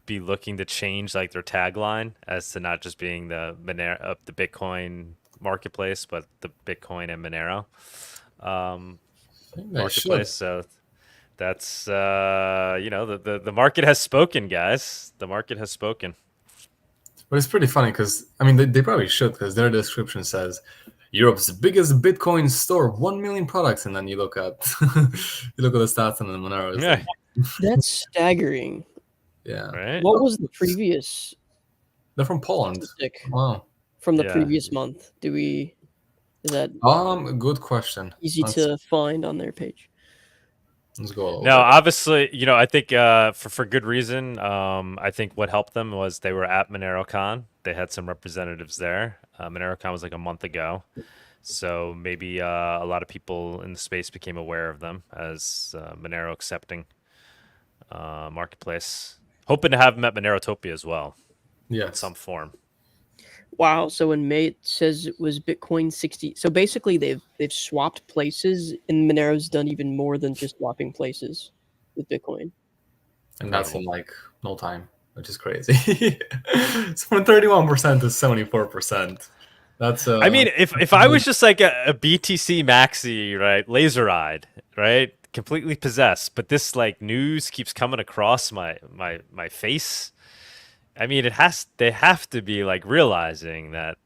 [SPEAKER 2] be looking to change like their tagline as to not just being the Monero the Bitcoin marketplace, but the Bitcoin and Monero marketplace. So that's the market has spoken, guys. The market has spoken.
[SPEAKER 6] But it's pretty funny because I mean they probably should, because their description says Europe's biggest Bitcoin store, 1 million products, and then you look at the stats and the Monero.
[SPEAKER 2] Yeah.
[SPEAKER 3] That's staggering.
[SPEAKER 6] Yeah.
[SPEAKER 2] Right.
[SPEAKER 3] What was the previous?
[SPEAKER 6] They're from Poland.
[SPEAKER 3] statistic
[SPEAKER 6] Wow.
[SPEAKER 3] from the
[SPEAKER 2] Yeah.
[SPEAKER 3] previous month? Is that
[SPEAKER 6] Good question.
[SPEAKER 3] easy to find on their page?
[SPEAKER 6] Let's go a little
[SPEAKER 2] No,
[SPEAKER 6] bit.
[SPEAKER 2] obviously, I think for good reason. I think what helped them was they were at MoneroCon. They had some representatives there. MoneroCon was like a month ago, so maybe a lot of people in the space became aware of them as Monero accepting marketplace. Hoping to have them at Monerotopia as well, in
[SPEAKER 6] Yes.
[SPEAKER 2] some form.
[SPEAKER 3] Wow. So in May it says it was Bitcoin 60. So basically they've swapped places, and Monero's done even more than just swapping places with Bitcoin.
[SPEAKER 6] And that's in like no time, which is crazy. It's from 31% to 74%. That's
[SPEAKER 2] I mean, if I was just like a BTC maxi, right, laser eyed, right, completely possessed, but this like news keeps coming across my face. I mean, they have to be like realizing that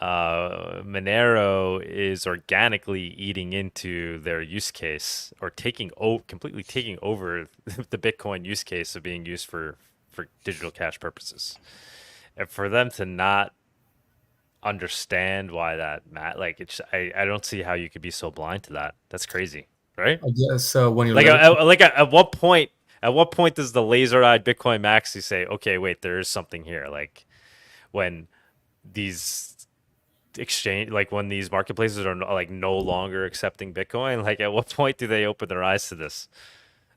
[SPEAKER 2] Monero is organically eating into their use case, or completely taking over the Bitcoin use case of being used for digital cash purposes. And for them to not understand why that I don't see how you could be so blind to that. That's crazy, right?
[SPEAKER 6] I guess when you're
[SPEAKER 2] At what point does the laser-eyed Bitcoin maxi say, okay, wait, there is something here? Like when these when these marketplaces are like no longer accepting Bitcoin, like at what point do they open their eyes to this?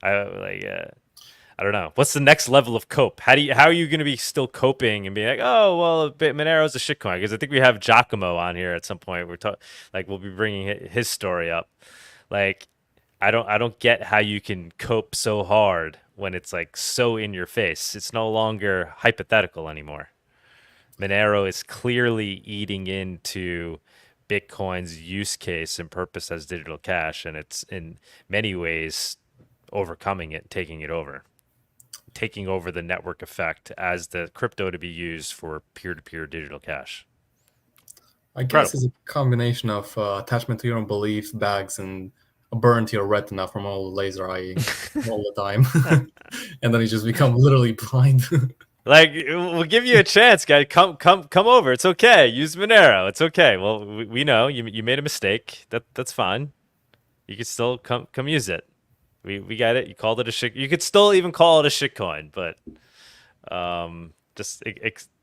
[SPEAKER 2] I don't know. What's the next level of cope? How are you going to be still coping and be like, oh well, Monero's a shitcoin? Because I think we have Giacomo on here at some point. We'll be bringing his story up. Like, I don't get how you can cope so hard when it's like so in your face. It's no longer hypothetical anymore. Monero is clearly eating into Bitcoin's use case and purpose as digital cash, and it's in many ways overcoming it, taking over the network effect as the crypto to be used for peer-to-peer digital cash.
[SPEAKER 6] I guess it's a combination of attachment to your own belief, bags, and a burn to your retina from all the laser eyeing all the time. And then you just become literally blind.
[SPEAKER 2] Like, we'll give you a chance, guys. Come over. It's okay. Use Monero. It's okay. Well, we know you made a mistake. That's fine. You can still come use it. We got it. You called it a shit. You could still even call it a shitcoin, but just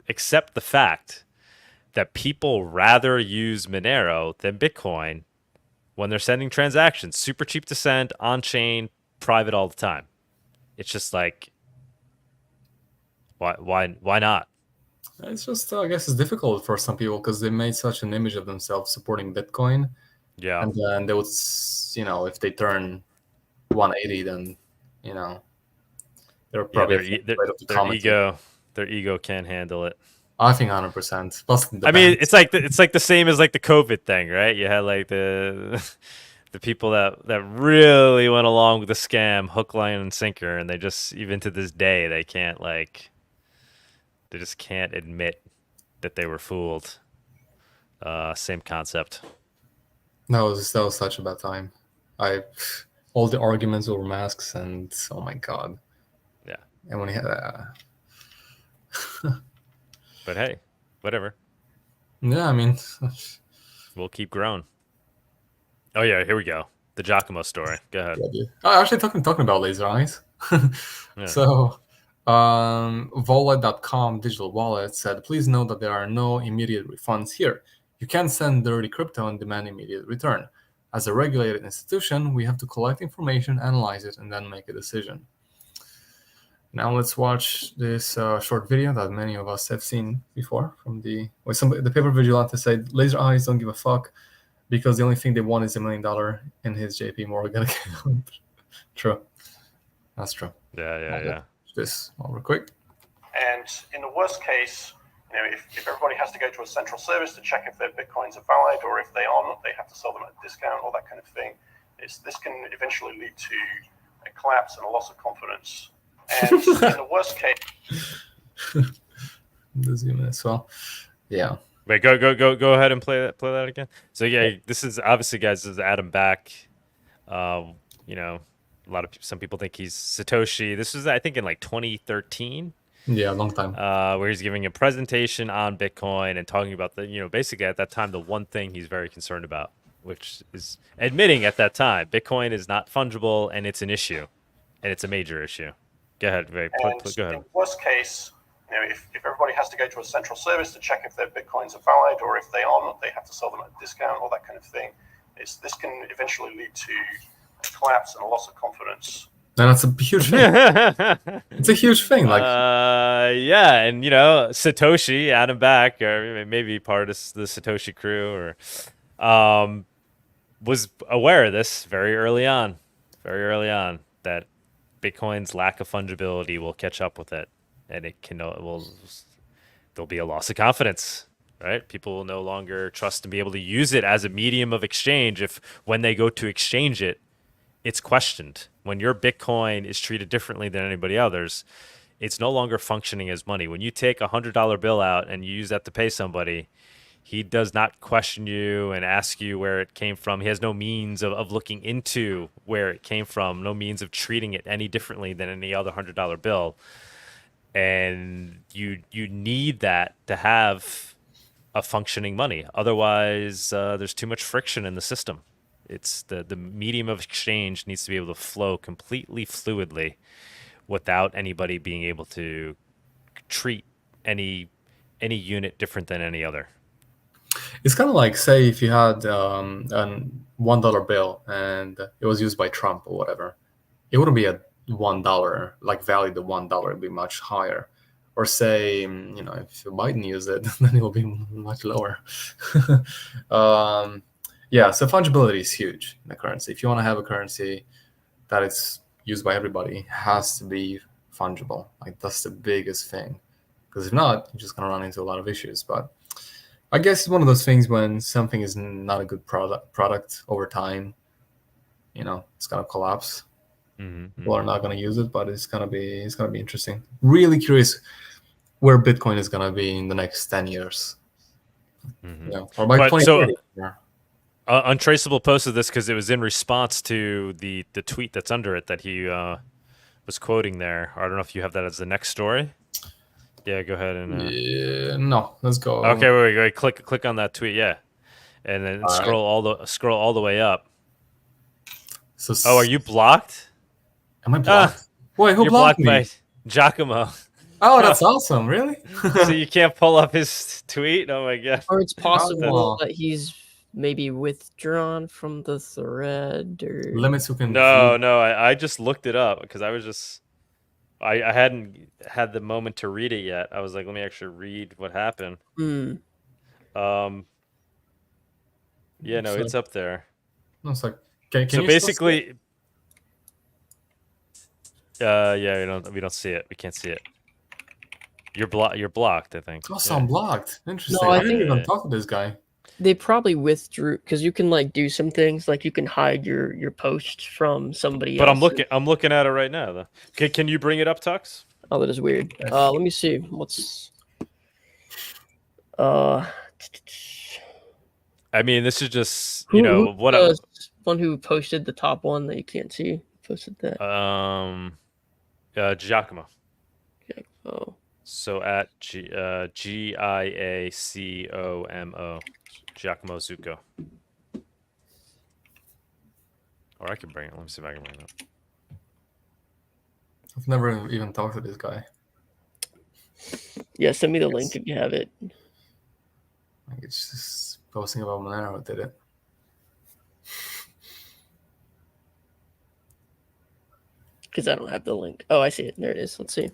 [SPEAKER 2] accept the fact that people rather use Monero than Bitcoin when they're sending transactions. Super cheap to send, on chain, private all the time. It's just like, why not?
[SPEAKER 6] It's just, I guess it's difficult for some people because they made such an image of themselves supporting Bitcoin.
[SPEAKER 2] Yeah.
[SPEAKER 6] And then they would, if they turn 180, then, they're probably
[SPEAKER 2] their ego can't handle it.
[SPEAKER 6] I think 100%. Plus,
[SPEAKER 2] I mean, it's like the same as like the COVID thing, right? You had like the people that really went along with the scam, hook, line, and sinker, and they just, even to this day, they just can't admit that they were fooled. Same concept.
[SPEAKER 6] That was such a bad time. All the arguments over masks, and oh my god.
[SPEAKER 2] Yeah.
[SPEAKER 6] And when he had
[SPEAKER 2] But hey, whatever.
[SPEAKER 6] Yeah, I mean,
[SPEAKER 2] we'll keep growing. Oh yeah, here we go. The Giacomo story. Go ahead.
[SPEAKER 6] Actually, talking about laser eyes.
[SPEAKER 2] Yeah.
[SPEAKER 6] So, wallet.com digital wallet said, please note that there are no immediate refunds here. You can't send dirty crypto and demand immediate return. As a regulated institution, we have to collect information, analyze it, and then make a decision. Now let's watch this short video that many of us have seen before from the paper vigilante said, laser eyes don't give a fuck because the only thing they want is $1 million in his JP Morgan account. True. That's true.
[SPEAKER 2] Yeah.
[SPEAKER 6] This over quick.
[SPEAKER 7] And in the worst case, if everybody has to go to a central service to check if their Bitcoins are valid, or if they aren't, they have to sell them at a discount, all that kind of thing. This can eventually lead to a collapse and a loss of confidence. And in the worst case,
[SPEAKER 6] the zoom in as well. Yeah.
[SPEAKER 2] Wait, go ahead and play that again. So yeah, this is obviously, guys, this is Adam Back. Some people think he's Satoshi. This was, I think, in like 2013.
[SPEAKER 6] Yeah, a long time.
[SPEAKER 2] Where he's giving a presentation on Bitcoin and talking about basically at that time, the one thing he's very concerned about, which is admitting at that time, Bitcoin is not fungible and it's an issue, and it's a major issue. Go ahead, Ray. Go ahead.
[SPEAKER 7] In the worst case, if everybody has to go to a central service to check if their Bitcoins are valid, or if they aren't, they have to sell them at a discount, all that kind of thing. This can eventually lead to a collapse and a loss of confidence.
[SPEAKER 6] And that's a huge thing. It's a huge thing.
[SPEAKER 2] Yeah, and Satoshi, Adam Back, or maybe part of the Satoshi crew, or was aware of this very early on, that Bitcoin's lack of fungibility will catch up with it, and there'll be a loss of confidence. Right? People will no longer trust and be able to use it as a medium of exchange if, when they go to exchange it, it's questioned. When your Bitcoin is treated differently than anybody others, it's no longer functioning as money. When you take $100 bill out and you use that to pay somebody, he does not question you and ask you where it came from. He has no means of looking into where it came from, no means of treating it any differently than any other $100 bill. And you need that to have a functioning money. Otherwise, there's too much friction in the system. It's the medium of exchange needs to be able to flow completely fluidly without anybody being able to treat any unit different than any other.
[SPEAKER 6] It's kind of like, say, if you had a $1 bill and it was used by Trump or whatever, it wouldn't be at $1, like valued at $1, it'd be much higher. Or say, if Biden used it, then it will be much lower. Yeah, so fungibility is huge in a currency. If you want to have a currency that is used by everybody, it has to be fungible. Like, that's the biggest thing. Because if not, you're just going to run into a lot of issues. But I guess it's one of those things when something is not a good product over time, it's going to collapse.
[SPEAKER 2] Mm-hmm.
[SPEAKER 6] People are not going to use it, but it's going to be interesting. Really curious where Bitcoin is going to be in the next 10 years.
[SPEAKER 2] Mm-hmm.
[SPEAKER 6] Yeah, or by 2030. Yeah.
[SPEAKER 2] Untraceable posted this because it was in response to the tweet that's under it that he was quoting there. I don't know if you have that as the next story. Yeah, go ahead and.
[SPEAKER 6] Yeah, no, let's go.
[SPEAKER 2] Okay, wait. Click on that tweet. Yeah, and then scroll all the way up.
[SPEAKER 6] So,
[SPEAKER 2] are you blocked?
[SPEAKER 6] Am I blocked? Wait, who
[SPEAKER 2] You're
[SPEAKER 6] blocked
[SPEAKER 2] blocked
[SPEAKER 6] me?
[SPEAKER 2] by Giacomo.
[SPEAKER 6] Oh, that's awesome! Really?
[SPEAKER 2] So you can't pull up his tweet? Oh my god!
[SPEAKER 3] Or it's possible that he's maybe withdrawn from the thread, or
[SPEAKER 6] Limits who can.
[SPEAKER 2] No. I just looked it up because I was just. I hadn't had the moment to read it yet. I was like, let me actually read what happened. Yeah, no, it's up there.
[SPEAKER 6] No, it's like, can
[SPEAKER 2] so
[SPEAKER 6] you
[SPEAKER 2] basically, yeah, we don't see it. We can't see it. You're blocked, I think.
[SPEAKER 6] Oh, so I'm blocked. Interesting.
[SPEAKER 3] No,
[SPEAKER 6] I didn't even talk to this guy.
[SPEAKER 3] They probably withdrew because you can do some things, like you can hide your posts from somebody else.
[SPEAKER 2] But I'm looking at it right now though. Okay, can you bring it up, Tux?
[SPEAKER 3] Oh, that is weird. Let me see. What's
[SPEAKER 2] I mean, this is just
[SPEAKER 3] one who posted the top one that you can't see posted that.
[SPEAKER 2] Giacomo.
[SPEAKER 3] Oh.
[SPEAKER 2] So at Giacomo, Giacomo Zucco. Or I can bring it. Let me see if I can bring it up.
[SPEAKER 6] I've never even talked to this guy.
[SPEAKER 3] Yeah, send me the link if you have it.
[SPEAKER 6] Like, it's just posting about Monero did it.
[SPEAKER 3] because I don't have the link. Oh, I see it. There it is. Let's see.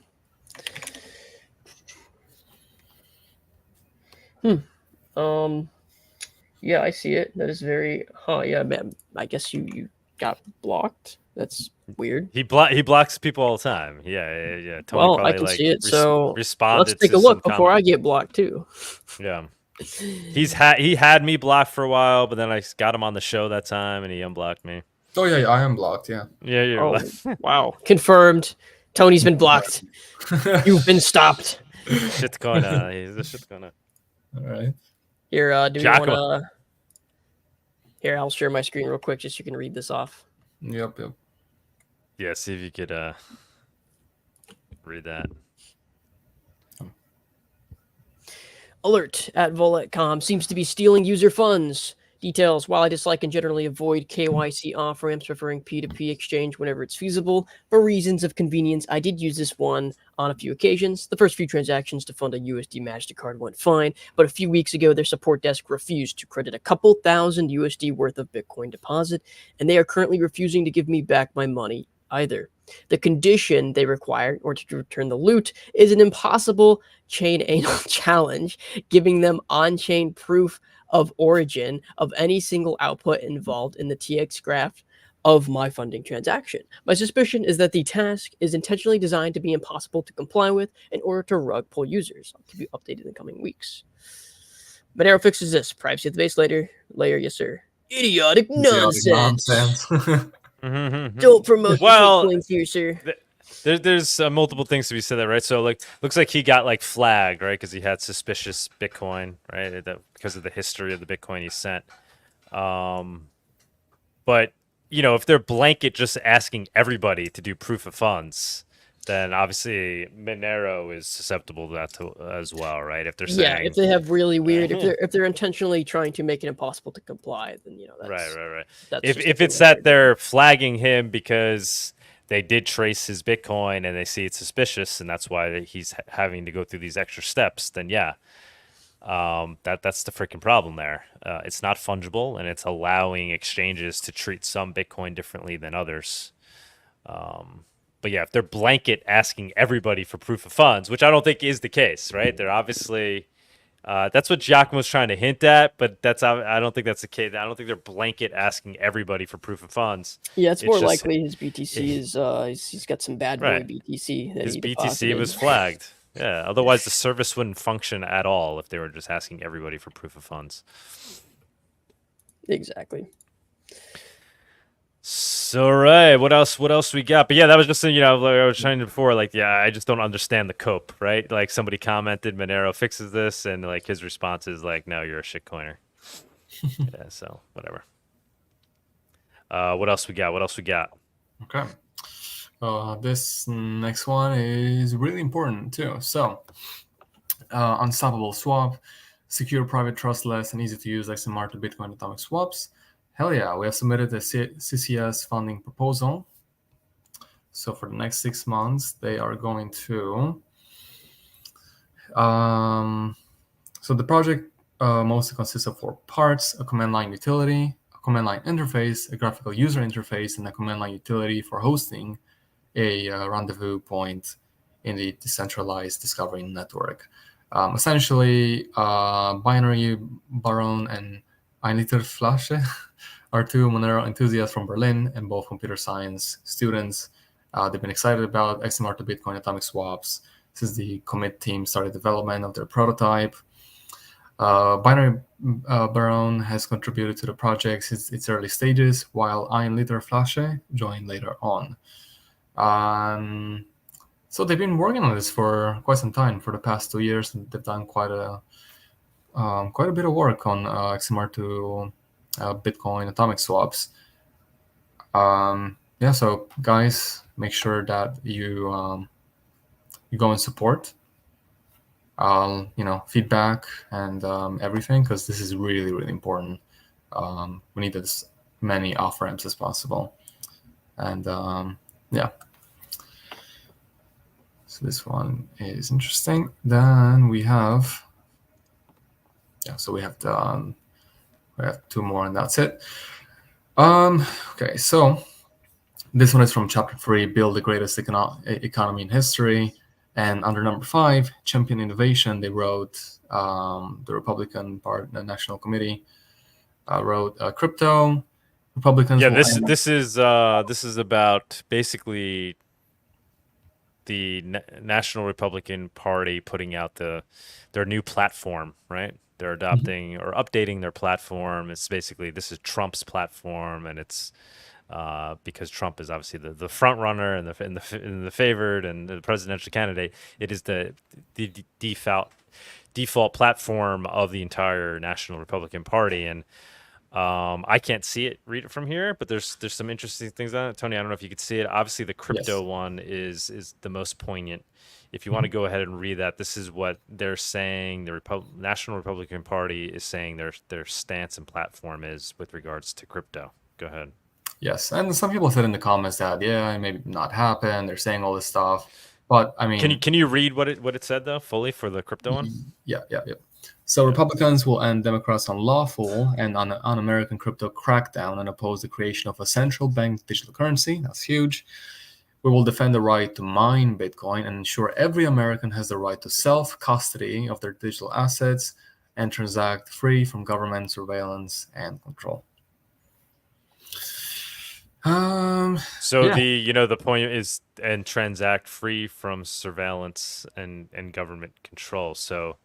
[SPEAKER 3] Yeah, I see it. That is very. Yeah, man. I guess you got blocked. That's weird.
[SPEAKER 2] He blocks people all the time. Yeah. Tony
[SPEAKER 3] Well,
[SPEAKER 2] probably
[SPEAKER 3] I can
[SPEAKER 2] like
[SPEAKER 3] see it. So
[SPEAKER 2] responded.
[SPEAKER 3] let's take
[SPEAKER 2] to
[SPEAKER 3] a look
[SPEAKER 2] some
[SPEAKER 3] before I
[SPEAKER 2] comment.
[SPEAKER 3] get blocked too.
[SPEAKER 2] Yeah. He had me blocked for a while, but then I got him on the show that time, and he unblocked me.
[SPEAKER 6] Oh yeah, I am blocked. Yeah.
[SPEAKER 2] Yeah, you're
[SPEAKER 3] Oh,
[SPEAKER 2] blocked.
[SPEAKER 3] wow. Confirmed. Tony's been blocked. You've been stopped.
[SPEAKER 2] Shit's going on. He's a shit's going on.
[SPEAKER 6] All right.
[SPEAKER 3] Here, do we
[SPEAKER 2] Giacomo.
[SPEAKER 3] want to... Here, I'll share my screen real quick just so you can read this off.
[SPEAKER 6] Yep.
[SPEAKER 2] Yeah, see if you could read that.
[SPEAKER 3] Alert at Volet.com seems to be stealing user funds. Details: while I dislike and generally avoid KYC off-ramps, preferring P2P exchange whenever it's feasible, for reasons of convenience, I did use this one on a few occasions. The first few transactions to fund a USD MasterCard went fine, but a few weeks ago, their support desk refused to credit a couple thousand USD worth of Bitcoin deposit, and they are currently refusing to give me back my money either. The condition they require in order to return the loot is an impossible chain anal challenge, giving them on-chain proof of origin of any single output involved in the TX graph of my funding transaction. My suspicion is that the task is intentionally designed to be impossible to comply with in order to rug pull users. I'll keep you updated in the coming weeks. Monero fixes this. Privacy at the base layer, yes sir. Idiotic nonsense. Don't promote the things here, sir.
[SPEAKER 2] There's multiple things to be said there, right? So like, looks like he got like flagged, right, because he had suspicious Bitcoin, right, because of the history of the Bitcoin he sent. But you know, if they're blanket just asking everybody to do proof of funds, then obviously Monero is susceptible to that as well, right? If they're saying,
[SPEAKER 3] if they have really weird, if they're intentionally trying to make it impossible to comply, then you know that's
[SPEAKER 2] right.
[SPEAKER 3] That's
[SPEAKER 2] If it's that they're flagging him because they did trace his Bitcoin and they see it's suspicious, and that's why he's having to go through these extra steps, then yeah, that's the freaking problem there. It's not fungible, and it's allowing exchanges to treat some Bitcoin differently than others. But yeah, if they're blanket asking everybody for proof of funds, which I don't think is the case, right? They're obviously that's what Giacomo's trying to hint at, but I don't think that's the case. I don't think they're blanket asking everybody for proof of funds.
[SPEAKER 3] Yeah, it's more likely his BTC is he's got some bad boy BTC. That
[SPEAKER 2] his
[SPEAKER 3] he
[SPEAKER 2] BTC
[SPEAKER 3] deposited.
[SPEAKER 2] was flagged. Yeah, otherwise the service wouldn't function at all if they were just asking everybody for proof of funds.
[SPEAKER 3] Exactly.
[SPEAKER 2] So right, what else we got? But yeah, that was just, you know, like I was trying before, like, yeah, I just don't understand the cope, right? Like somebody commented Monero fixes this, and like his response is like, no, you're a shitcoiner. Yeah, so whatever. What else we got?
[SPEAKER 6] Okay. This next one is really important too. So, unstoppable swap, secure, private, trustless, and easy to use XMR to Bitcoin atomic swaps. Hell yeah, we have submitted a CCS funding proposal. So for the next 6 months, they are going to... so the project mostly consists of 4 parts: a command line utility, a command line interface, a graphical user interface, and a command line utility for hosting a rendezvous point in the decentralized discovery network. Essentially, Binary Baron and Einliter Flasche are 2 Monero enthusiasts from Berlin and both computer science students. They've been excited about XMR to Bitcoin atomic swaps since the commit team started development of their prototype. Binary Baron has contributed to the project since its early stages, while Einliter Flasche joined later on. So they've been working on this for quite some time, for the past 2 years, and they've done quite a bit of work on XMR to Bitcoin atomic swaps. Yeah, so guys, make sure that you go and support, feedback and everything, because this is really, really important. We need as many off ramps as possible, and yeah. So this one is interesting. Then we have, so we have 2 more, and that's it. Okay, so This one is from Chapter 3, Build the Greatest Economy in History. And under number 5, Champion Innovation, they wrote, the Republican Party, the National Committee wrote crypto. Republicans.
[SPEAKER 2] Yeah, this is about basically the National Republican Party putting out their new platform, right? They're adopting or updating their platform. It's basically, this is Trump's platform, and it's because Trump is obviously the front runner and the favored and the presidential candidate. It is the default platform of the entire National Republican Party, and I can't read it from here, but there's some interesting things on it. Tony, I don't know if you could see it. Obviously, the crypto one is the most poignant. If you want to go ahead and read that, this is what they're saying. The National Republican Party is saying their stance and platform is with regards to crypto. Go ahead.
[SPEAKER 6] Yes, and some people said in the comments that it may not happen. They're saying all this stuff, but I mean,
[SPEAKER 2] can you read what it said though fully for the crypto one?
[SPEAKER 6] Yeah. So Republicans will end Democrats' unlawful and un-American crypto crackdown and oppose the creation of a central bank digital currency. That's huge. We will defend the right to mine Bitcoin and ensure every American has the right to self-custody of their digital assets and transact free from government surveillance and control.
[SPEAKER 2] The point is, and transact free from surveillance and government control. So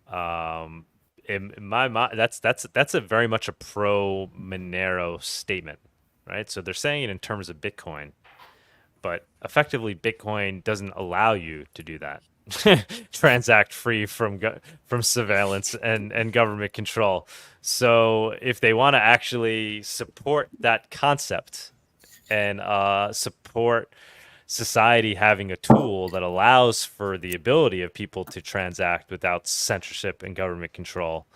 [SPEAKER 2] in my mind, that's a very much a pro Monero statement, right? So they're saying it in terms of Bitcoin, but effectively Bitcoin doesn't allow you to do that. Transact free from surveillance and government control. So if they want to actually support that concept and support society having a tool that allows for the ability of people to transact without censorship and government control,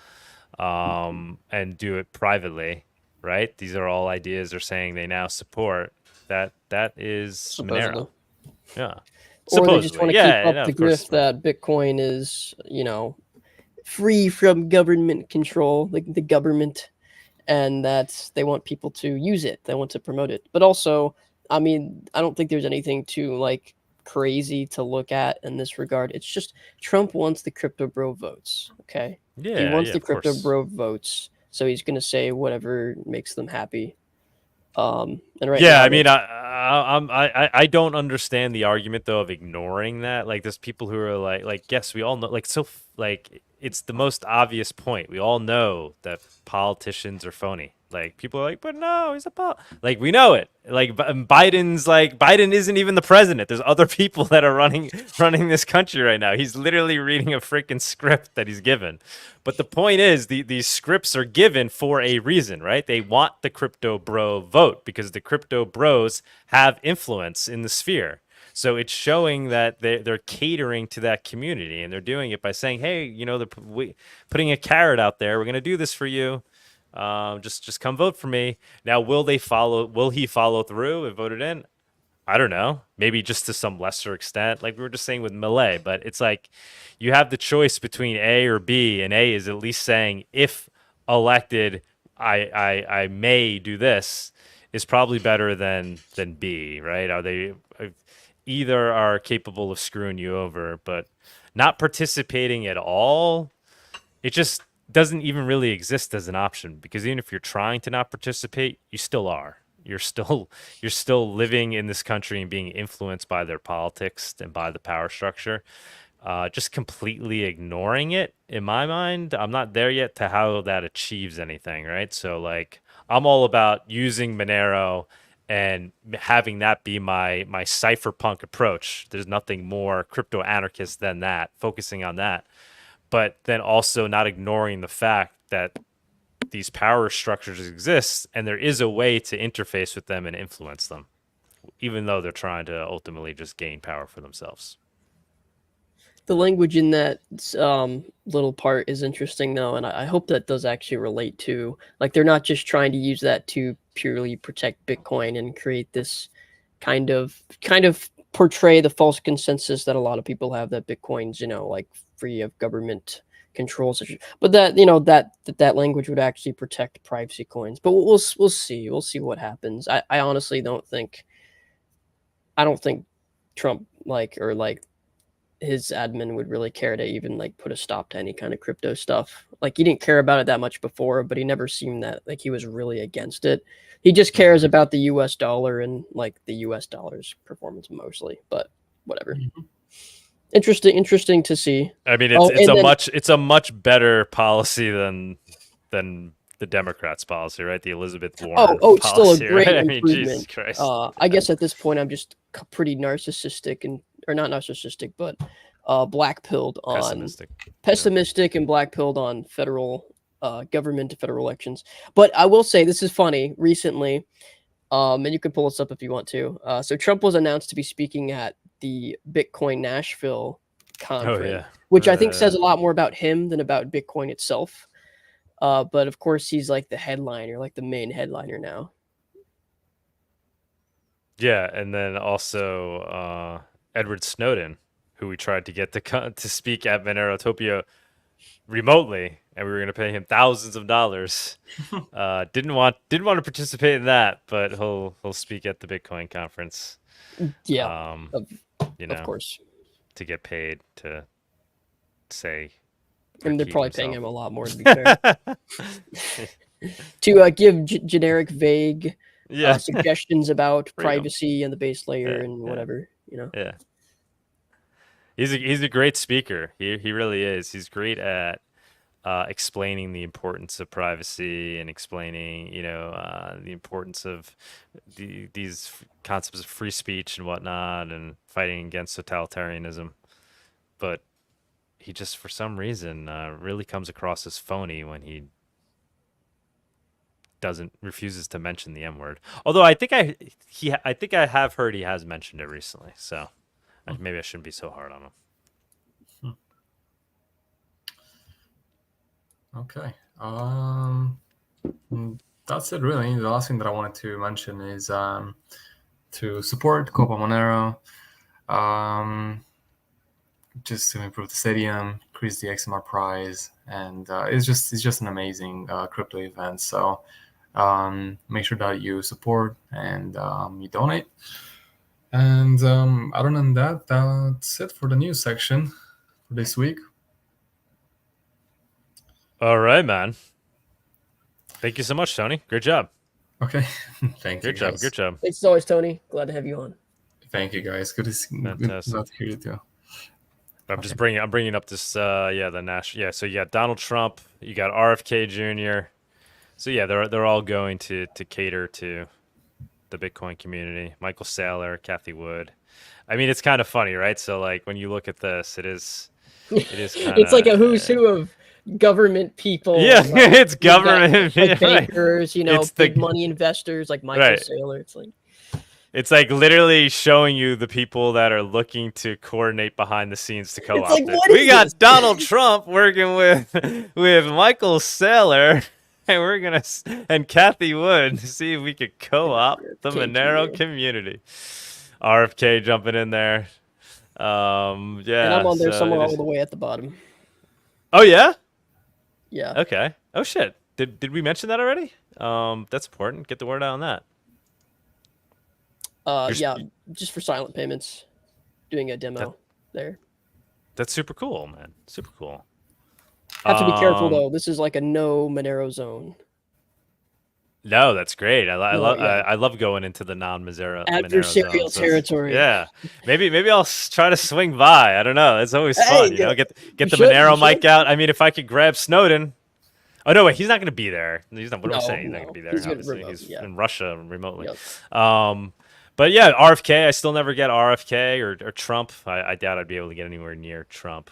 [SPEAKER 2] and do it privately, right? These are all ideas they're saying they now support. That is Monero. Yeah.
[SPEAKER 3] Or they just want to keep up the grift that Bitcoin is, free from government control, like the government, and that they want people to use it. They want to promote it. But also, I mean, I don't think there's anything too crazy to look at in this regard. It's just Trump wants the crypto bro votes. Okay.
[SPEAKER 2] Yeah.
[SPEAKER 3] He wants the crypto bro votes. So he's going to say whatever makes them happy. And right now,
[SPEAKER 2] I mean, I don't understand the argument though of ignoring that. Like, there's people who are like, yes, we all know, it's the most obvious point. We all know that politicians are phony. Like, people are like, but no, he's we know it. Like, Biden isn't even the president. There's other people that are running this country right now. He's literally reading a freaking script that he's given. But the point is, these scripts are given for a reason, right? They want the crypto bro vote because the crypto bros have influence in the sphere. So it's showing that they're catering to that community, and they're doing it by saying, hey, they're putting a carrot out there. We're going to do this for you. Just come vote for me. Now, will he follow through and vote it in? I don't know. Maybe just to some lesser extent, like we were just saying with Millet. But it's like you have the choice between A or B, and A is at least saying, if elected, I may do this, is probably better than B, right? Either are capable of screwing you over, but not participating at all, it just doesn't even really exist as an option, because even if you're trying to not participate, you still are. You're still living in this country and being influenced by their politics and by the power structure. Just completely ignoring it, in my mind, I'm not there yet to how that achieves anything, right? So I'm all about using Monero and having that be my cypherpunk approach. There's nothing more crypto anarchist than that, focusing on that. But then also not ignoring the fact that these power structures exist, and there is a way to interface with them and influence them, even though they're trying to ultimately just gain power for themselves.
[SPEAKER 3] The language in that little part is interesting, though, and I hope that does actually relate to, they're not just trying to use that to purely protect Bitcoin and create this kind of portray the false consensus that a lot of people have that Bitcoin's, free of government controls, but that that language would actually protect privacy coins. But we'll see what happens. I honestly don't think I don't think Trump or his admin would really care to even like put a stop to any kind of crypto stuff. Like he didn't care about it that much before, but he never seemed that like he was really against it. He just cares about the US dollar and like the US dollar's performance mostly, but whatever. Interesting to see.
[SPEAKER 2] I mean, it's a much better policy than the Democrats' policy, right? The Elizabeth Warren
[SPEAKER 3] it's
[SPEAKER 2] policy,
[SPEAKER 3] still a great
[SPEAKER 2] right? I mean,
[SPEAKER 3] improvement.
[SPEAKER 2] Jesus Christ.
[SPEAKER 3] I guess at this point I'm just pretty narcissistic or not narcissistic, but black-pilled on pessimistic and black-pilled on federal government to federal elections. But I will say this is funny. Recently, and you can pull this up if you want to. So Trump was announced to be speaking at the Bitcoin Nashville conference, which I think says a lot more about him than about Bitcoin itself. But of course, he's like the headliner, like the main headliner now.
[SPEAKER 2] Yeah, and then also Edward Snowden, who we tried to get to speak at Monerotopia remotely, and we were going to pay him thousands of dollars. Didn't want to participate in that, but he'll speak at the Bitcoin conference.
[SPEAKER 3] Yeah,
[SPEAKER 2] of
[SPEAKER 3] course,
[SPEAKER 2] to get paid to say.
[SPEAKER 3] And they're probably paying him a lot more, to be fair. To give generic, vague suggestions about privacy and the base layer and whatever, you know.
[SPEAKER 2] Yeah. He's a great speaker. He really is. He's great at explaining the importance of privacy and explaining, the importance of these concepts of free speech and whatnot and fighting against totalitarianism. But he just, for some reason, really comes across as phony when he refuses to mention the M word. Although I think I have heard he has mentioned it recently, so maybe I shouldn't be so hard on him.
[SPEAKER 6] Okay. That's it really. The last thing that I wanted to mention is to support Copa Monero. Just to improve the stadium, increase the XMR prize, and it's just an amazing crypto event. So make sure that you support and you donate. And other than that, that's it for the news section for this week.
[SPEAKER 2] All right, man. Thank you so much, Tony. Great job.
[SPEAKER 6] Okay, thank you.
[SPEAKER 2] Good job.
[SPEAKER 3] Thanks as always, Tony. Glad to have you on.
[SPEAKER 6] Thank you, guys. Good to hear you too.
[SPEAKER 2] I'm bringing up this the national. Yeah, so you got Donald Trump, you got RFK Jr. So yeah, they're all going to cater to the Bitcoin community. Michael Saylor, Cathie Wood. I mean, it's kind of funny, right? So like when you look at this, it is kinda,
[SPEAKER 3] it's like a who's who of government people.
[SPEAKER 2] Yeah, it's government
[SPEAKER 3] like bankers, it's big money investors like Michael Saylor.
[SPEAKER 2] It's like literally showing you the people that are looking to coordinate behind the scenes to co-opt it. We got Donald Trump working with Michael Saylor, and Cathie Wood to see if we could co-opt the Monero community. RFK jumping in there. Yeah.
[SPEAKER 3] And I'm on there somewhere all the way at the bottom.
[SPEAKER 2] Oh yeah?
[SPEAKER 3] Yeah.
[SPEAKER 2] Okay. Oh shit. Did we mention that already? That's important. Get the word out on that.
[SPEAKER 3] Just for silent payments, doing a demo there.
[SPEAKER 2] That's super cool, man. Super cool.
[SPEAKER 3] Have to be careful though. This is like a no Monero zone.
[SPEAKER 2] No, that's great. I love going into the non-Monero
[SPEAKER 3] adversarial territory.
[SPEAKER 2] Yeah, maybe I'll try to swing by. I don't know. It's always fun, Get the Monero mic out. I mean, if I could grab Snowden. Oh no, wait, he's not going to be there. He's not. What am I saying? He's not going to be there. He's in Russia remotely.
[SPEAKER 3] Yep.
[SPEAKER 2] But yeah, RFK. I still never get RFK or Trump. I doubt I'd be able to get anywhere near Trump.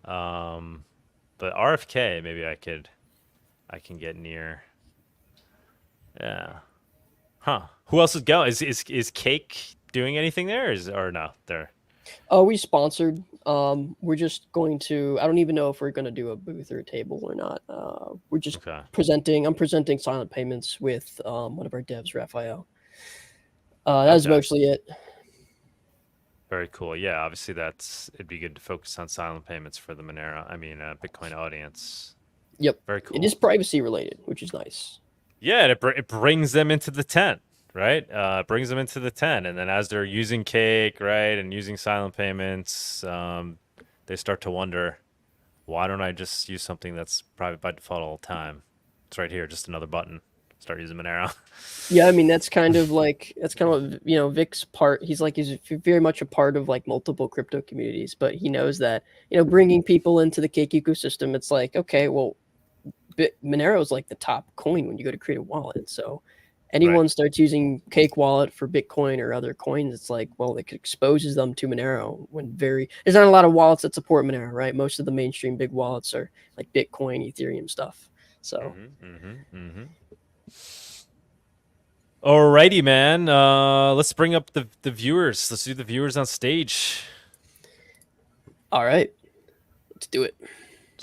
[SPEAKER 2] But RFK, maybe I can get near. Yeah. Huh. Who else is going? Is Cake doing anything there? Or no? There.
[SPEAKER 3] Oh, we sponsored. We're just going to. I don't even know if we're going to do a booth or a table or not. We're just presenting. I'm presenting silent payments with one of our devs, Raphael. That's mostly it.
[SPEAKER 2] Very cool. Yeah, obviously it'd be good to focus on silent payments for the Bitcoin audience.
[SPEAKER 3] Yep.
[SPEAKER 2] Very cool.
[SPEAKER 3] It is privacy related, which is nice.
[SPEAKER 2] Yeah, and it brings them into the tent, right? Brings them into the 10. And then as they're using Cake, right, and using silent payments, they start to wonder, why don't I just use something that's private by default all the time? It's right here, just another button. Start using Monero.
[SPEAKER 3] Yeah, I mean that's kind of what Vic's part. He's very much a part of like multiple crypto communities, but he knows that bringing people into the Cake ecosystem, it's like, okay, well, Monero is like the top coin when you go to create a wallet. So anyone starts using Cake Wallet for Bitcoin or other coins, it's like, well, it exposes them to Monero. There's not a lot of wallets that support Monero, right? Most of the mainstream big wallets are like Bitcoin, Ethereum stuff. So.
[SPEAKER 2] Alrighty, man. Let's bring up the viewers. Let's do the viewers on stage.
[SPEAKER 3] All right, let's do it.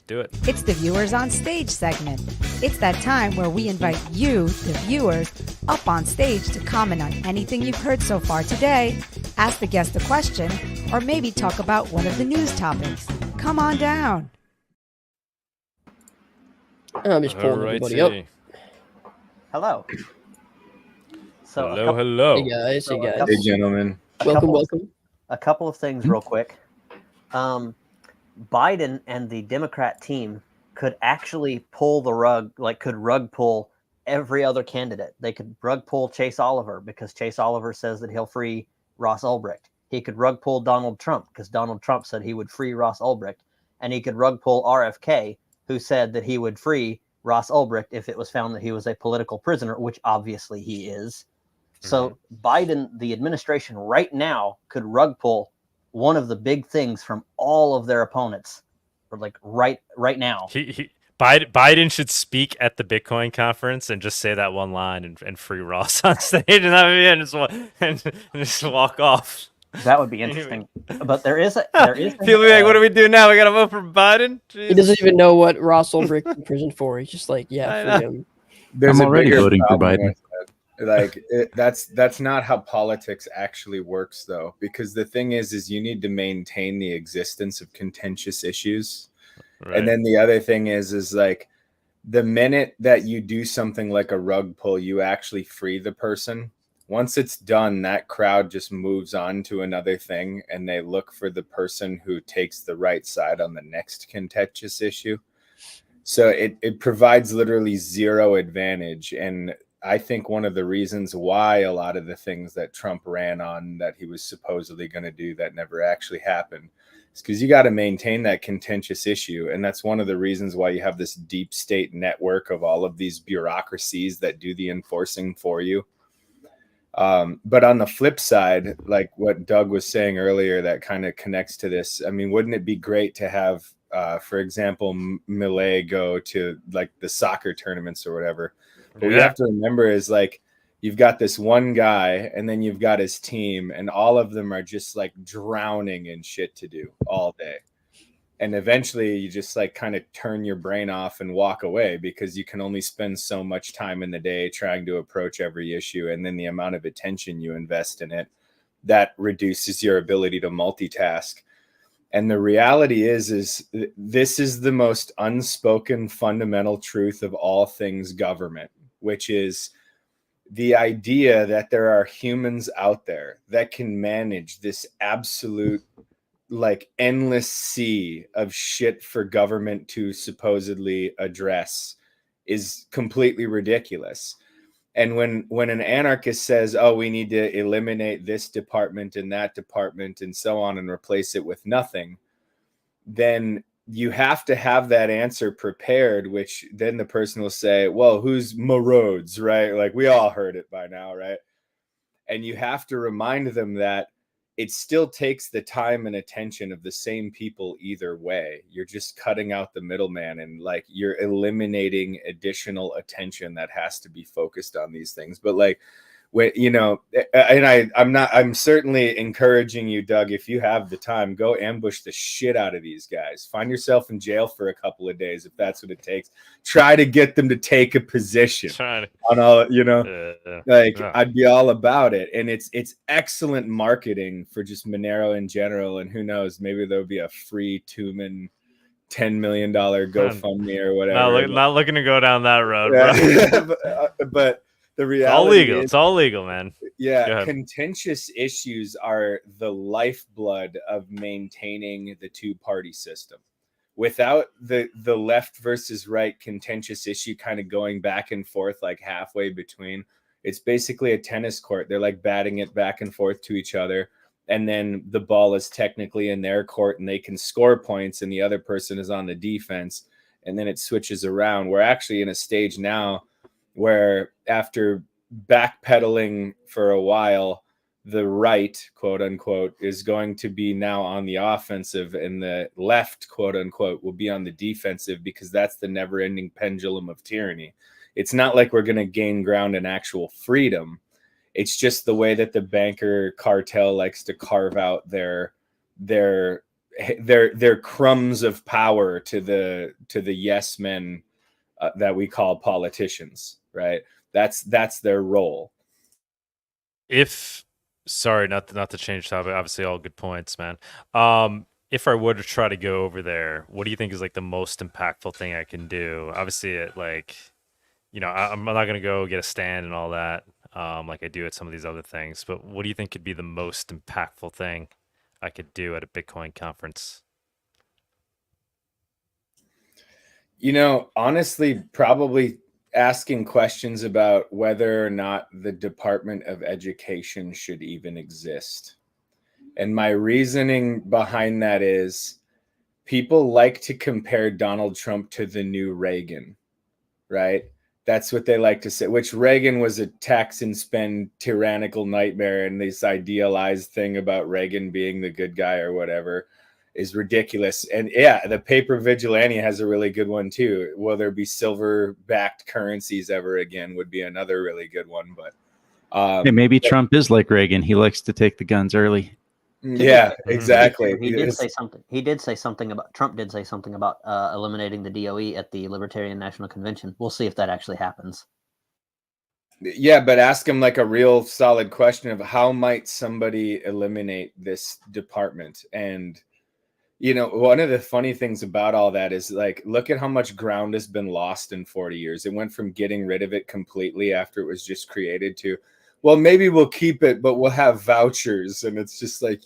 [SPEAKER 1] It's the Viewers on Stage segment. It's that time where we invite you, the viewers, up on stage to comment on anything you've heard so far today, ask the guest a question, or maybe talk about one of the news topics. Come on down.
[SPEAKER 3] I'm just pulling everybody up.
[SPEAKER 8] Hello. So
[SPEAKER 2] hello.
[SPEAKER 3] Hey guys.
[SPEAKER 6] Hey gentlemen.
[SPEAKER 3] Welcome.
[SPEAKER 8] A couple of things real quick. Biden and the Democrat team could actually pull the rug, could rug pull every other candidate. They could rug pull Chase Oliver because Chase Oliver says that he'll free Ross Ulbricht. He could rug pull Donald Trump because Donald Trump said he would free Ross Ulbricht. And he could rug pull RFK, who said that he would free Ross Ulbricht if it was found that he was a political prisoner, which obviously he is. So Biden, the administration right now, could rug pull one of the big things from all of their opponents, or right now.
[SPEAKER 2] Biden should speak at the Bitcoin conference and just say that one line and free Ross on stage, and that would be it, and just walk off.
[SPEAKER 8] That would be interesting. But there is
[SPEAKER 2] People be like, what do we do now? We gotta vote for Biden? Jeez.
[SPEAKER 3] He doesn't even know what Ross Ulbricht in prison for. He's just like, yeah, free him.
[SPEAKER 4] I'm already voting for Biden.
[SPEAKER 6] That's not how politics actually works, though, because the thing is you need to maintain the existence of contentious issues. Right. And then the other thing is like the minute that you do something like a rug pull, you actually free the person. Once it's done, that crowd just moves on to another thing, and they look for the person who takes the right side on the next contentious issue. So it provides literally zero advantage. And I think one of the reasons why a lot of the things that Trump ran on that he was supposedly going to do that never actually happened is because you got to maintain that contentious issue. And that's one of the reasons why you have this deep state network of all of these bureaucracies that do the enforcing for you. But on the flip side, like what Doug was saying earlier, that kind of connects to this. I mean, wouldn't it be great to have, for example, Millet go to like the soccer tournaments or whatever? What we have to remember is like you've got this one guy and then you've got his team, and all of them are just like drowning in shit to do all day. And eventually you just like kind of turn your brain off and walk away because you can only spend so much time in the day trying to approach every issue. And then the amount of attention you invest in it, that reduces your ability to multitask. And the reality is this is the most unspoken fundamental truth of all things government, which is the idea that there are humans out there that can manage this absolute like endless sea of shit for government to supposedly address is completely ridiculous. And when an anarchist says, oh, we need to eliminate this department and that department and so on and replace it with nothing, then you have to have that answer prepared, which then the person will say, well, who's Morodes, right? Like we all heard it by now, right? And you have to remind them that it still takes the time and attention of the same people either way. You're just cutting out the middleman and like you're eliminating additional attention that has to be focused on these things. But like, when, you know, and I'm certainly encouraging you, Doug, if you have the time, go ambush the shit out of these guys. Find yourself in jail for a couple of days if that's what it takes. Try to get them to take a position on all, you know, I'd be all about it. And it's excellent marketing for just Monero in general. And who knows, maybe there'll be a free Tumen $10 million GoFundMe or whatever.
[SPEAKER 2] Not looking to go down that road,
[SPEAKER 6] yeah. But
[SPEAKER 9] the
[SPEAKER 2] It's all
[SPEAKER 9] reality
[SPEAKER 2] legal.
[SPEAKER 9] is,
[SPEAKER 2] It's all legal, man. Go
[SPEAKER 9] yeah,
[SPEAKER 2] ahead.
[SPEAKER 9] contentious issues are the lifeblood of maintaining the two-party system. Without the left versus right contentious issue kind of going back and forth like halfway between, it's basically a tennis court. They're like batting it back and forth to each other, and then the ball is technically in their court and they can score points and the other person is on the defense, and then it switches around. We're actually in a stage now where, after backpedaling for a while, the right, quote unquote, is going to be now on the offensive, and the left, quote unquote, will be on the defensive, because that's the never ending pendulum of tyranny. It's not like we're going to gain ground in actual freedom. It's just the way that the banker cartel likes to carve out their crumbs of power to the yes men that we call politicians, right? That's their role.
[SPEAKER 2] Sorry, not to change topic. Obviously, all good points, man. If I were to try to go over there, what do you think is like the most impactful thing I can do? Obviously, I'm not gonna go get a stand and all that, like I do at some of these other things. But what do you think could be the most impactful thing I could do at a Bitcoin conference?
[SPEAKER 9] Honestly, probably asking questions about whether or not the Department of Education should even exist. And my reasoning behind that is, people like to compare Donald Trump to the new Reagan, right? That's what they like to say, which Reagan was a tax and spend tyrannical nightmare, and this idealized thing about Reagan being the good guy or whatever is ridiculous. And yeah, the paper vigilante has a really good one too. Will there be silver-backed currencies ever again would be another really good one. But
[SPEAKER 4] hey, maybe Trump is like Reagan. He likes to take the guns early.
[SPEAKER 9] Yeah, exactly.
[SPEAKER 8] He did say something. Trump did say something about eliminating the DOE at the Libertarian National Convention. We'll see if that actually happens.
[SPEAKER 9] Yeah, but ask him like a real solid question of how might somebody eliminate this department. And one of the funny things about all that is, like, look at how much ground has been lost in 40 years. It went from getting rid of it completely after it was just created to, well, maybe we'll keep it, but we'll have vouchers. And it's just like,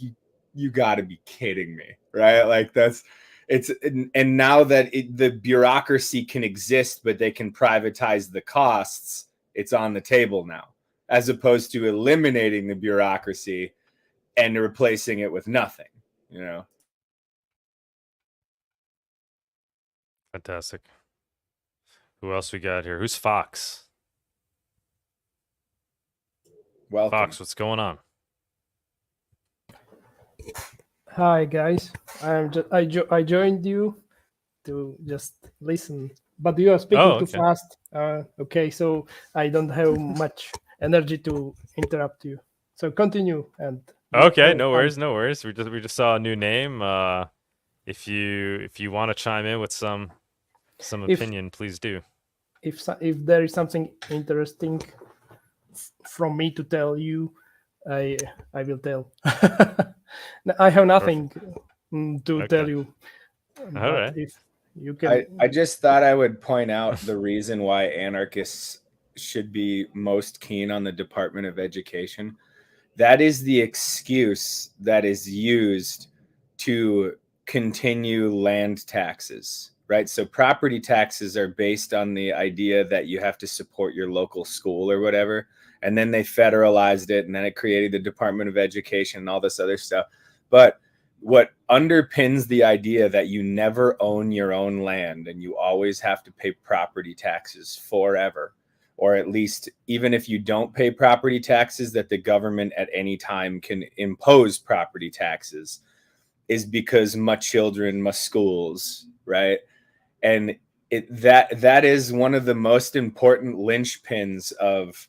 [SPEAKER 9] you got to be kidding me, right? Like, and now that the bureaucracy can exist, but they can privatize the costs, it's on the table now, as opposed to eliminating the bureaucracy and replacing it with nothing,
[SPEAKER 2] Fantastic. Who else we got here? Who's Fox?
[SPEAKER 9] Welcome.
[SPEAKER 2] Fox, what's going on?
[SPEAKER 10] Hi guys, I joined you to just listen, but you are speaking too fast. Okay, so I don't have much energy to interrupt you. So continue and.
[SPEAKER 2] Okay, no worries. We just saw a new name. If you want to chime in with some opinion, please do.
[SPEAKER 10] If there is something interesting from me to tell you, I will tell. I have nothing to tell you.
[SPEAKER 2] All right.
[SPEAKER 10] If you can,
[SPEAKER 9] I just thought I would point out the reason why anarchists should be most keen on the Department of Education. That is the excuse that is used to continue land taxes, right? So property taxes are based on the idea that you have to support your local school or whatever. And then they federalized it, and then it created the Department of Education and all this other stuff. But what underpins the idea that you never own your own land and you always have to pay property taxes forever, or at least even if you don't pay property taxes, that the government at any time can impose property taxes, is because my children, my schools, right? And that is one of the most important linchpins of,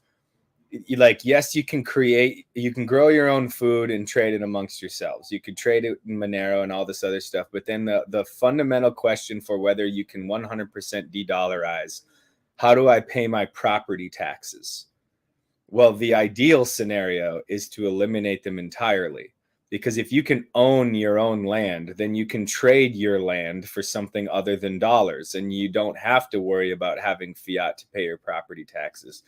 [SPEAKER 9] like, yes, you can grow your own food and trade it amongst yourselves. You could trade it in Monero and all this other stuff. But then the fundamental question for whether you can 100% de-dollarize, how do I pay my property taxes? Well, the ideal scenario is to eliminate them entirely. Because if you can own your own land, then you can trade your land for something other than dollars. And you don't have to worry about having fiat to pay your property taxes.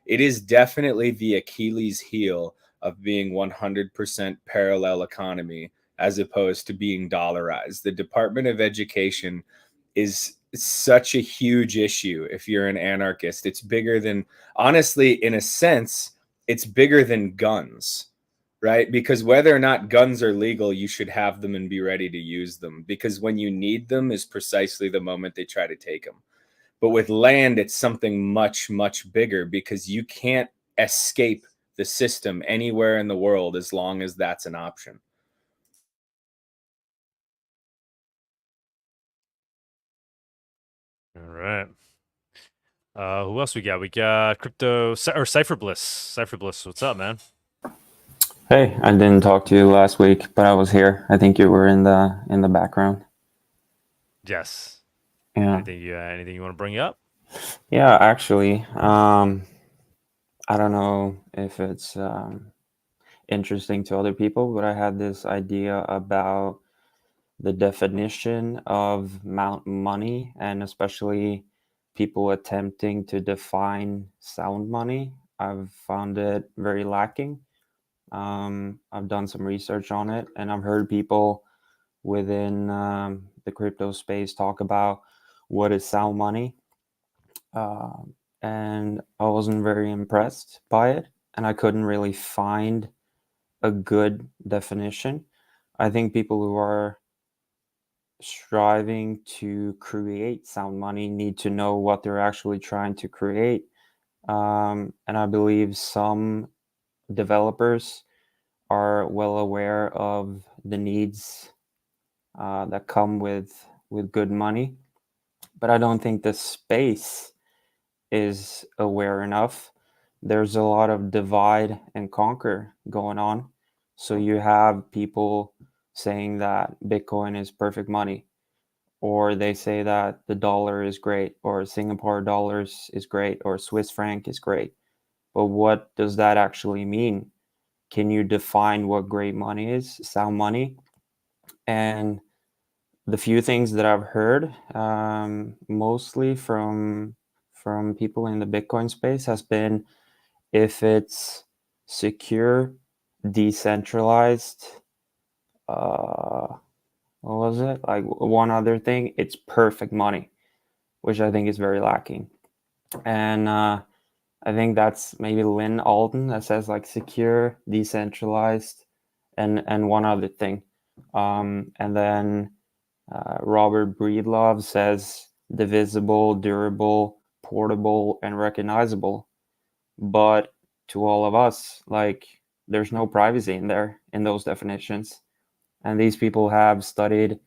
[SPEAKER 9] It is definitely the Achilles heel of being 100% parallel economy as opposed to being dollarized. The Department of Education is such a huge issue if you're an anarchist. It's bigger than, honestly, in a sense, it's bigger than guns, right? Because whether or not guns are legal, you should have them and be ready to use them, because when you need them is precisely the moment they try to take them. But with land, it's something much, much bigger, because you can't escape the system anywhere in the world as long as that's an option.
[SPEAKER 2] All right. Who else we got? We got Crypto or Cypherbliss. Cypherbliss, what's up, man?
[SPEAKER 11] Hey, I didn't talk to you last week, but I was here. I think you were in the background.
[SPEAKER 2] Yes.
[SPEAKER 11] Yeah.
[SPEAKER 2] Anything you want to bring up?
[SPEAKER 11] Yeah, actually, I don't know if it's interesting to other people, but I had this idea about the definition of money, and especially people attempting to define sound money. I've found it very lacking. I've done some research on it, and I've heard people within the crypto space talk about what is sound money. And I wasn't very impressed by it, and I couldn't really find a good definition. I think people who are striving to create sound money need to know what they're actually trying to create. And I believe some developers are well aware of the needs that come with good money, but I don't think the space is aware enough. There's a lot of divide and conquer going on. So you have people saying that Bitcoin is perfect money, or they say that the dollar is great, or Singapore dollars is great, or Swiss franc is great. But what does that actually mean? Can you define what great money is, sound money? And the few things that I've heard, mostly from people in the Bitcoin space, has been if it's secure, decentralized, what was it? Like one other thing, it's perfect money, which I think is very lacking. And I think that's maybe Lynn Alden that says like secure, decentralized, and one other thing. And then Robert Breedlove says divisible, durable, portable, and recognizable. But to all of us, like there's no privacy in there in those definitions. And these people have studied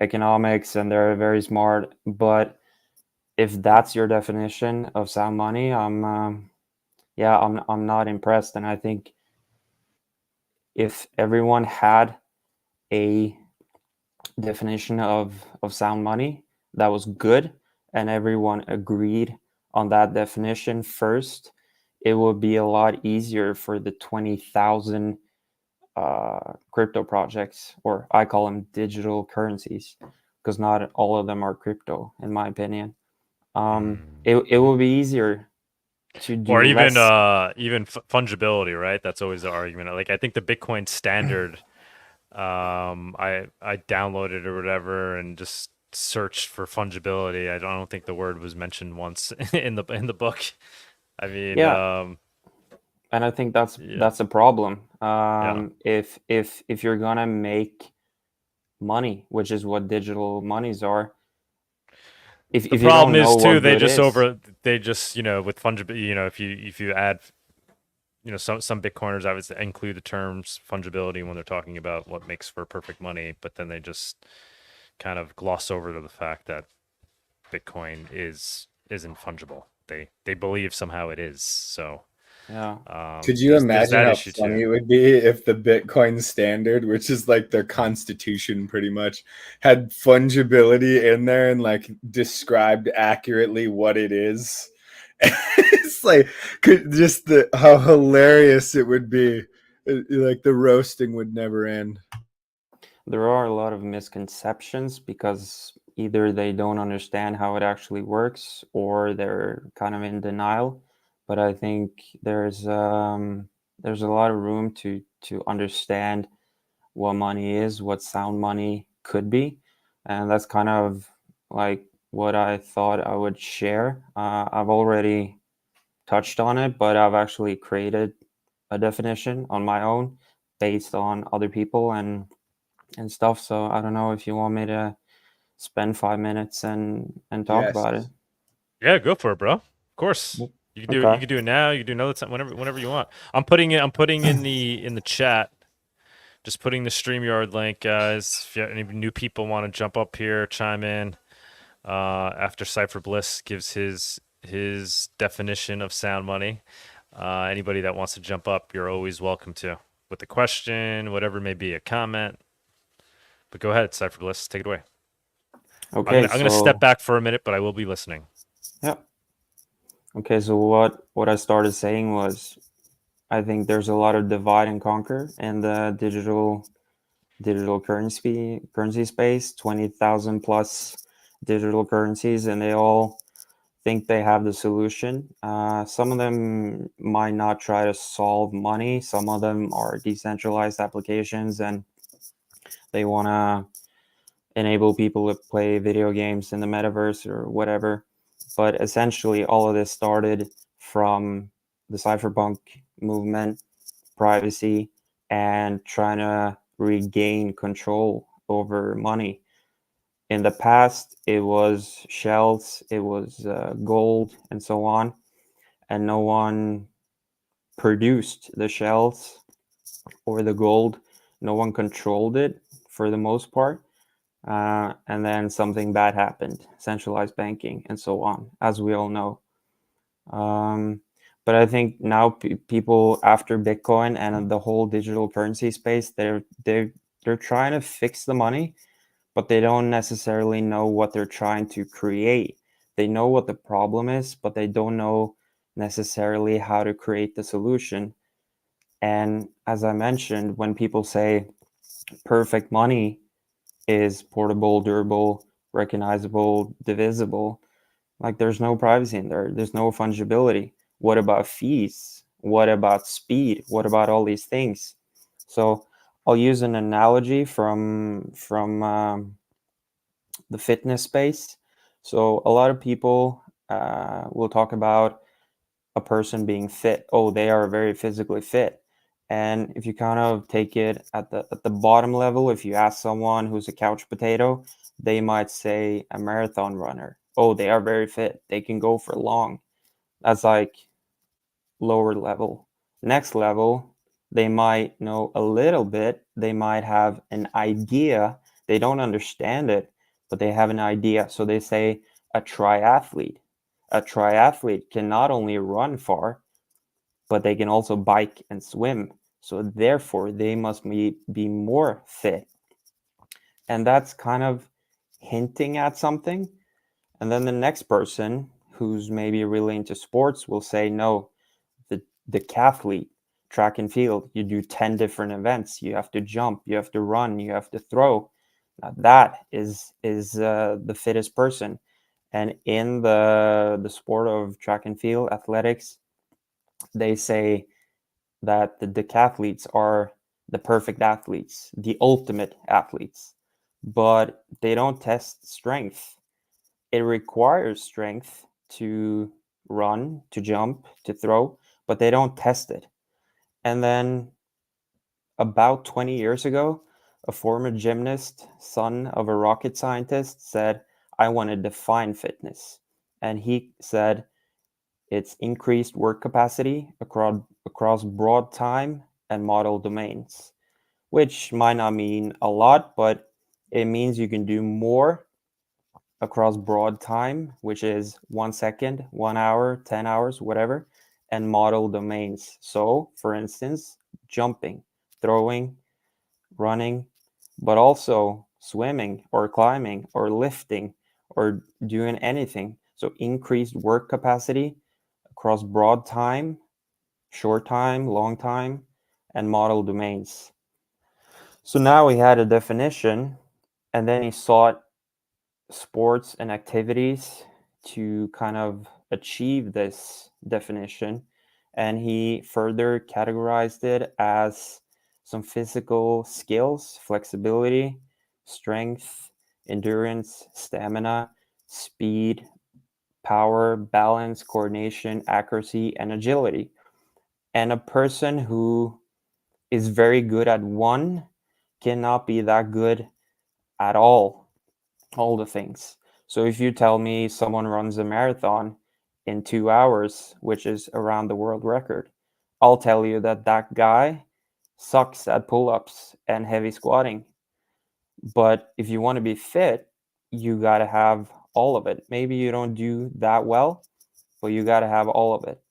[SPEAKER 11] economics and they're very smart. But if that's your definition of sound money, I'm not impressed. And I think if everyone had a definition of sound money that was good and everyone agreed on that definition first, it would be a lot easier for the 20,000 crypto projects, or I call them digital currencies, because not all of them are crypto, in my opinion. It will be easier to do,
[SPEAKER 2] or even
[SPEAKER 11] less...
[SPEAKER 2] even fungibility, right? That's always the argument. Like I think the Bitcoin standard, I downloaded or whatever and just searched for fungibility. I don't think the word was mentioned once in the book. I mean,
[SPEAKER 11] yeah. And I think that's a problem. If you're gonna make money, which is what digital monies are, if
[SPEAKER 2] the
[SPEAKER 11] you
[SPEAKER 2] problem
[SPEAKER 11] don't know
[SPEAKER 2] is too,
[SPEAKER 11] what
[SPEAKER 2] they
[SPEAKER 11] good
[SPEAKER 2] just
[SPEAKER 11] is,
[SPEAKER 2] with fungibility, if you add, some Bitcoiners obviously include the terms fungibility when they're talking about what makes for perfect money, but then they just kind of gloss over to the fact that Bitcoin isn't fungible. They believe somehow it is. So
[SPEAKER 11] yeah.
[SPEAKER 9] Could you imagine how funny it would be if the Bitcoin standard, which is like their constitution pretty much, had fungibility in there and like described accurately what it is? It's like how hilarious it would be. Like the roasting would never end.
[SPEAKER 11] There are a lot of misconceptions because either they don't understand how it actually works or they're kind of in denial. but I think there's a lot of room to understand what money is, what sound money could be, and that's kind of like what I thought I would share. I've already touched on it, but I've actually created a definition on my own based on other people and stuff. So I don't know if you want me to spend 5 minutes and talk about it.
[SPEAKER 2] Yeah, go for it, bro. Of course. You can do it. You can do it now. You can do another time, whenever you want. I'm putting in the chat. Just putting the StreamYard link, guys. If you have any new people want to jump up here, chime in. After Cypher Bliss gives his definition of sound money. Anybody that wants to jump up, you're always welcome to. With a question, whatever it may be, a comment. But go ahead, Cypher Bliss, take it away.
[SPEAKER 11] Okay,
[SPEAKER 2] I'm gonna step back for a minute, but I will be listening.
[SPEAKER 11] Yeah. Okay, so what I started saying was, I think there's a lot of divide and conquer in the digital currency space. 20,000 plus digital currencies, and they all think they have the solution. Some of them might not try to solve money. Some of them are decentralized applications, and they want to enable people to play video games in the metaverse or whatever. But essentially, all of this started from the cypherpunk movement, privacy, and trying to regain control over money. In the past, it was shells, it was gold, and so on, and no one produced the shells or the gold. No one controlled it for the most part. And then something bad happened, centralized banking, and so on, as we all know. But I think now people after Bitcoin and the whole digital currency space, they're trying to fix the money, but they don't necessarily know what they're trying to create. They know what the problem is, but they don't know necessarily how to create the solution. And as I mentioned, when people say perfect money is portable, durable, recognizable, divisible, like there's no privacy in there. There's no fungibility. What about fees? What about speed? What about all these things? So I'll use an analogy from the fitness space. So a lot of people will talk about a person being fit. Oh, they are very physically fit. And if you kind of take it at the bottom level, if you ask someone who's a couch potato, they might say a marathon runner. Oh, they are very fit. They can go for long. That's like lower level. Next level, they might know a little bit. They might have an idea. They don't understand it, but they have an idea. So they say a triathlete. A triathlete can not only run far, but they can also bike and swim. So therefore, they must be more fit. And that's kind of hinting at something. And then the next person who's maybe really into sports will say, no, the decathlete, track and field, you do 10 different events. You have to jump, you have to run, you have to throw. Now that is the fittest person. And in the sport of track and field athletics, they say that the decathletes are the perfect athletes, the ultimate athletes, but they don't test strength. It requires strength to run, to jump, to throw, but they don't test it. And then about 20 years ago, a former gymnast, son of a rocket scientist, said, I want to define fitness. And he said, it's increased work capacity across broad time and model domains, which might not mean a lot, but it means you can do more across broad time, which is 1 second, 1 hour, 10 hours, whatever, and model domains. So, for instance, jumping, throwing, running, but also swimming or climbing or lifting or doing anything. So, increased work capacity across broad time, short time, long time, and model domains. So now he had a definition, and then he sought sports and activities to kind of achieve this definition, and he further categorized it as some physical skills, flexibility, strength, endurance, stamina, speed, power, balance, coordination, accuracy, and agility. And a person who is very good at one cannot be that good at all the things. So if you tell me someone runs a marathon in 2 hours, which is around the world record, I'll tell you that that guy sucks at pull-ups and heavy squatting. But if you want to be fit, you got to have all of it. Maybe you don't do that well, but you got to have all of it.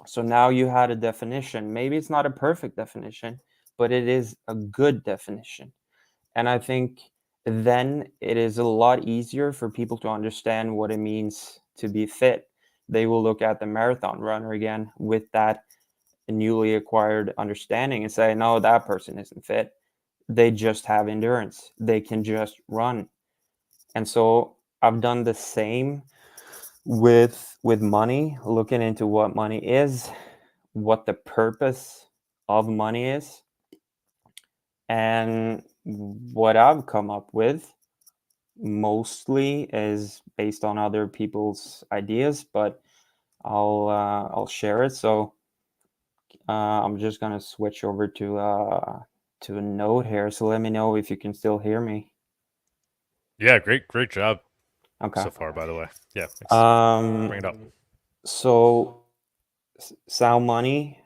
[SPEAKER 11] So now you had a definition. Maybe it's not a perfect definition, but it is a good definition. And I think then it is a lot easier for people to understand what it means to be fit. They will look at the marathon runner again with that newly acquired understanding and say, no, that person isn't fit. They just have endurance. They can just run. And so I've done the same with money, looking into what money is, what the purpose of money is. And what I've come up with mostly is based on other people's ideas, but I'll share it. So I'm just gonna switch over to a note here. So let me know if you can still hear me.
[SPEAKER 2] Yeah, great job.
[SPEAKER 11] Okay.
[SPEAKER 2] So far, by the way. Yeah. Bring it up.
[SPEAKER 11] So sound money,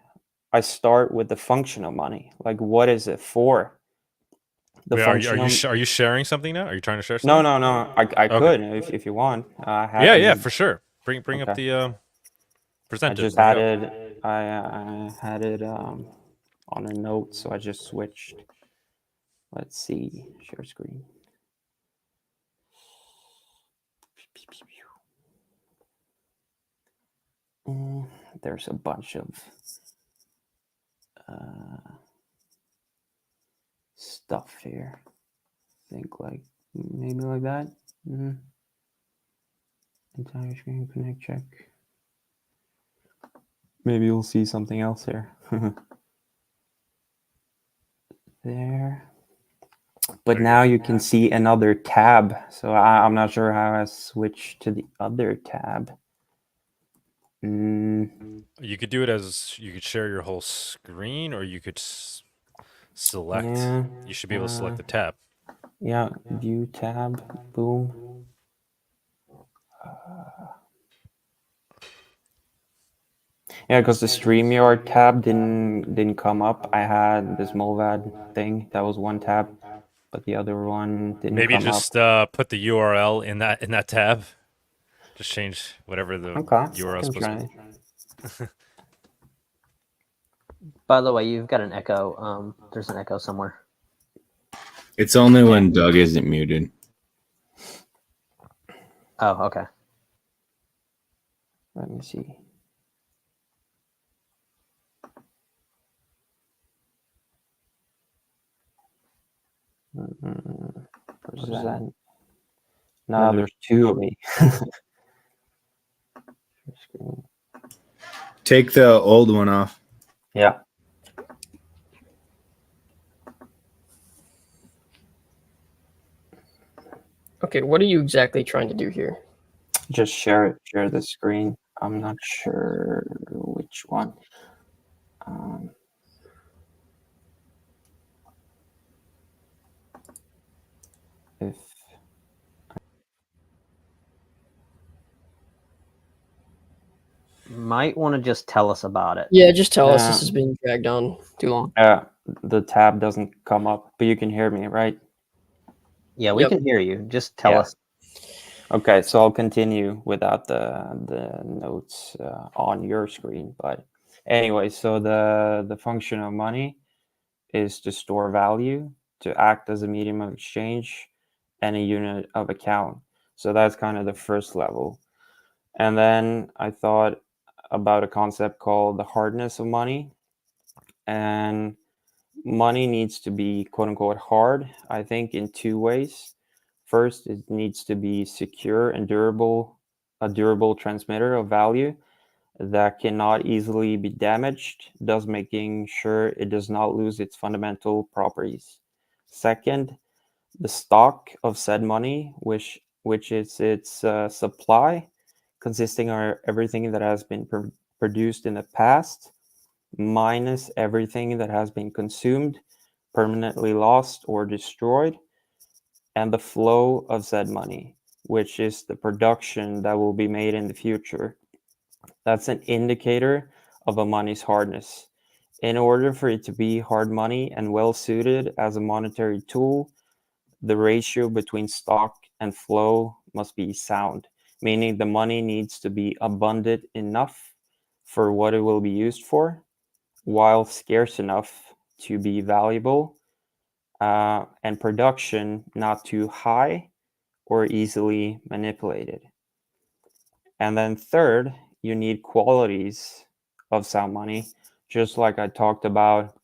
[SPEAKER 11] I start with the function of money. Like, what is it for?
[SPEAKER 2] Wait, are you sharing something now? Are you trying to share something?
[SPEAKER 11] No. I could if you want.
[SPEAKER 2] Yeah, for sure. Bring okay. Up the presenter.
[SPEAKER 11] I just had it. I had it on a note, so I just switched. Let's see, share screen. There's a bunch of stuff here. I think like maybe like that. Entire screen connect check. Maybe you'll see something else here. There. But now you can see another tab. So I'm not sure how I switch to the other tab.
[SPEAKER 2] You could do it as you could share your whole screen, or you could select. Yeah, you should be able to select the tab.
[SPEAKER 11] Yeah, view tab. Boom. Yeah, because the StreamYard tab didn't come up. I had this Mulvad thing. That was one tab, but the other one didn't
[SPEAKER 2] Maybe
[SPEAKER 11] come
[SPEAKER 2] just put the URL in that tab. Just change whatever the URL is supposed to be.
[SPEAKER 8] By the way, you've got an echo. There's an echo somewhere.
[SPEAKER 9] It's only when Doug isn't muted.
[SPEAKER 8] Oh, okay.
[SPEAKER 11] Let me see. Where's that? No, there's two of me.
[SPEAKER 9] Take the old one off.
[SPEAKER 11] Yeah.
[SPEAKER 3] Okay, what are you exactly trying to do here?
[SPEAKER 11] Just share the screen. I'm not sure which one. If
[SPEAKER 8] might want to just tell us about it.
[SPEAKER 3] Yeah, just tell us. This has been dragged on too long.
[SPEAKER 11] Yeah, the tab doesn't come up, but you can hear me, right?
[SPEAKER 8] Yeah, we can hear you. Just tell us.
[SPEAKER 11] Okay, so I'll continue without the notes on your screen. But anyway, so the function of money is to store value, to act as a medium of exchange, and a unit of account. So that's kind of the first level. And then I thought about a concept called the hardness of money. And money needs to be quote unquote hard, I think, in two ways. First, it needs to be secure and durable a durable transmitter of value that cannot easily be damaged, thus making sure it does not lose its fundamental properties. Second, the stock of said money, which is its supply, consisting of everything that has been produced in the past, minus everything that has been consumed, permanently lost, or destroyed, and the flow of said money, which is the production that will be made in the future. That's an indicator of a money's hardness. In order for it to be hard money and well suited as a monetary tool, the ratio between stock and flow must be sound, meaning the money needs to be abundant enough for what it will be used for, while scarce enough to be valuable, and production not too high or easily manipulated. And then third, you need qualities of sound money, just like I talked about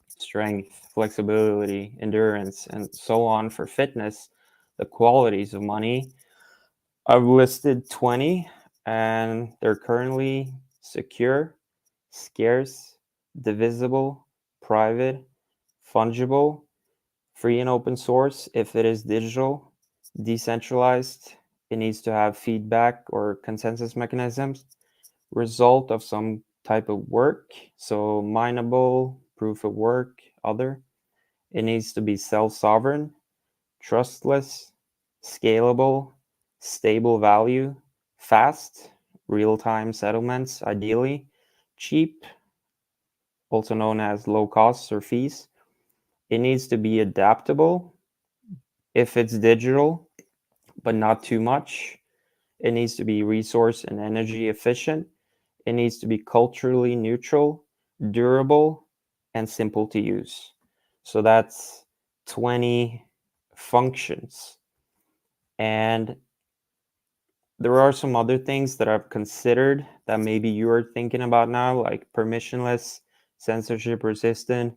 [SPEAKER 11] strength, flexibility, endurance, and so on for fitness. The qualities of money, I've listed 20, and they're currently secure, scarce, divisible, private, fungible, free and open source if it is digital, decentralized, it needs to have feedback or consensus mechanisms, result of some type of work, so mineable, proof of work, other. It needs to be self-sovereign, trustless, scalable, stable value, fast, real-time settlements, ideally, cheap, also known as low costs or fees. It needs to be adaptable if it's digital, but not too much. It needs to be resource and energy efficient. It needs to be culturally neutral, durable, and simple to use. So that's 20 functions. And there are some other things that I've considered that maybe you're thinking about now, like permissionless, censorship resistant,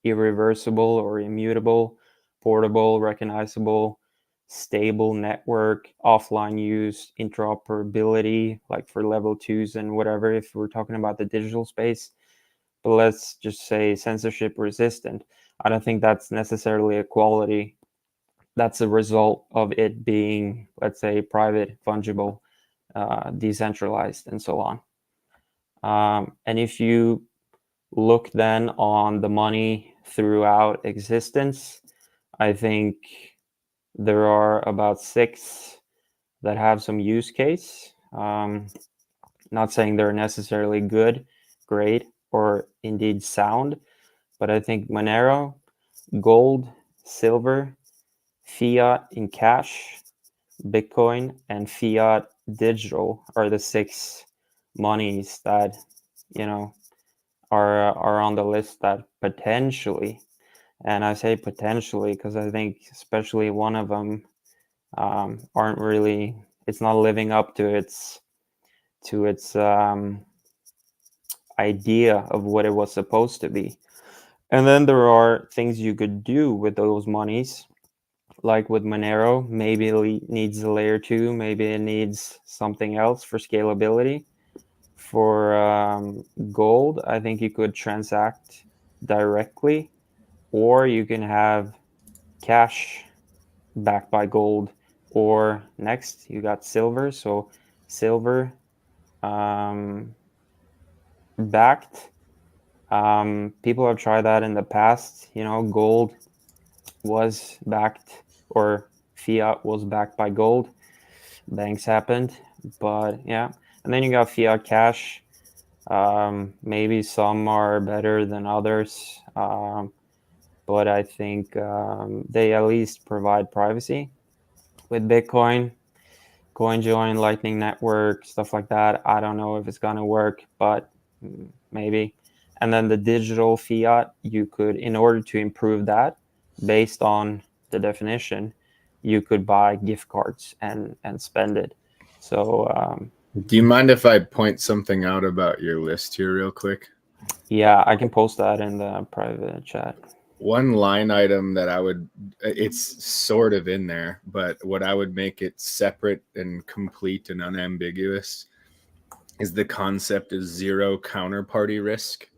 [SPEAKER 11] irreversible or immutable, portable, recognizable, stable network, offline use, interoperability, like for level 2s and whatever, if we're talking about the digital space. But let's just say censorship resistant. I don't think that's necessarily a quality. That's a result of it being, let's say, private, fungible, decentralized, and so on. And if you look then on the money throughout existence, I think there are about 6 that have some use case. Not saying they're necessarily good, great, or indeed sound, but I think Monero, gold, silver, fiat in cash, Bitcoin, and fiat digital are the 6 monies that, are on the list that potentially, and I say potentially because I think especially one of them aren't really, it's not living up to its idea of what it was supposed to be. And then there are things you could do with those monies, like with Monero. Maybe it needs a layer 2, maybe it needs something else for scalability. For gold, I think you could transact directly, or you can have cash backed by gold, or next you got silver. So silver backed. People have tried that in the past. Gold was backed, or fiat was backed by gold. Banks happened, but yeah. And then you got fiat cash. Maybe some are better than others, but I think they at least provide privacy. With Bitcoin, CoinJoin, Lightning Network, stuff like that, I don't know if it's going to work, but maybe. And then the digital fiat, you could, in order to improve that, based on the definition, you could buy gift cards and spend it. So
[SPEAKER 9] do you mind if I point something out about your list here real quick?
[SPEAKER 11] Yeah, I can post that in the private chat.
[SPEAKER 9] One line item that it's sort of in there, but what I would make it separate and complete and unambiguous is the concept of zero counterparty risk.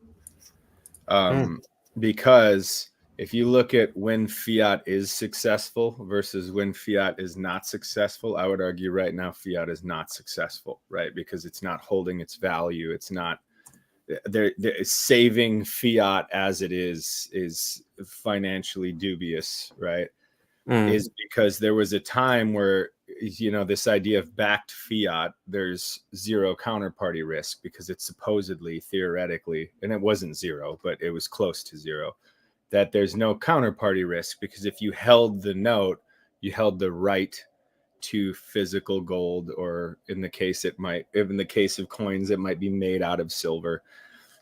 [SPEAKER 9] Because if you look at when fiat is successful versus when fiat is not successful, I would argue right now fiat is not successful, right? Because it's not holding its value. It's not they're saving fiat as it is financially dubious, right? Is because there was a time where, you know, this idea of backed fiat, there's zero counterparty risk because it's supposedly, theoretically, and it wasn't zero, but it was close to zero, that there's no counterparty risk because if you held the note, you held the right to physical gold, or in the case of coins, it might be made out of silver.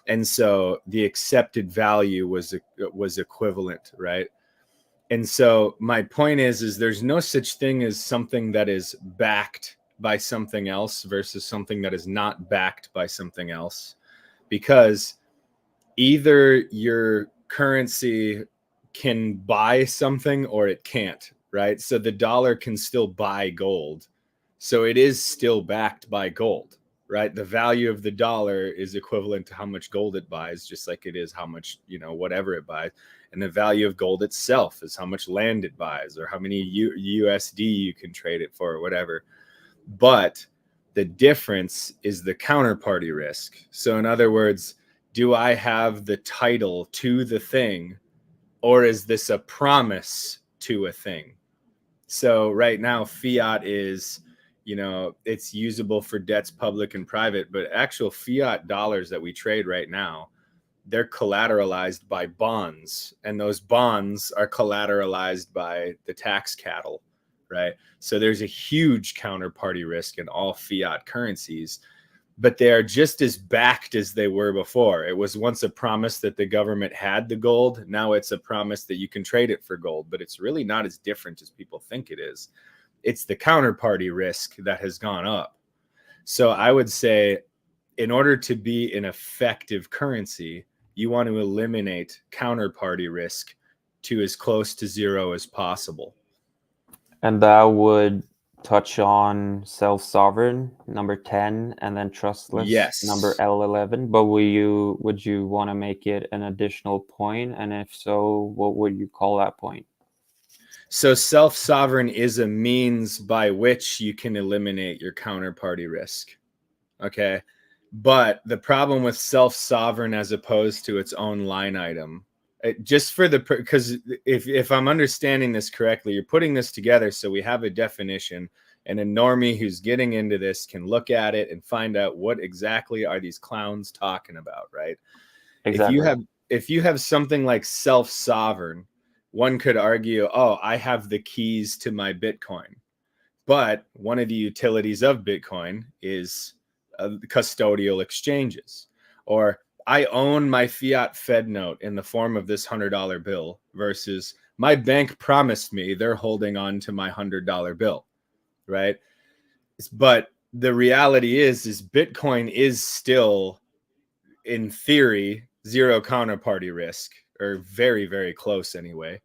[SPEAKER 9] And so the accepted value was equivalent, right? And so my point is there's no such thing as something that is backed by something else versus something that is not backed by something else, because either your currency can buy something or it can't, right? So the dollar can still buy gold. So it is still backed by gold, right? The value of the dollar is equivalent to how much gold it buys, just like it is how much, you know, whatever it buys. And the value of gold itself is how much land it buys or how many USD you can trade it for or whatever. But the difference is the counterparty risk. So in other words, do I have the title to the thing, or is this a promise to a thing? So right now, fiat is, you know, it's usable for debts public and private, but actual fiat dollars that we trade right now, they're collateralized by bonds, and those bonds are collateralized by the tax cattle, right? So there's a huge counterparty risk in all fiat currencies, but they are just as backed as they were before. It was once a promise that the government had the gold. Now it's a promise that you can trade it for gold, but it's really not as different as people think it is. It's the counterparty risk that has gone up. So I would say in order to be an effective currency, you want to eliminate counterparty risk to as close to zero as possible.
[SPEAKER 11] And that would touch on self-sovereign, number 10, and then trustless,
[SPEAKER 9] yes,
[SPEAKER 11] number L11. But would you want to make it an additional point? And if so, what would you call that point?
[SPEAKER 9] So self-sovereign is a means by which you can eliminate your counterparty risk. Okay. But the problem with self-sovereign as opposed to its own line item, because if I'm understanding this correctly, you're putting this together so we have a definition, and a normie who's getting into this can look at it and find out what exactly are these clowns talking about, right? Exactly. If you have something like self-sovereign, one could argue, oh, I have the keys to my Bitcoin. But one of the utilities of Bitcoin is custodial exchanges, or I own my fiat Fed note in the form of this $100 bill versus my bank promised me they're holding on to my $100 bill, right? But the reality is Bitcoin is still, in theory, zero counterparty risk, or very, very close anyway,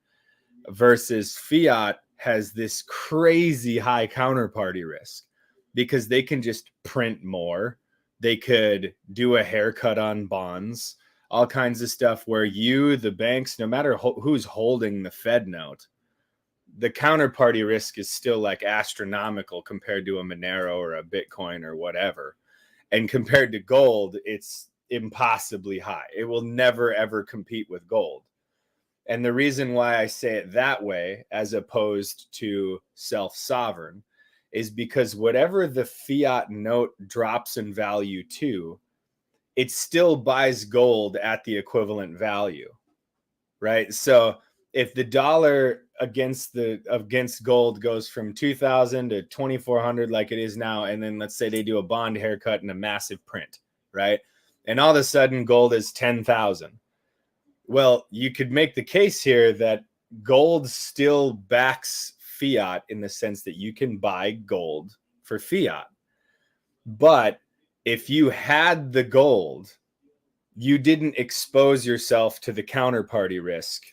[SPEAKER 9] versus fiat has this crazy high counterparty risk because they can just print more. They could do a haircut on bonds, all kinds of stuff where the banks, no matter who's holding the Fed note, the counterparty risk is still like astronomical compared to a Monero or a Bitcoin or whatever. And compared to gold, it's impossibly high. It will never, ever compete with gold. And the reason why I say it that way, as opposed to self-sovereign, is because whatever the fiat note drops in value to, it still buys gold at the equivalent value, right? So if the dollar against gold goes from 2,000 to 2,400 like it is now, and then let's say they do a bond haircut and a massive print, right? And all of a sudden gold is 10,000. Well, you could make the case here that gold still backs fiat in the sense that you can buy gold for fiat. But if you had the gold, you didn't expose yourself to the counterparty risk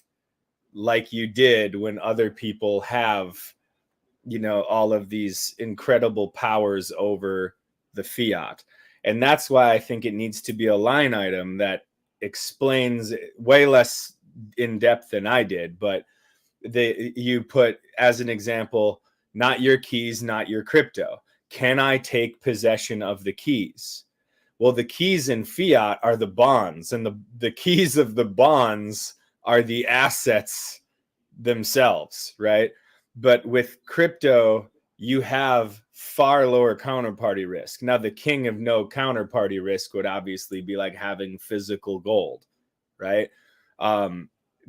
[SPEAKER 9] like you did when other people have, you know, all of these incredible powers over the fiat. And that's why I think it needs to be a line item that explains way less in depth than I did, but you put as an example, not your keys, not your crypto. Can I take possession of the keys? Well, the keys in fiat are the bonds, and the keys of the bonds are the assets themselves, right? But with crypto, you have far lower counterparty risk. Now, the king of no counterparty risk would obviously be like having physical gold, right?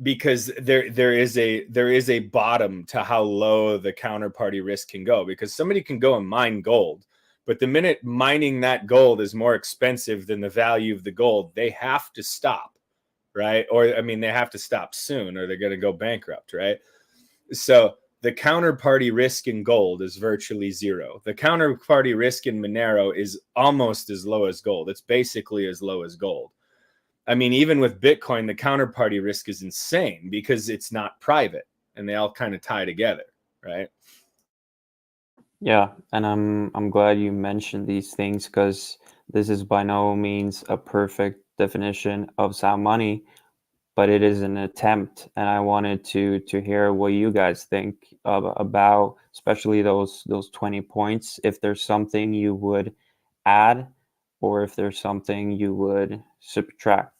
[SPEAKER 9] Because there is a bottom to how low the counterparty risk can go, because somebody can go and mine gold, but the minute mining that gold is more expensive than the value of the gold, they have to stop, right? Or I mean, they have to stop soon or they're going to go bankrupt, right? So the counterparty risk in gold is virtually zero. The counterparty risk in Monero is almost as low as gold. It's basically as low as gold. I mean, even with Bitcoin, the counterparty risk is insane because it's not private and they all kind of tie together, right?
[SPEAKER 11] Yeah, and I'm glad you mentioned these things, because this is by no means a perfect definition of sound money, but it is an attempt, and I wanted to hear what you guys think about especially those 20 points. If there's something you would add, or if there's something you would subtract.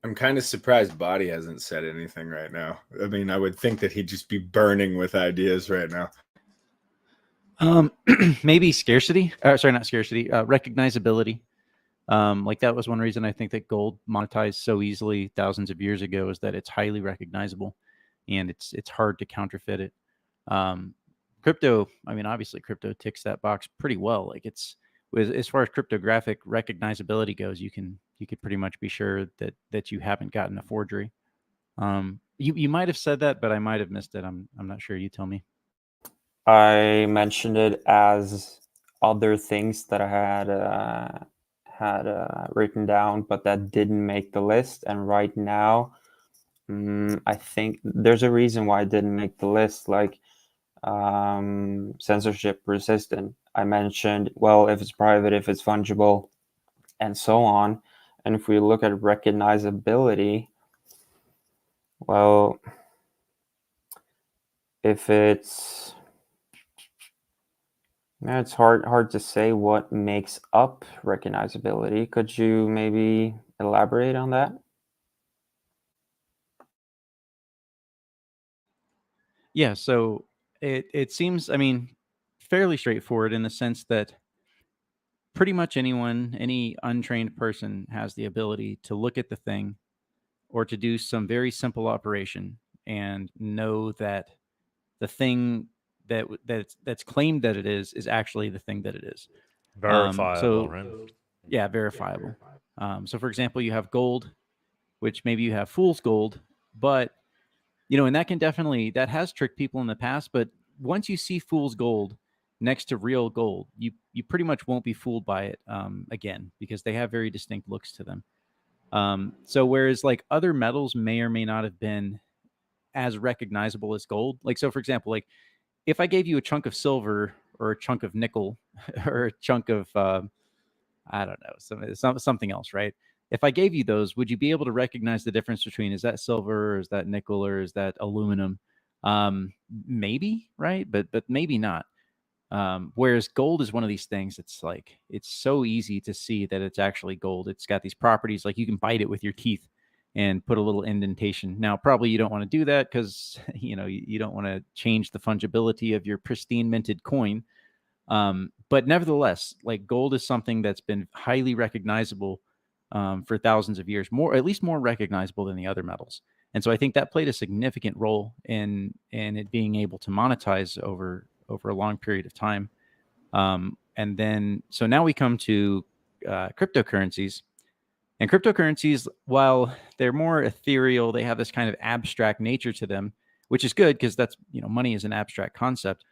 [SPEAKER 9] I'm kind of surprised Bawdy hasn't said anything right now. I mean, I would think that he'd just be burning with ideas right now.
[SPEAKER 4] Maybe scarcity. Sorry, not scarcity. Recognizability. Like that was one reason I think that gold monetized so easily thousands of years ago, is that it's highly recognizable, and it's hard to counterfeit it. Crypto, I mean, obviously, crypto ticks that box pretty well. Like it's, as far as cryptographic recognizability goes, you could pretty much be sure that you haven't gotten a forgery. You might have said that, but I might have missed it. I'm not sure. You tell me.
[SPEAKER 11] I mentioned it as other things that I had written down, but that didn't make the list. And right now, I think there's a reason why it didn't make the list. Like censorship resistant. I mentioned, well, if it's private, if it's fungible, and so on. And if we look at recognizability, well, if it's hard to say what makes up recognizability. Could you maybe elaborate on that?
[SPEAKER 4] Yeah, so it seems, I mean, fairly straightforward in the sense that pretty much anyone, any untrained person, has the ability to look at the thing or to do some very simple operation and know that the thing that's claimed that it is actually the thing that it is.
[SPEAKER 2] Verifiable, right?
[SPEAKER 4] Yeah, verifiable. So for example, you have gold, which maybe you have fool's gold, but and that has tricked people in the past. But once you see fool's gold next to real gold, you pretty much won't be fooled by it again, because they have very distinct looks to them. So whereas like other metals may or may not have been as recognizable as gold, like, so for example, like if I gave you a chunk of silver or a chunk of nickel or a chunk of I don't know, something else, right? If I gave you those, would you be able to recognize the difference between, is that silver or is that nickel or is that aluminum? Maybe, right? But maybe not. Whereas gold is one of these things, it's like, it's so easy to see that it's actually gold. It's got these properties, like you can bite it with your teeth and put a little indentation. Now, probably you don't want to do that because, you don't want to change the fungibility of your pristine minted coin. But nevertheless, like gold is something that's been highly recognizable for thousands of years, at least more recognizable than the other metals. And so I think that played a significant role in it being able to monetize over a long period of time. And then, so now we come to cryptocurrencies. And cryptocurrencies, while they're more ethereal, they have this kind of abstract nature to them, which is good because that's, money is an abstract concept.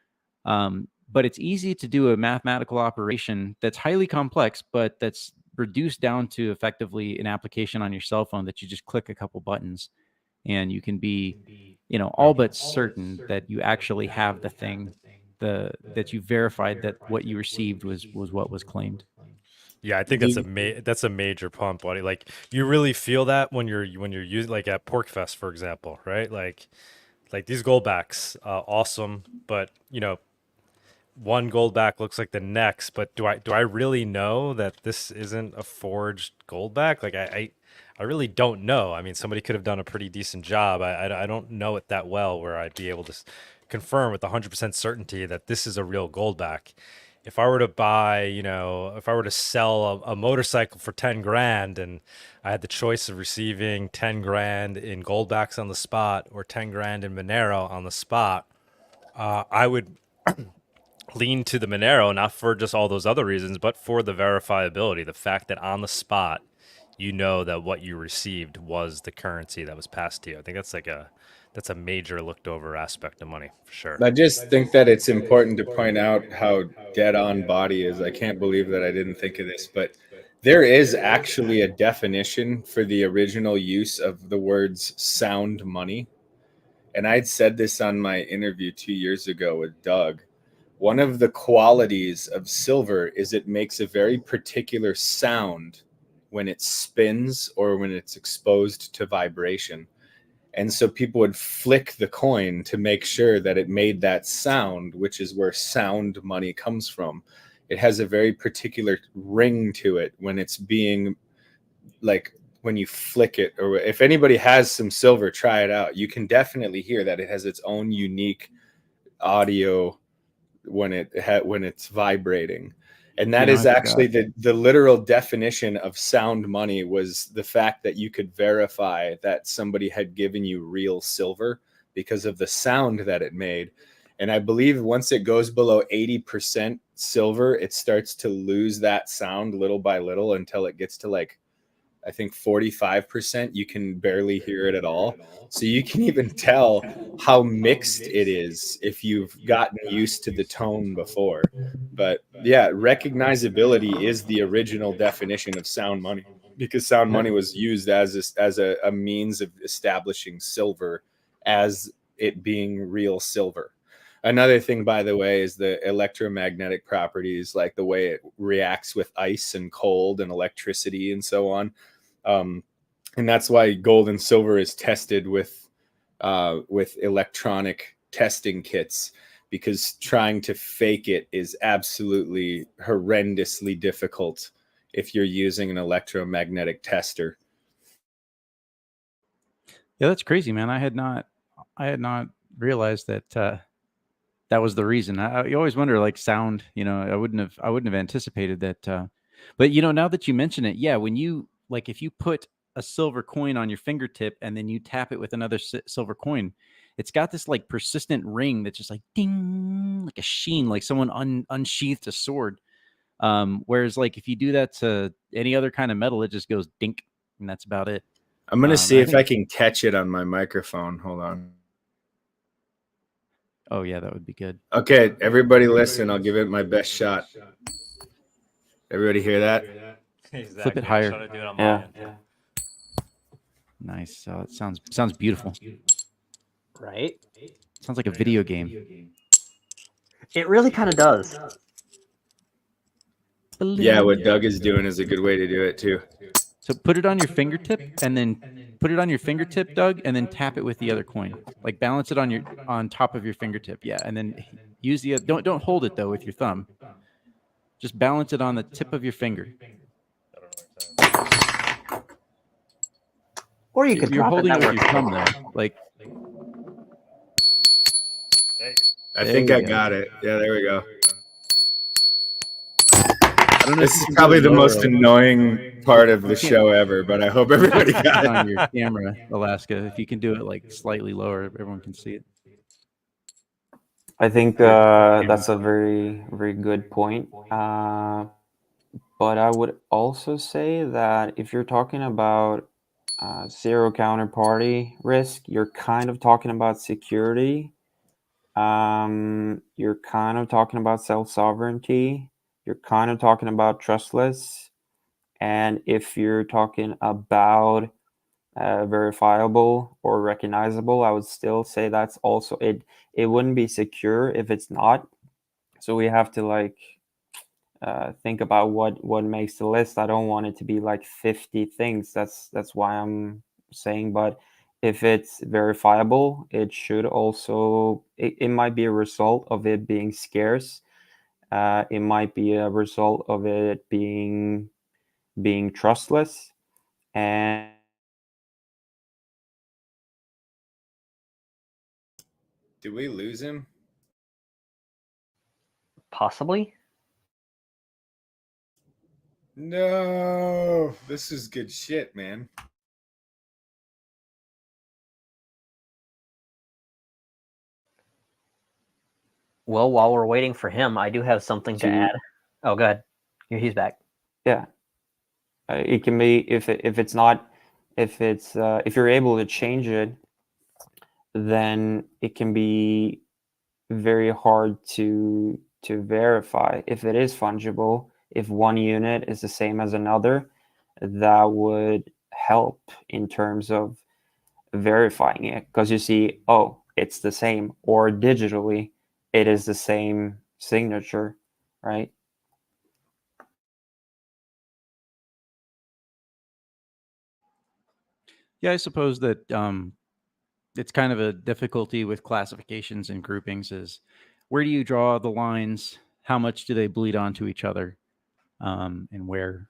[SPEAKER 4] but it's easy to do a mathematical operation that's highly complex, but that's reduced down to effectively an application on your cell phone that you just click a couple buttons, and you can be, all but certain that you actually have the thing, that you verified that what you received was what was claimed.
[SPEAKER 2] Yeah, I think that's a major pump, buddy. Like you really feel that when you're using, like at PorcFest, for example, right? Like these goldbacks, awesome, but one goldback looks like the next. But do I really know that this isn't a forged goldback? Like I really don't know. I mean, somebody could have done a pretty decent job. I don't know it that well where I'd be able to confirm with 100% certainty that this is a real goldback. If I were to buy, if I were to sell a motorcycle for 10 grand and I had the choice of receiving 10 grand in goldbacks on the spot or 10 grand in Monero on the spot, I would lean to the Monero, not for just all those other reasons, but for the verifiability, the fact that on the spot, that what you received was the currency that was passed to you. I think that's a major looked over aspect of money for sure.
[SPEAKER 9] I just think that it's important to point out how dead on Bawdy is. I can't believe that I didn't think of this, but there is actually a definition for the original use of the words sound money. And I'd said this on my interview 2 years ago with Doug. One of the qualities of silver is it makes a very particular sound when it spins or when it's exposed to vibration. And so people would flick the coin to make sure that it made that sound, which is where sound money comes from. It has a very particular ring to it when it's being, like, when you flick it, or if anybody has some silver, try it out. You can definitely hear that it has its own unique audio when it's vibrating. And that is actually the literal definition of sound money, was the fact that you could verify that somebody had given you real silver because of the sound that it made. And I believe once it goes below 80% silver, it starts to lose that sound little by little until it gets to, like, I think 45%, you can barely hear it at all. So you can even tell how mixed it is if you've gotten used to the tone before. But yeah, recognizability is the original definition of sound money, because sound money was used as a means of establishing silver as it being real silver. Another thing, by the way, is the electromagnetic properties, like the way it reacts with ice and cold and electricity and so on. And that's why gold and silver is tested with electronic testing kits, because trying to fake it is absolutely horrendously difficult if you're using an electromagnetic tester.
[SPEAKER 4] Yeah, that's crazy, man. I had not realized that that was the reason. You always wonder, like, sound. I wouldn't have anticipated that. But now that you mention it, yeah, when you, like, if you put a silver coin on your fingertip and then you tap it with another silver coin, it's got this, like, persistent ring that's just like ding, like a sheen, like someone unsheathed a sword. Whereas, like, if you do that to any other kind of metal, it just goes dink, and that's about it.
[SPEAKER 9] I'm gonna see if I can catch it on my microphone. Hold on.
[SPEAKER 4] Oh yeah, that would be good.
[SPEAKER 9] Okay, everybody listen. I'll give it my best shot. Everybody hear that?
[SPEAKER 2] Exactly.
[SPEAKER 4] Flip it higher.
[SPEAKER 2] I'm trying to do it on
[SPEAKER 11] Yeah.
[SPEAKER 2] my end.
[SPEAKER 4] Nice. So it sounds beautiful.
[SPEAKER 8] Right?
[SPEAKER 4] Sounds like a video game.
[SPEAKER 8] It really kind of does.
[SPEAKER 9] Yeah, what Doug is doing is a good way to do it too.
[SPEAKER 4] So put it on your fingertip, and then put it on your fingertip, Doug, and then tap it with the other coin. Like, balance it on top of your fingertip. Yeah, and then use the don't hold it though with your thumb. Just balance it on the tip of your finger.
[SPEAKER 8] Or you could
[SPEAKER 4] You're
[SPEAKER 8] drop
[SPEAKER 4] holding
[SPEAKER 8] it
[SPEAKER 4] it with your thumb though. Like,
[SPEAKER 9] I think I got it. Yeah, there we go.
[SPEAKER 4] I don't know.
[SPEAKER 9] This is probably the most annoying part of the show ever, but I hope everybody got it
[SPEAKER 4] on your camera, Alaska. If you can do it, like, slightly lower, everyone can see it.
[SPEAKER 11] I think that's a very, very good point. But I would also say that if you're talking about zero counterparty risk, you're kind of talking about security. you're kind of talking about self-sovereignty. You're kind of talking about trustless. And if you're talking about verifiable or recognizable, I would still say that's also it. It wouldn't be secure if it's not. So we have to like think about what makes the list. I don't want it to be like 50 things. That's why I'm saying. But if it's verifiable, it should also it might be a result of it being scarce. It might be a result of it being trustless. And
[SPEAKER 9] Did we lose him?
[SPEAKER 8] Possibly.
[SPEAKER 9] No, this is good shit, man.
[SPEAKER 8] Well, while we're waiting for him, I do have something to add. Oh, go ahead. He's back.
[SPEAKER 11] Yeah, it can be if it's not if you're able to change it, then it can be very hard to verify if it is fungible. If one unit is the same as another, that would help in terms of verifying it, because you see, oh, it's the same, or digitally it is the same signature, right?
[SPEAKER 4] Yeah, I suppose that it's kind of a difficulty with classifications and groupings is where do you draw the lines? How much do they bleed onto each other? And where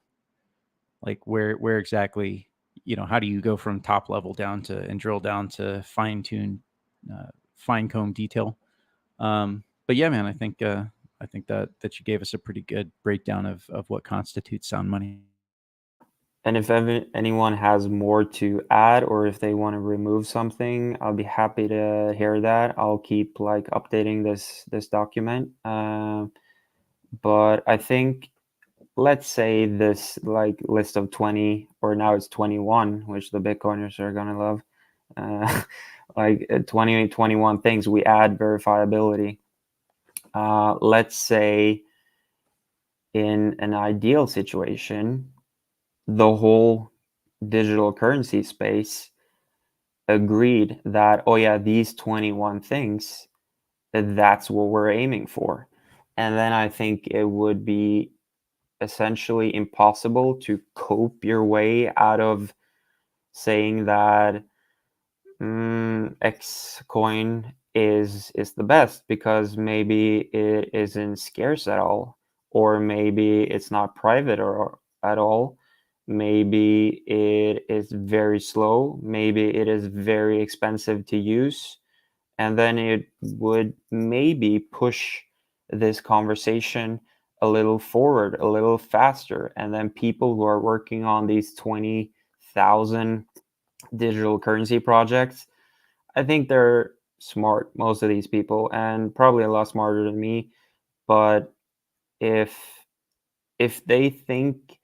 [SPEAKER 4] exactly, how do you go from top level down to and drill down to fine comb detail? But yeah, man, I think that you gave us a pretty good breakdown of what constitutes sound money.
[SPEAKER 11] And if anyone has more to add, or if they want to remove something, I'll be happy to hear that. I'll keep like updating this document. But I think, let's say this like list of 20, or now it's 21, which the Bitcoiners are gonna love. Like 20, 21 things, we add verifiability. Let's say in an ideal situation, the whole digital currency space agreed that, oh yeah, these 21 things, that's what we're aiming for. And then I think it would be essentially impossible to cope your way out of saying that X coin is the best, because maybe it isn't scarce at all, or maybe it's not private or at all. Maybe it is very slow. Maybe it is very expensive to use. And then it would maybe push this conversation a little forward, a little faster. And then people who are working on these 20,000 digital currency projects, I think they're smart, most of these people, and probably a lot smarter than me. But if they think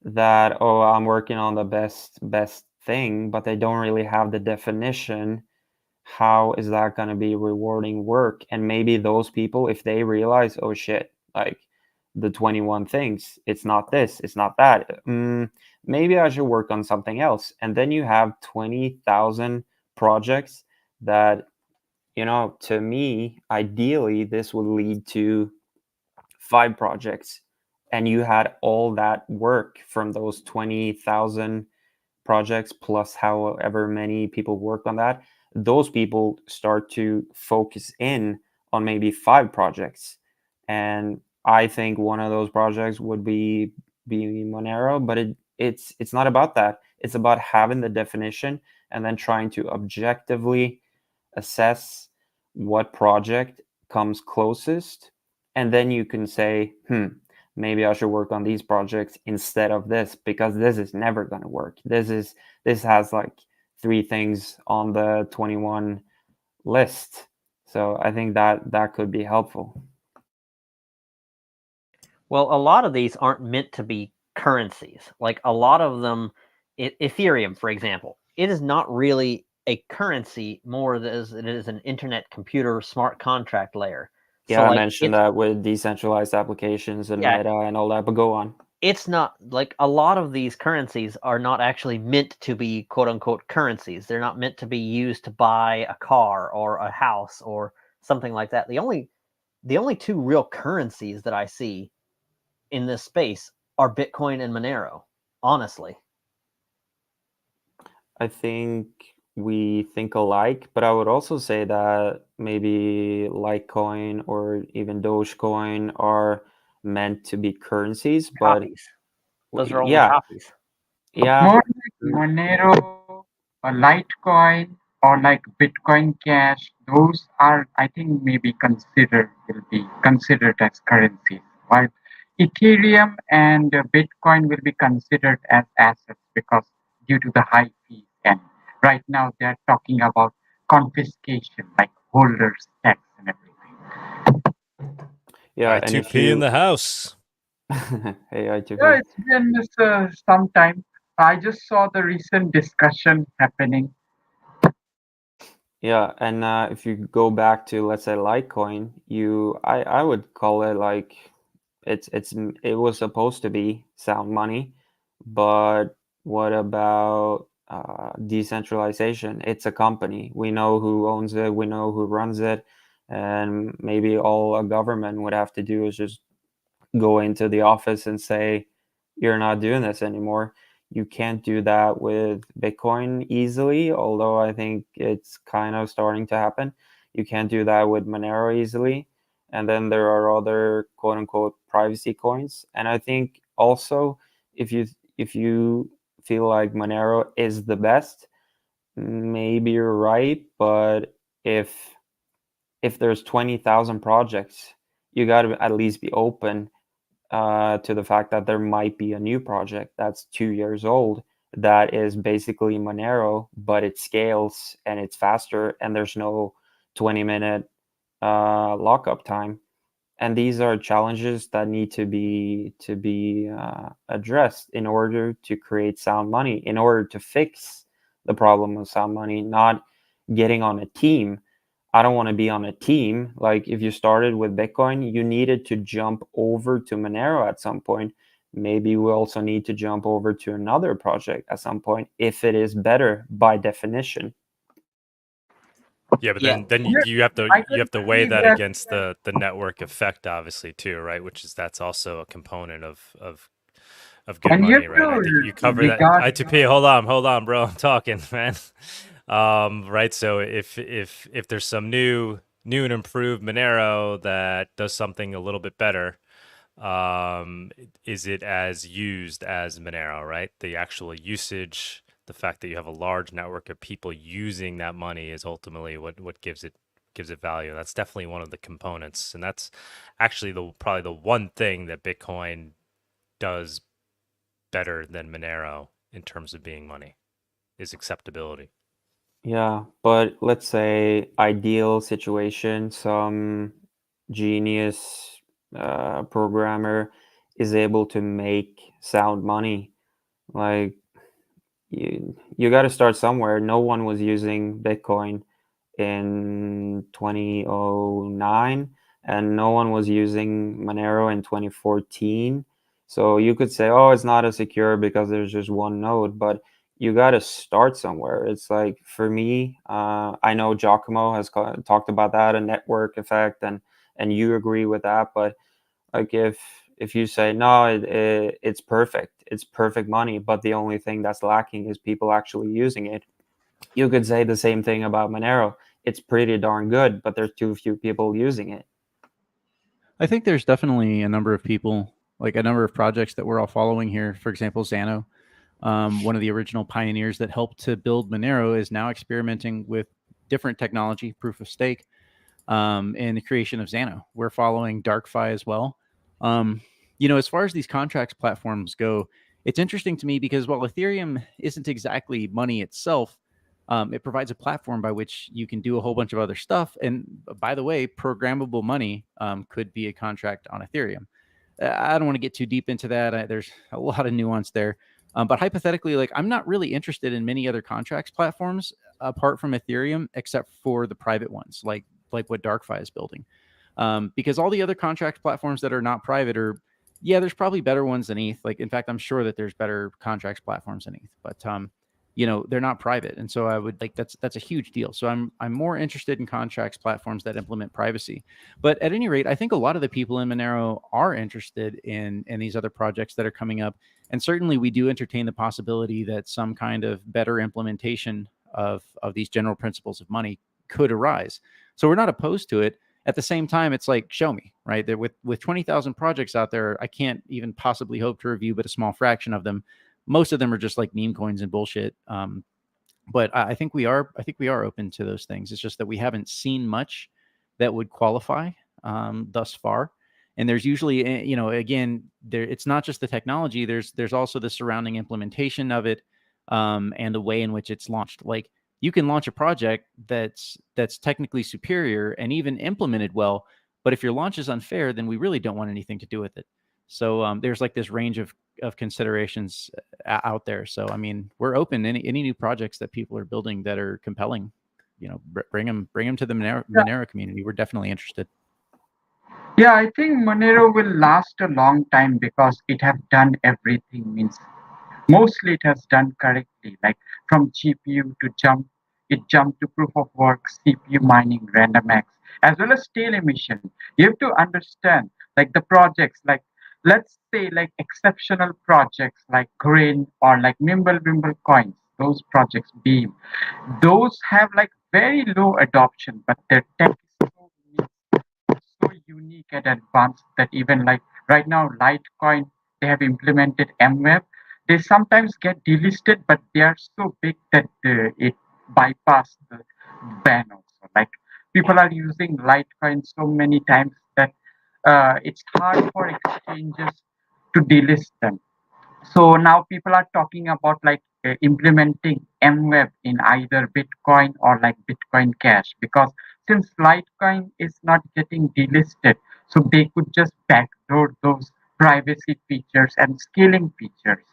[SPEAKER 11] that, oh, I'm working on the best thing, but they don't really have the definition, how is that going to be rewarding work? And maybe those people, if they realize, oh shit, like the 21 things, it's not this, it's not that, maybe I should work on something else. And then you have 20,000 projects that, to me, ideally this would lead to 5 projects, and you had all that work from those 20,000 projects plus however many people work on that. Those people start to focus in on maybe 5 projects, and I think one of those projects would be Monero. But it's not about that. It's about having the definition and then trying to objectively assess what project comes closest, and then you can say, maybe I should work on these projects instead of this, because this is never going to work. This has like 3 things on the 21 list. So I think that could be helpful.
[SPEAKER 8] Well, a lot of these aren't meant to be currencies. Like a lot of them, Ethereum, for example, it is not really a currency more as it is an internet computer smart contract layer.
[SPEAKER 11] Yeah, so I mentioned that with decentralized applications and Meta and all that, but go on.
[SPEAKER 8] It's not like a lot of these currencies are not actually meant to be quote unquote currencies. They're not meant to be used to buy a car or a house or something like that. The only two real currencies that I see in this space are Bitcoin and Monero, honestly.
[SPEAKER 11] I think we think alike, but I would also say that maybe Litecoin or even Dogecoin are meant to be currencies, but
[SPEAKER 8] copies. Those are only copies.
[SPEAKER 11] Yeah.
[SPEAKER 12] More like Monero or Litecoin or like Bitcoin Cash, those are, I think, will be considered as currencies. While Ethereum and Bitcoin will be considered as assets because due to the high fees. And right now they're talking about confiscation, like holders tax and everything.
[SPEAKER 11] Yeah,
[SPEAKER 2] I2P in the house.
[SPEAKER 11] Hey, I2P.
[SPEAKER 12] Yeah, it's been some time. I just saw the recent discussion happening.
[SPEAKER 11] Yeah, and if you go back to, let's say, Litecoin, I would call it like it was supposed to be sound money, but what about decentralization? It's a company. We know who owns it, we know who runs it, and maybe all a government would have to do is just go into the office and say, you're not doing this anymore. You can't do that with Bitcoin easily, although I think it's kind of starting to happen. You can't do that with Monero easily. And then there are other quote unquote privacy coins. And I think also if you feel like Monero is the best, maybe you're right. But if there's 20,000 projects, you got to at least be open to the fact that there might be a new project that's 2 years old that is basically Monero, but it scales and it's faster and there's no 20-minute lockup time. And these are challenges that need to be addressed in order to create sound money, in order to fix the problem of sound money, not getting on a team. I don't want to be on a team. Like if you started with Bitcoin, you needed to jump over to Monero at some point. Maybe we also need to jump over to another project at some point if it is better by definition.
[SPEAKER 2] Yeah, but then you have to weigh that against the network effect, obviously, too, right? That's also a component of good money, right? I think you cover that. I2P, hold on, bro. I'm talking, man. Right. So if there's some new and improved Monero that does something a little bit better, is it as used as Monero, right? The actual usage, the fact that you have a large network of people using that money is ultimately what gives it value. That's definitely one of the components, and that's actually probably the one thing that Bitcoin does better than Monero in terms of being money is acceptability.
[SPEAKER 11] Yeah, but let's say ideal situation, some genius programmer is able to make sound money. Like you got to start somewhere. No one was using Bitcoin in 2009, and no one was using Monero in 2014. So you could say, oh, it's not as secure because there's just one node, but you got to start somewhere. It's like, for me, I know Giacomo has talked about that, a network effect, and you agree with that. But like if you say, no, it's perfect money, but the only thing that's lacking is people actually using it, you could say the same thing about Monero. It's pretty darn good, but there's too few people using it.
[SPEAKER 4] I think there's definitely a number of people, like a number of projects that we're all following here. For example, Xano, one of the original pioneers that helped to build Monero, is now experimenting with different technology, proof of stake, in the creation of Xano. We're following DarkFi as well. As far as these contracts platforms go, it's interesting to me because while Ethereum isn't exactly money itself, it provides a platform by which you can do a whole bunch of other stuff. And by the way, programmable money could be a contract on Ethereum. I don't want to get too deep into that. There's a lot of nuance there. But hypothetically, like I'm not really interested in many other contracts platforms apart from Ethereum, except for the private ones, like what DarkFi is building, because all the other contract platforms that are not private are, yeah, there's probably better ones than ETH. Like in fact, I'm sure that there's better contracts platforms than ETH, but you know, they're not private, and so I would like that's a huge deal. So I'm more interested in contracts platforms that implement privacy. But at any rate, I think a lot of the people in Monero are interested in these other projects that are coming up, and certainly we do entertain the possibility that some kind of better implementation of these general principles of money could arise. So we're not opposed to it. At the same time, it's like, show me, right? There with 20,000 projects out there, I can't even possibly hope to review but a small fraction of them. Most of them are just like meme coins and bullshit. But I think we are open to those things. It's just that we haven't seen much that would qualify thus far. And there's usually, you know, again, it's not just the technology. There's also the surrounding implementation of it, and the way in which it's launched. Like you can launch a project that's technically superior and even implemented well, but if your launch is unfair, then we really don't want anything to do with it. So there's like this range of considerations out there. So I mean, we're open any new projects that people are building that are compelling. You know, bring them to the Monero community. We're definitely interested.
[SPEAKER 12] Yeah, I think Monero will last a long time because it have done everything. Means mostly it has done correctly. Like from GPU to it jumped to proof of work, CPU mining, RandomX, as well as tail emission. You have to understand like the projects, like let's say like exceptional projects like Grain or like Mimble coins. Those projects, Beam, those have like very low adoption, but their tech is so unique and advanced that even like right now Litecoin, they have implemented MWeb. They sometimes get delisted, but they are so big that it bypassed the ban also. Like people are using Litecoin so many times that it's hard for exchanges to delist them. So now people are talking about like implementing MWeb in either Bitcoin or like Bitcoin Cash, because since Litecoin is not getting delisted, so they could just backdoor those privacy features and scaling features.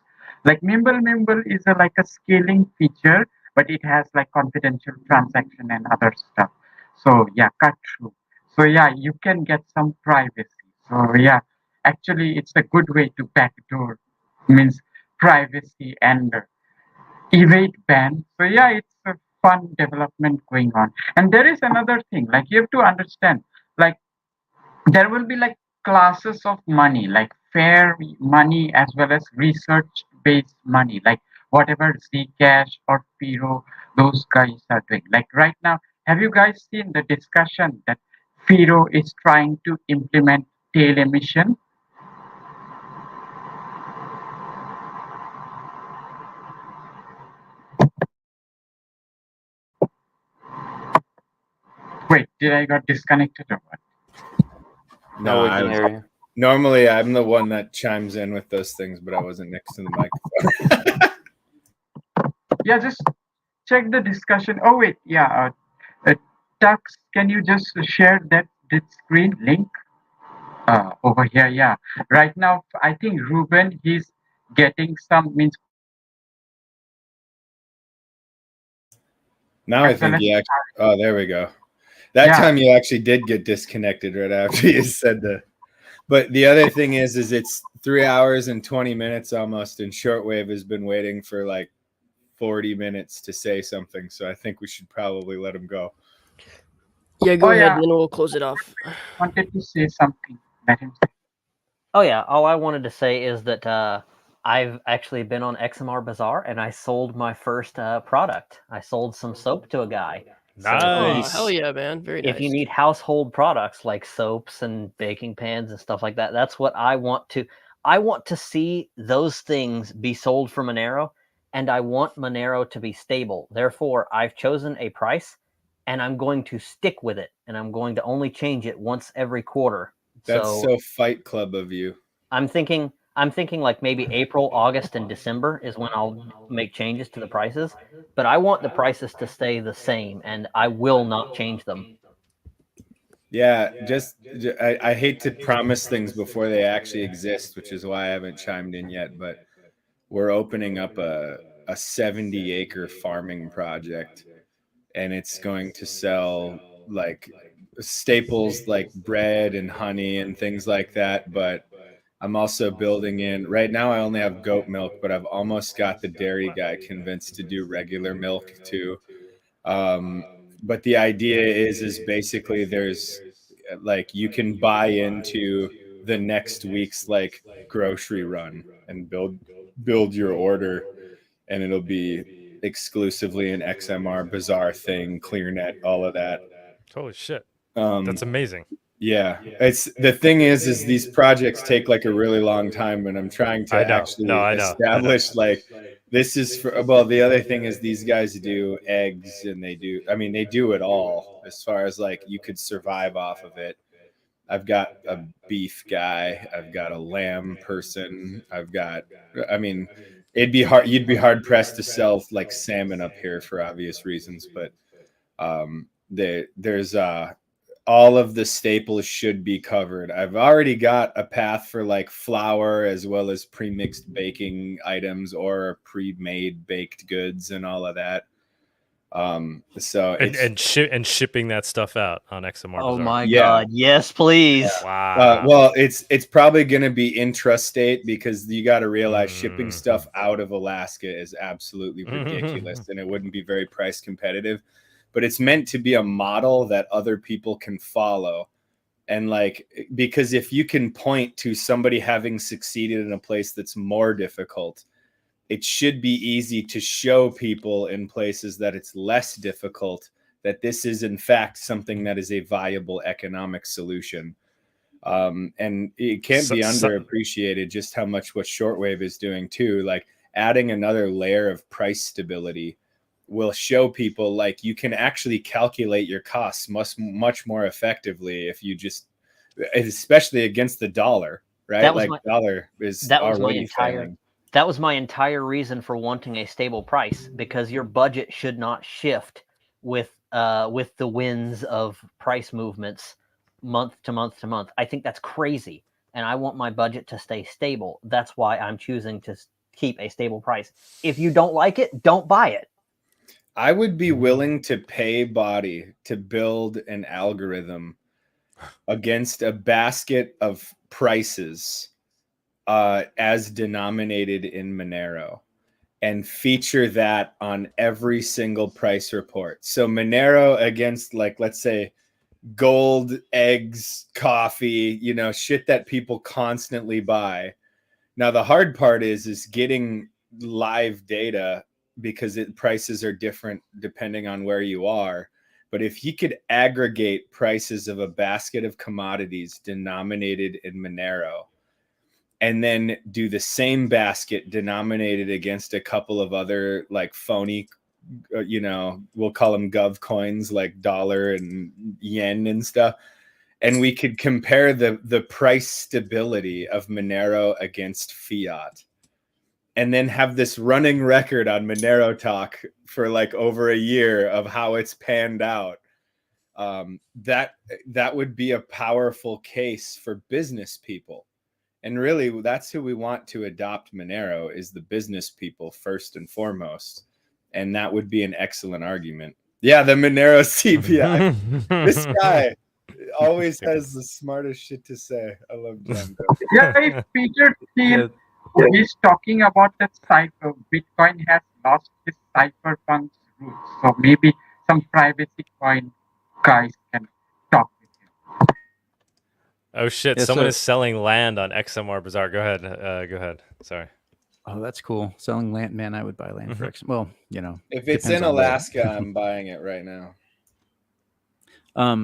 [SPEAKER 12] Like Mimble is like a scaling feature, but it has like confidential transaction and other stuff. So yeah, cut through. So yeah, you can get some privacy. So yeah, actually it's a good way to backdoor, means privacy and evade ban. So yeah, it's a fun development going on. And there is another thing, like you have to understand, like there will be like classes of money, like fair money as well as research based money, like whatever Zcash or Firo, those guys are doing. Like right now, have you guys seen the discussion that Firo is trying to implement tail emission? Wait, did I got disconnected or what?
[SPEAKER 9] No, normally I'm the one that chimes in with those things, but I wasn't next to the microphone.
[SPEAKER 12] Yeah, just check the discussion. Oh wait, yeah, Tux, can you just share that screen link over here? Yeah, right now I think Ruben, he's getting some means.
[SPEAKER 9] Now I think he actually. Oh, there we go. That time you actually did get disconnected right after you said that. But the other thing is it's 3 hours and 20 minutes almost, and Shortwave has been waiting for like 40 minutes to say something. So I think we should probably let him go.
[SPEAKER 3] Yeah, go ahead, then we'll close it off.
[SPEAKER 12] Wanted to say something. Let him say.
[SPEAKER 8] Oh yeah, all I wanted to say is that I've actually been on XMR Bazaar and I sold my first product. I sold some soap to a guy.
[SPEAKER 2] Nice.
[SPEAKER 3] So, hell yeah, man. Very nice.
[SPEAKER 8] If you need household products like soaps and baking pans and stuff like that, that's what I want to. I want to see those things be sold for Monero, and I want Monero to be stable. Therefore, I've chosen a price, and I'm going to stick with it, and I'm going to only change it once every quarter.
[SPEAKER 9] That's so Fight Club of you.
[SPEAKER 8] I'm thinking like maybe April, August, and December is when I'll make changes to the prices. But I want the prices to stay the same, and I will not change them.
[SPEAKER 9] Yeah, I hate to promise things before they actually exist, which is why I haven't chimed in yet. But we're opening up a 70-acre farming project, and it's going to sell like staples like bread and honey and things like that. But I'm also building in, right now I only have goat milk, but I've almost got the dairy guy convinced to do regular milk too. But the idea is basically there's like, you can buy into the next week's like grocery run and build your order, and it'll be exclusively an XMR Bazaar thing, ClearNet, all of that.
[SPEAKER 2] Holy shit. That's amazing.
[SPEAKER 9] Yeah, it's the thing is these projects take like a really long time, and I'm trying to actually establish like, this is for, well, the other thing is these guys do eggs, and they do it all as far as like you could survive off of it. I've got a beef guy, I've got a lamb person, you'd be hard pressed to sell like salmon up here for obvious reasons, but there's all of the staples should be covered. I've already got a path for like flour as well as pre-mixed baking items or pre-made baked goods and all of that. So
[SPEAKER 2] and shipping that stuff out on XMR Bazaar.
[SPEAKER 8] Oh my God. Yes, please.
[SPEAKER 2] Wow.
[SPEAKER 9] Well, it's probably going to be intrastate, because you got to realize shipping stuff out of Alaska is absolutely ridiculous and it wouldn't be very price competitive. But it's meant to be a model that other people can follow. And like, because if you can point to somebody having succeeded in a place that's more difficult, it should be easy to show people in places that it's less difficult that this is in fact something that is a viable economic solution. And it can't be underappreciated just how much what shortwave is doing too. Like, adding another layer of price stability will show people like you can actually calculate your costs much more effectively if you just, especially against the dollar, right? Dollar is already failing.
[SPEAKER 8] That was my entire reason for wanting a stable price, because your budget should not shift with the winds of price movements month to month to month. I think that's crazy, and I want my budget to stay stable. That's why I'm choosing to keep a stable price. If you don't like it, don't buy it.
[SPEAKER 9] I would be willing to pay Bawdy to build an algorithm against a basket of prices as denominated in Monero, and feature that on every single price report. So Monero against, like, let's say gold, eggs, coffee, shit that people constantly buy. Now, the hard part is getting live data, because prices are different depending on where you are. But if you could aggregate prices of a basket of commodities denominated in Monero, and then do the same basket denominated against a couple of other like phony, we'll call them gov coins like dollar and yen and stuff. And we could compare the price stability of Monero against fiat, and then have this running record on Monero Talk for like over a year of how it's panned out. That would be a powerful case for business people. And really, that's who we want to adopt Monero, is the business people first and foremost. And that would be an excellent argument. Yeah, the Monero CPI. This guy always has the smartest shit to say. I love John.
[SPEAKER 12] Yeah, if Peter Thiel is talking about that cipher, Bitcoin has lost its cypherpunk's roots. So maybe some privacy coin guys can talk with him.
[SPEAKER 2] Oh shit!
[SPEAKER 4] Yeah,
[SPEAKER 2] Someone is selling land on XMR Bazaar. Go ahead. Go ahead. Sorry.
[SPEAKER 4] Oh, that's cool. Selling land, man. I would buy land for X. Well,
[SPEAKER 9] if it's in Alaska, I'm buying it right now.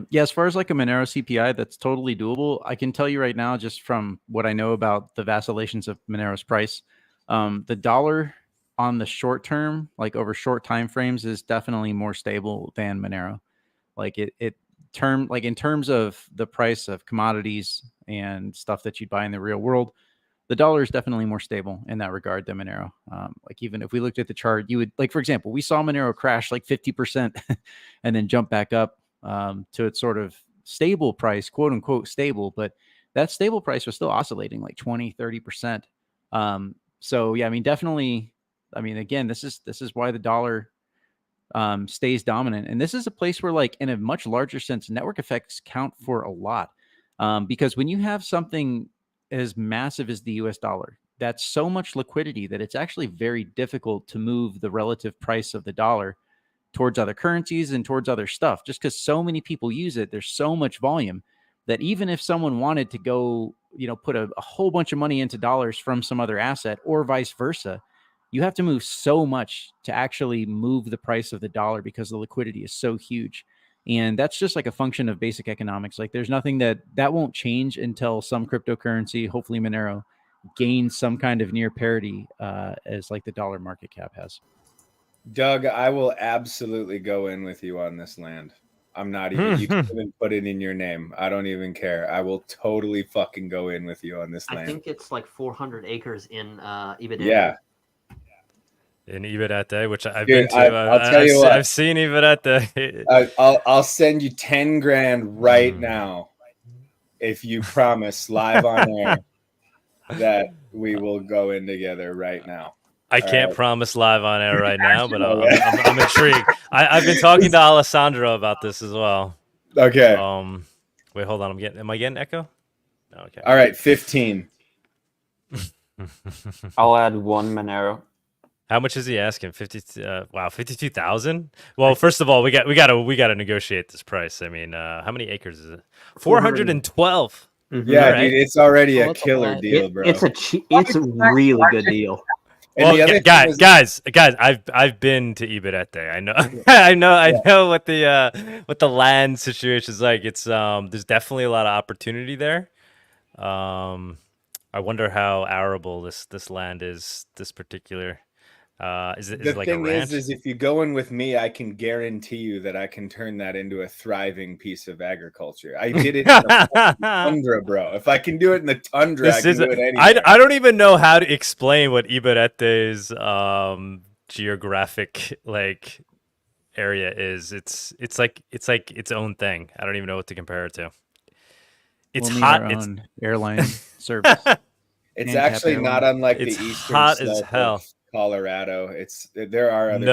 [SPEAKER 4] Yeah, as far as like a Monero CPI, that's totally doable. I can tell you right now, just from what I know about the vacillations of Monero's price, the dollar on the short term, like over short time frames, is definitely more stable than Monero. Like in terms of the price of commodities and stuff that you'd buy in the real world, the dollar is definitely more stable in that regard than Monero. Like, even if we looked at the chart, you would, like, for example, we saw Monero crash like 50% and then jump back up to its sort of stable price, quote unquote stable, but that stable price was still oscillating like 20, 30%. So yeah, I mean, definitely. I mean, again, this is why the dollar stays dominant, and this is a place where, like, in a much larger sense, network effects count for a lot, because when you have something as massive as the U.S. dollar, that's so much liquidity that it's actually very difficult to move the relative price of the dollar towards other currencies and towards other stuff, just because so many people use it. There's so much volume that even if someone wanted to go, put a whole bunch of money into dollars from some other asset or vice versa, you have to move so much to actually move the price of the dollar because the liquidity is so huge. And that's just like a function of basic economics. Like, there's nothing that won't change until some cryptocurrency, hopefully Monero, gains some kind of near parity as like the dollar market cap has.
[SPEAKER 9] Doug, I will absolutely go in with you on this land. I'm not even, you can even put it in your name. I don't even care. I will totally fucking go in with you on this land.
[SPEAKER 8] I think it's like 400 acres in Ibidete.
[SPEAKER 9] Yeah.
[SPEAKER 2] In Ibidete, which I've been to.
[SPEAKER 9] I'll tell you what.
[SPEAKER 2] I've seen Ibidete.
[SPEAKER 9] I'll send you 10 grand right now if you promise live on air that we will go in together right now.
[SPEAKER 2] I can't promise live on air right now, but I'm intrigued. I've been talking to Alessandro about this as well.
[SPEAKER 9] Okay.
[SPEAKER 2] Wait, hold on. Am I getting echo? No, okay.
[SPEAKER 9] All right, 15.
[SPEAKER 11] I'll add 1 Monero.
[SPEAKER 2] How much is he asking? 52,000. Well, first of all, we got to negotiate this price. I mean, how many acres is it? 412.
[SPEAKER 9] Yeah, right. Dude, it's already a killer deal, bro.
[SPEAKER 8] It's a really good deal.
[SPEAKER 2] Well, guys, I've been to Ibidete. I know, I know what the land situation is like. It's there's definitely a lot of opportunity there. I wonder how arable this land is. This particular. Is it like a ranch?
[SPEAKER 9] is if you go in with me, I can guarantee you that I can turn that into a thriving piece of agriculture. I did it in the tundra, bro. If I can do it in the tundra, I can do it anywhere.
[SPEAKER 2] I don't even know how to explain what Ibidete's geographic like area is. It's like its own thing. I don't even know what to compare it to. It's hot. It's
[SPEAKER 4] airline service.
[SPEAKER 9] It's actually not unlike the eastern
[SPEAKER 2] hot as hell.
[SPEAKER 9] Colorado. There are other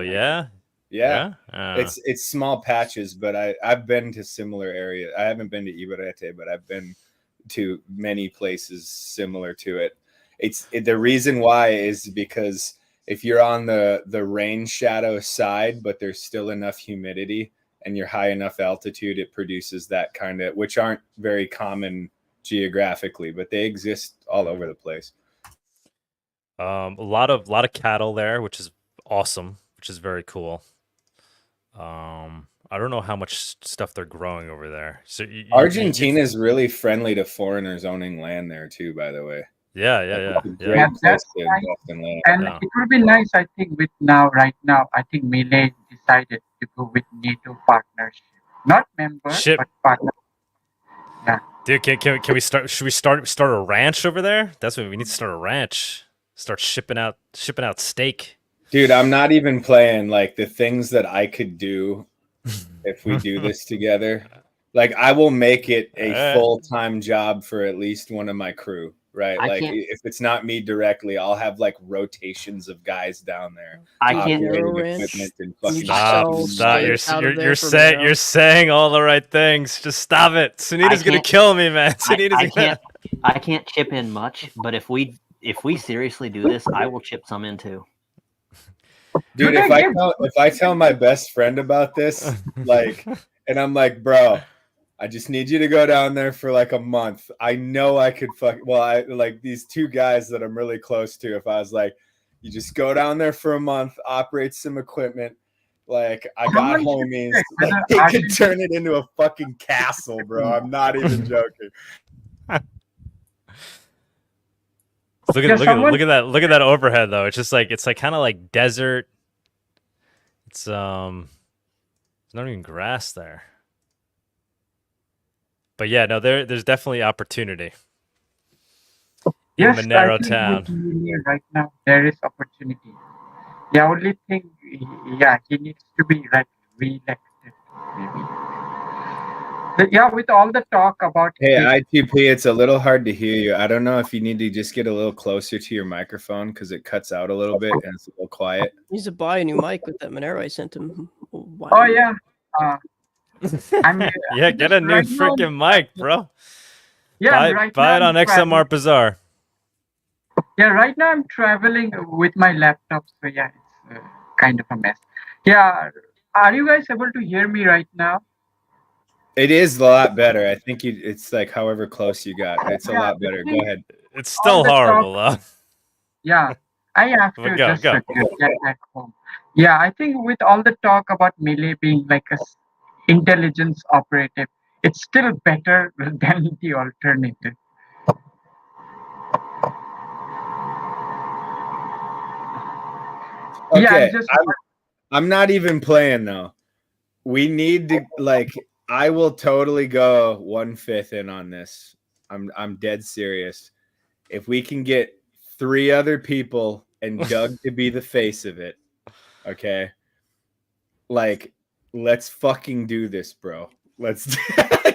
[SPEAKER 2] places.
[SPEAKER 9] Yeah. It's small patches, but I've been to similar areas. I haven't been to Ibidete, but I've been to many places similar to it. The reason why is because if you're on the rain shadow side, but there's still enough humidity and you're high enough altitude, it produces that kind of, which aren't very common geographically, but they exist all over the place.
[SPEAKER 2] A lot of cattle there, which is awesome, which is very cool. I don't know how much stuff they're growing over there. So
[SPEAKER 9] Argentina is really friendly to foreigners owning land there too, by the way.
[SPEAKER 2] Yeah.
[SPEAKER 12] That's nice. And it would be nice, I think, right now, I think Milei decided to go with NATO partnership. Not member, but partner. Yeah.
[SPEAKER 2] Dude, can we start? Should we start a ranch over there? That's what we need to start a ranch. Start shipping out steak.
[SPEAKER 9] Dude, I'm not even playing. Like, the things that I could do if we do this together. Like, I will make it a full-time job for at least one of my crew, right? If it's not me directly, I'll have like rotations of guys down there.
[SPEAKER 8] I can't
[SPEAKER 2] Stop. You're saying all the right things. Just stop it. Sunita's gonna kill me, man.
[SPEAKER 8] I can't chip in much, but if we seriously do this, I will chip some in too.
[SPEAKER 9] Dude, if I tell my best friend about this, like, and I'm like, bro, I just need you to go down there for like a month. I know I could I like these two guys that I'm really close to. If I was like, you just go down there for a month, operate some equipment. Like, I got homies. Like, they could turn it into a fucking castle, bro. I'm not even joking.
[SPEAKER 2] Look at that overhead though. It's just like kind of like desert. It's there's not even grass there. But yeah, no, there's definitely opportunity in Monero town.
[SPEAKER 12] Right now, there is opportunity. The only thing, he needs to be reelected, maybe. Yeah, with all the talk about
[SPEAKER 9] Hey, ITP, it's a little hard to hear you. I don't know if you need to just get a little closer to your microphone because it cuts out a little bit and it's a little quiet.
[SPEAKER 3] He needs to buy a new mic with that Monero I sent him.
[SPEAKER 12] Oh yeah, I'm
[SPEAKER 2] Yeah, get a new
[SPEAKER 12] right
[SPEAKER 2] freaking mic, bro.
[SPEAKER 12] Yeah,
[SPEAKER 2] buy it on XMR Bazaar.
[SPEAKER 12] Yeah, right now I'm traveling with my laptop, so yeah, it's kind of a mess. Yeah, are you guys able to hear me right now?
[SPEAKER 9] It is a lot better. I think it's like however close you got. It's a lot better. Go ahead.
[SPEAKER 2] It's still horrible.
[SPEAKER 12] Yeah, I have to just
[SPEAKER 2] go.
[SPEAKER 12] get back home. Yeah, I think with all the talk about Melee being like a intelligence operative, it's still better than the alternative.
[SPEAKER 9] Okay,
[SPEAKER 12] yeah,
[SPEAKER 9] I'm not even playing though. We need to I will totally go 1/5 in on this. I'm dead serious. If we can get 3 other people and Doug to be the face of it, okay? Like, let's fucking do this, bro. Let's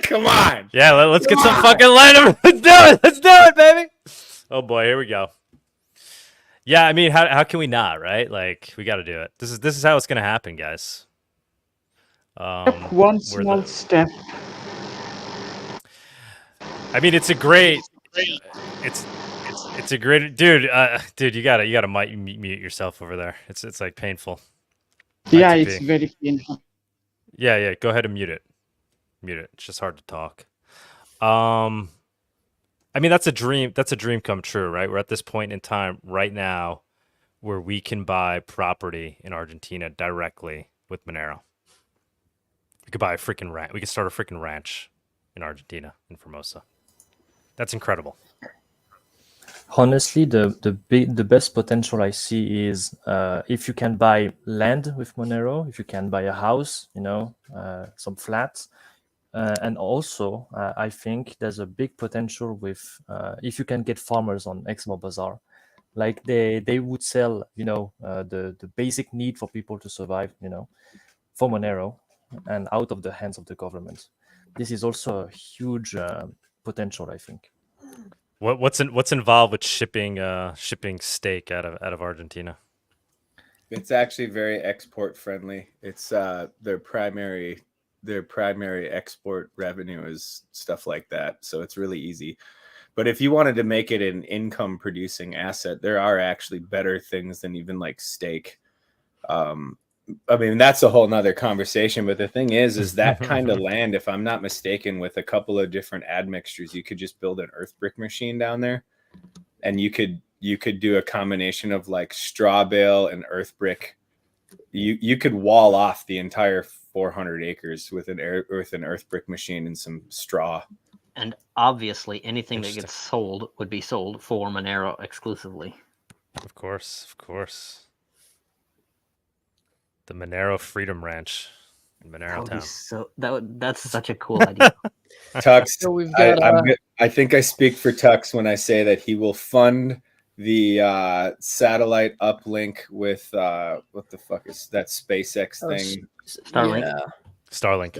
[SPEAKER 9] come on.
[SPEAKER 2] Yeah, let's get some fucking lineup. Let's do it. Let's do it, baby. Oh boy, here we go. Yeah, I mean, how can we not, right? Like, we got to do it. This is how it's gonna happen, guys.
[SPEAKER 12] One small step.
[SPEAKER 2] I mean, it's a great. It's a great dude. Dude, you gotta mute yourself over there. It's like painful.
[SPEAKER 12] Yeah,
[SPEAKER 2] ITP.
[SPEAKER 12] it's very painful.
[SPEAKER 2] Yeah. Go ahead and mute it. Mute it. It's just hard to talk. I mean, that's a dream. That's a dream come true, right? We're at this point in time right now where we can buy property in Argentina directly with Monero. We could buy a freaking ranch. We could start a freaking ranch in Argentina, in Formosa. That's incredible.
[SPEAKER 13] Honestly, the best potential I see is if you can buy land with Monero, if you can buy a house, some flats. And also, I think there's a big potential with if you can get farmers on XMR Bazaar, like they would sell, the basic need for people to survive, for Monero, and out of the hands of the government. This is also a huge potential, I think.
[SPEAKER 2] What's involved with shipping steak out of Argentina?
[SPEAKER 9] It's actually very export friendly. It's their primary export revenue is stuff like that. So it's really easy. But if you wanted to make it an income producing asset, there are actually better things than even like steak. I mean, that's a whole nother conversation. But the thing is that kind of land, if I'm not mistaken, with a couple of different admixtures, you could just build an earth brick machine down there, and you could do a combination of like straw bale and earth brick. You could wall off the entire 400 acres with an earth brick machine and some straw.
[SPEAKER 8] And obviously, anything that gets sold would be sold for Monero exclusively.
[SPEAKER 2] Of course. The Monero Freedom Ranch in Monero Town.
[SPEAKER 8] That's such a cool idea.
[SPEAKER 9] Tux,
[SPEAKER 3] So we've got,
[SPEAKER 9] I think I speak for Tux when I say that he will fund the satellite uplink with what the fuck is that SpaceX thing?
[SPEAKER 8] Starlink.
[SPEAKER 3] Yeah.
[SPEAKER 2] Starlink.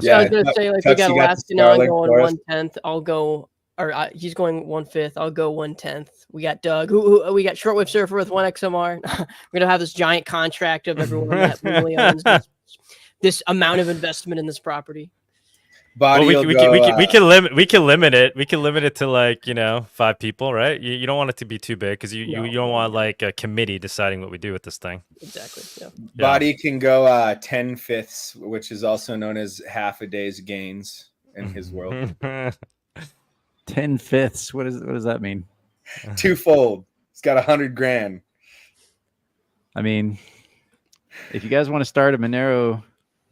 [SPEAKER 3] Yeah, I was gonna say, like, we got Alaska now going 1/10. I'll go, or he's going 1/5. I'll go 1/10. We got Doug. Who we got Shortwave Surfer with 1 XMR. We're gonna have this giant contract of everyone that really owns this amount of investment in this property.
[SPEAKER 2] Bawdy, well, we can limit it. We can limit it to like 5 people, right? You don't want it to be too big because you don't want like a committee deciding what we do with this thing.
[SPEAKER 3] Exactly. Yeah.
[SPEAKER 9] Bawdy can go 10/5, which is also known as half a day's gains in his world.
[SPEAKER 4] 10/5. What does that mean?
[SPEAKER 9] Twofold. It's got 100 grand.
[SPEAKER 4] I mean, if you guys want to start a Monero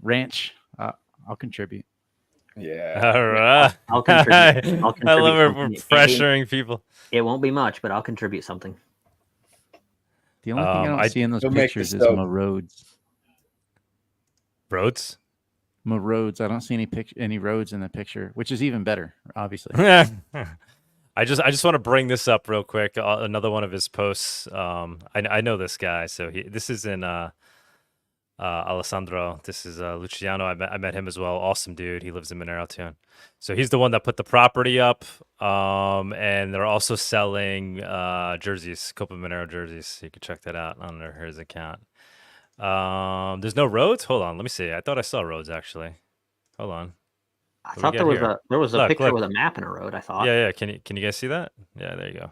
[SPEAKER 4] ranch, I'll contribute.
[SPEAKER 9] Yeah.
[SPEAKER 2] All right.
[SPEAKER 8] I'll contribute.
[SPEAKER 2] I love we're pressuring people.
[SPEAKER 8] It won't be much, but I'll contribute something.
[SPEAKER 4] The only thing I don't see in those pictures is roads.
[SPEAKER 2] Roads?
[SPEAKER 4] Roads. I don't see any roads in the picture, which is even better, obviously.
[SPEAKER 2] I just want to bring this up real quick. Another one of his posts. I know this guy. So this is in Alessandro. This is Luciano. I met him as well. Awesome dude. He lives in Monero too. So he's the one that put the property up. And they're also selling jerseys, Copa Monero jerseys. So you can check that out under his account. There's no roads. Hold on, let me see. I thought I saw roads actually. Hold on.
[SPEAKER 8] I thought there was a picture with a map and a road. I thought.
[SPEAKER 2] Yeah. Can you guys see that? Yeah, there you go.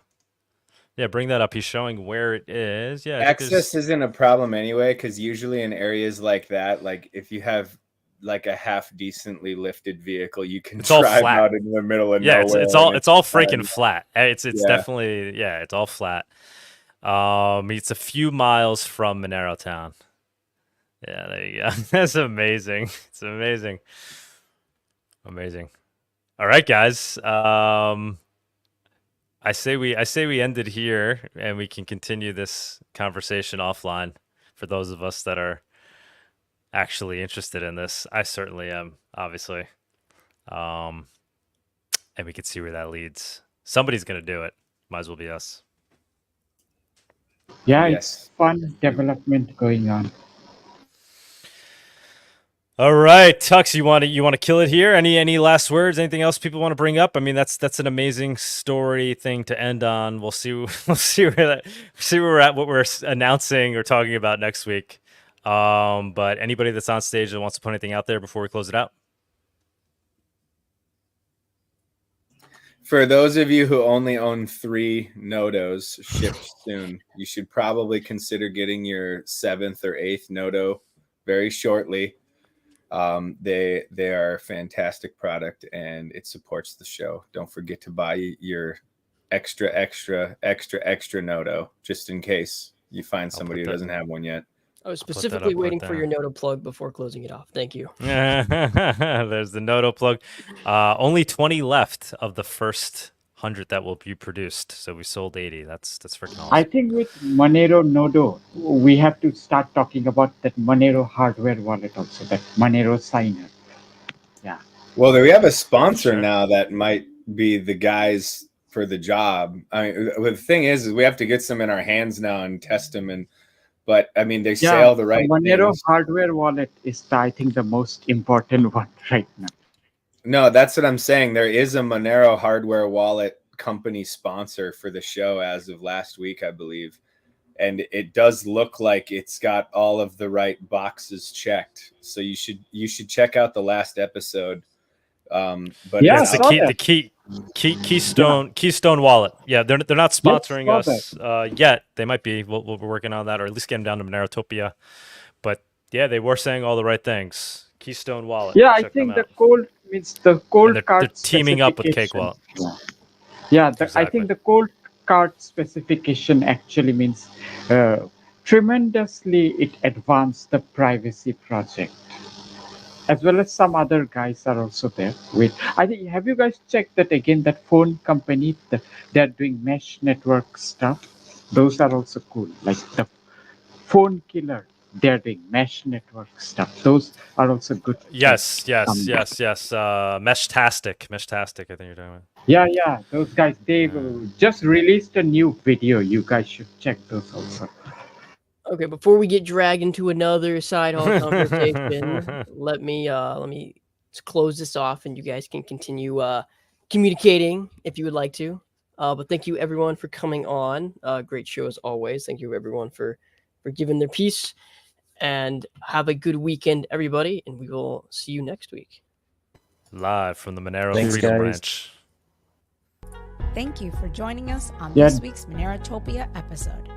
[SPEAKER 2] Yeah, bring that up. He's showing where it is. Yeah,
[SPEAKER 9] access isn't a problem anyway, because usually in areas like that, like if you have like a half decently lifted vehicle, you can drive out in the middle of nowhere.
[SPEAKER 2] It's all freaking flat. It's definitely it's all flat. It's a few miles from Monero Town. Yeah, there you go. That's amazing. It's amazing. Amazing. All right, guys. I say we end it here, and we can continue this conversation offline for those of us that are actually interested in this. I certainly am, obviously. And we can see where that leads. Somebody's going to do it. Might as well be us.
[SPEAKER 12] Yeah, it's fun development going on.
[SPEAKER 2] All right, Tux, you want to kill it here? Any last words? Anything else people want to bring up? I mean, that's an amazing story thing to end on. We'll see where we're at, what we're announcing or talking about next week. But anybody that's on stage that wants to put anything out there before we close it out?
[SPEAKER 9] For those of you who only own 3 Nodos shipped soon, you should probably consider getting your 7th or 8th Nodo very shortly. They are a fantastic product, and it supports the show. Don't forget to buy your extra Nodo, just in case you find somebody who doesn't have one yet.
[SPEAKER 3] I was specifically waiting for your Nodo plug before closing it off. Thank you.
[SPEAKER 2] There's the Nodo plug. Only 20 left of the first 100 that will be produced. So we sold 80. That's freaking awesome.
[SPEAKER 12] I think with Monero Nodo, we have to start talking about that Monero hardware wallet also, that Monero signer. Yeah.
[SPEAKER 9] Well, we have a sponsor now that might be the guys for the job. I mean, the thing is we have to get some in our hands now and test them. But I mean, they say all the right
[SPEAKER 12] Monero
[SPEAKER 9] things.
[SPEAKER 12] hardware wallet is, I think, the most important one right now.
[SPEAKER 9] No, that's what I'm saying. There is a Monero hardware wallet company sponsor for the show as of last week, I believe. And it does look like it's got all of the right boxes checked. So you should check out the last episode. But
[SPEAKER 2] yeah, the Keystone wallet. Yeah, they're not sponsoring us yet. They might be. We'll be working on that, or at least get them down to Monerotopia. But yeah, they were saying all the right things. Keystone wallet.
[SPEAKER 12] Yeah, I think the cold means the cold card.
[SPEAKER 2] They're teaming up with Cake Wallet.
[SPEAKER 12] Yeah, I think the cold card specification actually means tremendously it advanced the privacy project. As well as some other guys are also there. I think, have you guys checked that again? That phone company, they're doing mesh network stuff. Those are also cool. Like the phone killer, they're doing mesh network stuff. Those are also good.
[SPEAKER 2] Yes. Meshtastic. I think you're talking about.
[SPEAKER 12] Yeah. Those guys, they just released a new video. You guys should check those also.
[SPEAKER 3] Okay, before we get dragged into another side hall conversation, let me close this off, and you guys can continue communicating if you would like to. But thank you everyone for coming on. Great show as always. Thank you everyone for giving their piece, and have a good weekend, everybody. And we will see you next week.
[SPEAKER 2] Live from the Monero Freedom Ranch.
[SPEAKER 1] Thank you for joining us on this week's Monerotopia episode.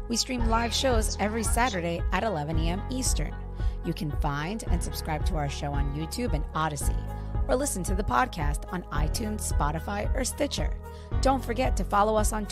[SPEAKER 1] We stream live shows every Saturday at 11 a.m. Eastern. You can find and subscribe to our show on YouTube and Odyssey, or listen to the podcast on iTunes, Spotify, or Stitcher. Don't forget to follow us on